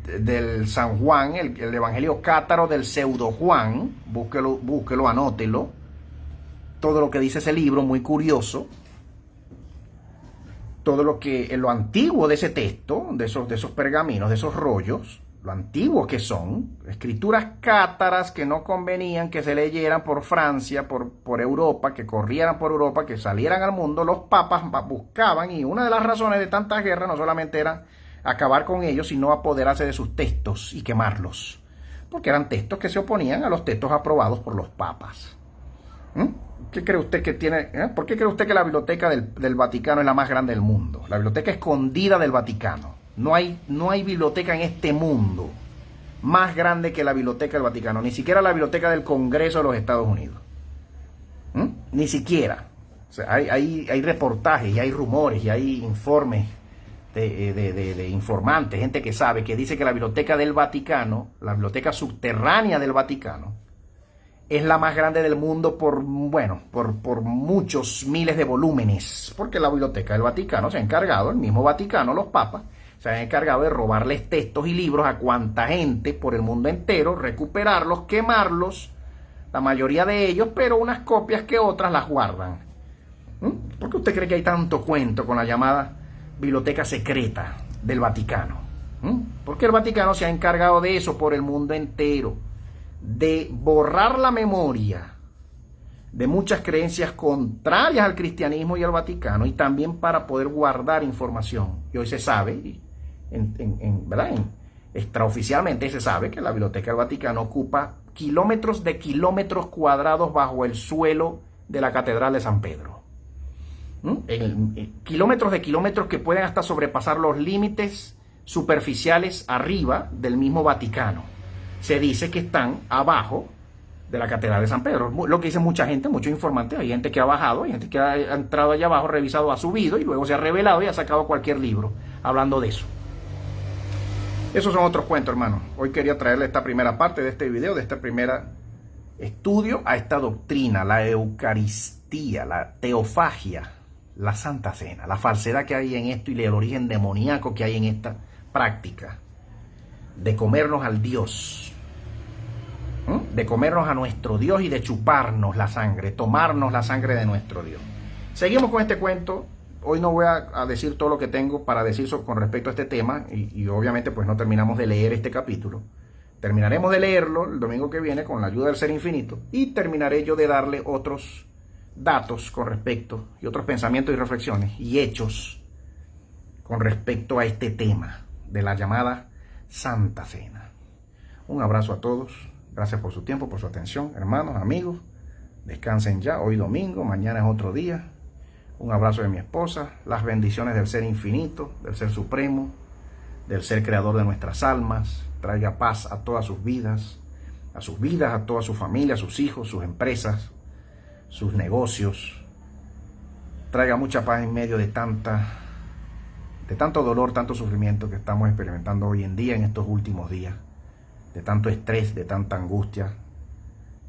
del San Juan, el evangelio cátaro del pseudo Juan, búsquelo, anótelo, todo lo que dice ese libro, muy curioso. Todo lo antiguo de ese texto, de esos pergaminos, de esos rollos, lo antiguos que son, escrituras cátaras que no convenían que se leyeran por Francia, por Europa, que corrieran por Europa, que salieran al mundo, los papas buscaban, y una de las razones de tantas guerras no solamente era acabar con ellos, sino apoderarse de sus textos y quemarlos, porque eran textos que se oponían a los textos aprobados por los papas. ¿Qué cree usted que tiene? ¿Por qué cree usted que la biblioteca del Vaticano es la más grande del mundo? La biblioteca escondida del Vaticano. No hay biblioteca en este mundo más grande que la biblioteca del Vaticano. Ni siquiera la biblioteca del Congreso de los Estados Unidos. Ni siquiera. O sea, hay reportajes, y hay rumores, y hay informes de informantes, gente que sabe, que dice que la biblioteca del Vaticano, la biblioteca subterránea del Vaticano, es la más grande del mundo por muchos miles de volúmenes, porque la biblioteca del Vaticano se ha encargado, el mismo Vaticano, los papas, se han encargado de robarles textos y libros a cuanta gente por el mundo entero, recuperarlos, quemarlos, la mayoría de ellos, pero unas copias que otras las guardan. ¿Por qué usted cree que hay tanto cuento con la llamada biblioteca secreta del Vaticano? Porque el Vaticano se ha encargado de eso por el mundo entero, de borrar la memoria de muchas creencias contrarias al cristianismo y al Vaticano, y también para poder guardar información. Y hoy se sabe, extraoficialmente se sabe, que la Biblioteca del Vaticano ocupa kilómetros de kilómetros cuadrados bajo el suelo de la Catedral de San Pedro. Kilómetros de kilómetros que pueden hasta sobrepasar los límites superficiales arriba del mismo Vaticano. Se dice que están abajo de la Catedral de San Pedro. Lo que dice mucha gente, muchos informantes. Hay gente que ha bajado, hay gente que ha entrado allá abajo, revisado, ha subido y luego se ha revelado y ha sacado cualquier libro hablando de eso. Esos son otros cuentos, hermano. Hoy quería traerle esta primera parte de este video, de este primer estudio a esta doctrina, la Eucaristía, la teofagia, la Santa Cena, la falsedad que hay en esto y el origen demoníaco que hay en esta práctica de comernos al Dios, de comernos a nuestro Dios y de chuparnos la sangre, tomarnos la sangre de nuestro Dios. Seguimos con este cuento. Hoy no voy a decir todo lo que tengo para decir con respecto a este tema, y obviamente pues no terminamos de leer este capítulo. Terminaremos de leerlo el domingo que viene con la ayuda del Ser Infinito, y terminaré yo de darle otros datos con respecto, y otros pensamientos y reflexiones y hechos con respecto a este tema de la llamada Santa Cena. Un abrazo a todos. Gracias por su tiempo, por su atención, hermanos, amigos. Descansen ya, hoy domingo, mañana es otro día. Un abrazo de mi esposa, las bendiciones del Ser Infinito, del Ser Supremo, del Ser Creador de nuestras almas. Traiga paz a todas sus vidas, a toda su familia, a sus hijos, sus empresas, sus negocios. Traiga mucha paz en medio de tanto dolor, tanto sufrimiento que estamos experimentando hoy en día, en estos últimos días. De tanto estrés, de tanta angustia,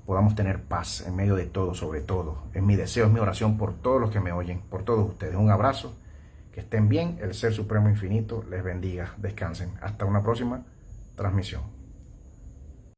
podamos tener paz en medio de todo, sobre todo. Es mi deseo, es mi oración por todos los que me oyen, por todos ustedes. Un abrazo Que estén bien, el Ser Supremo Infinito les bendiga. Descansen. Hasta una próxima transmisión.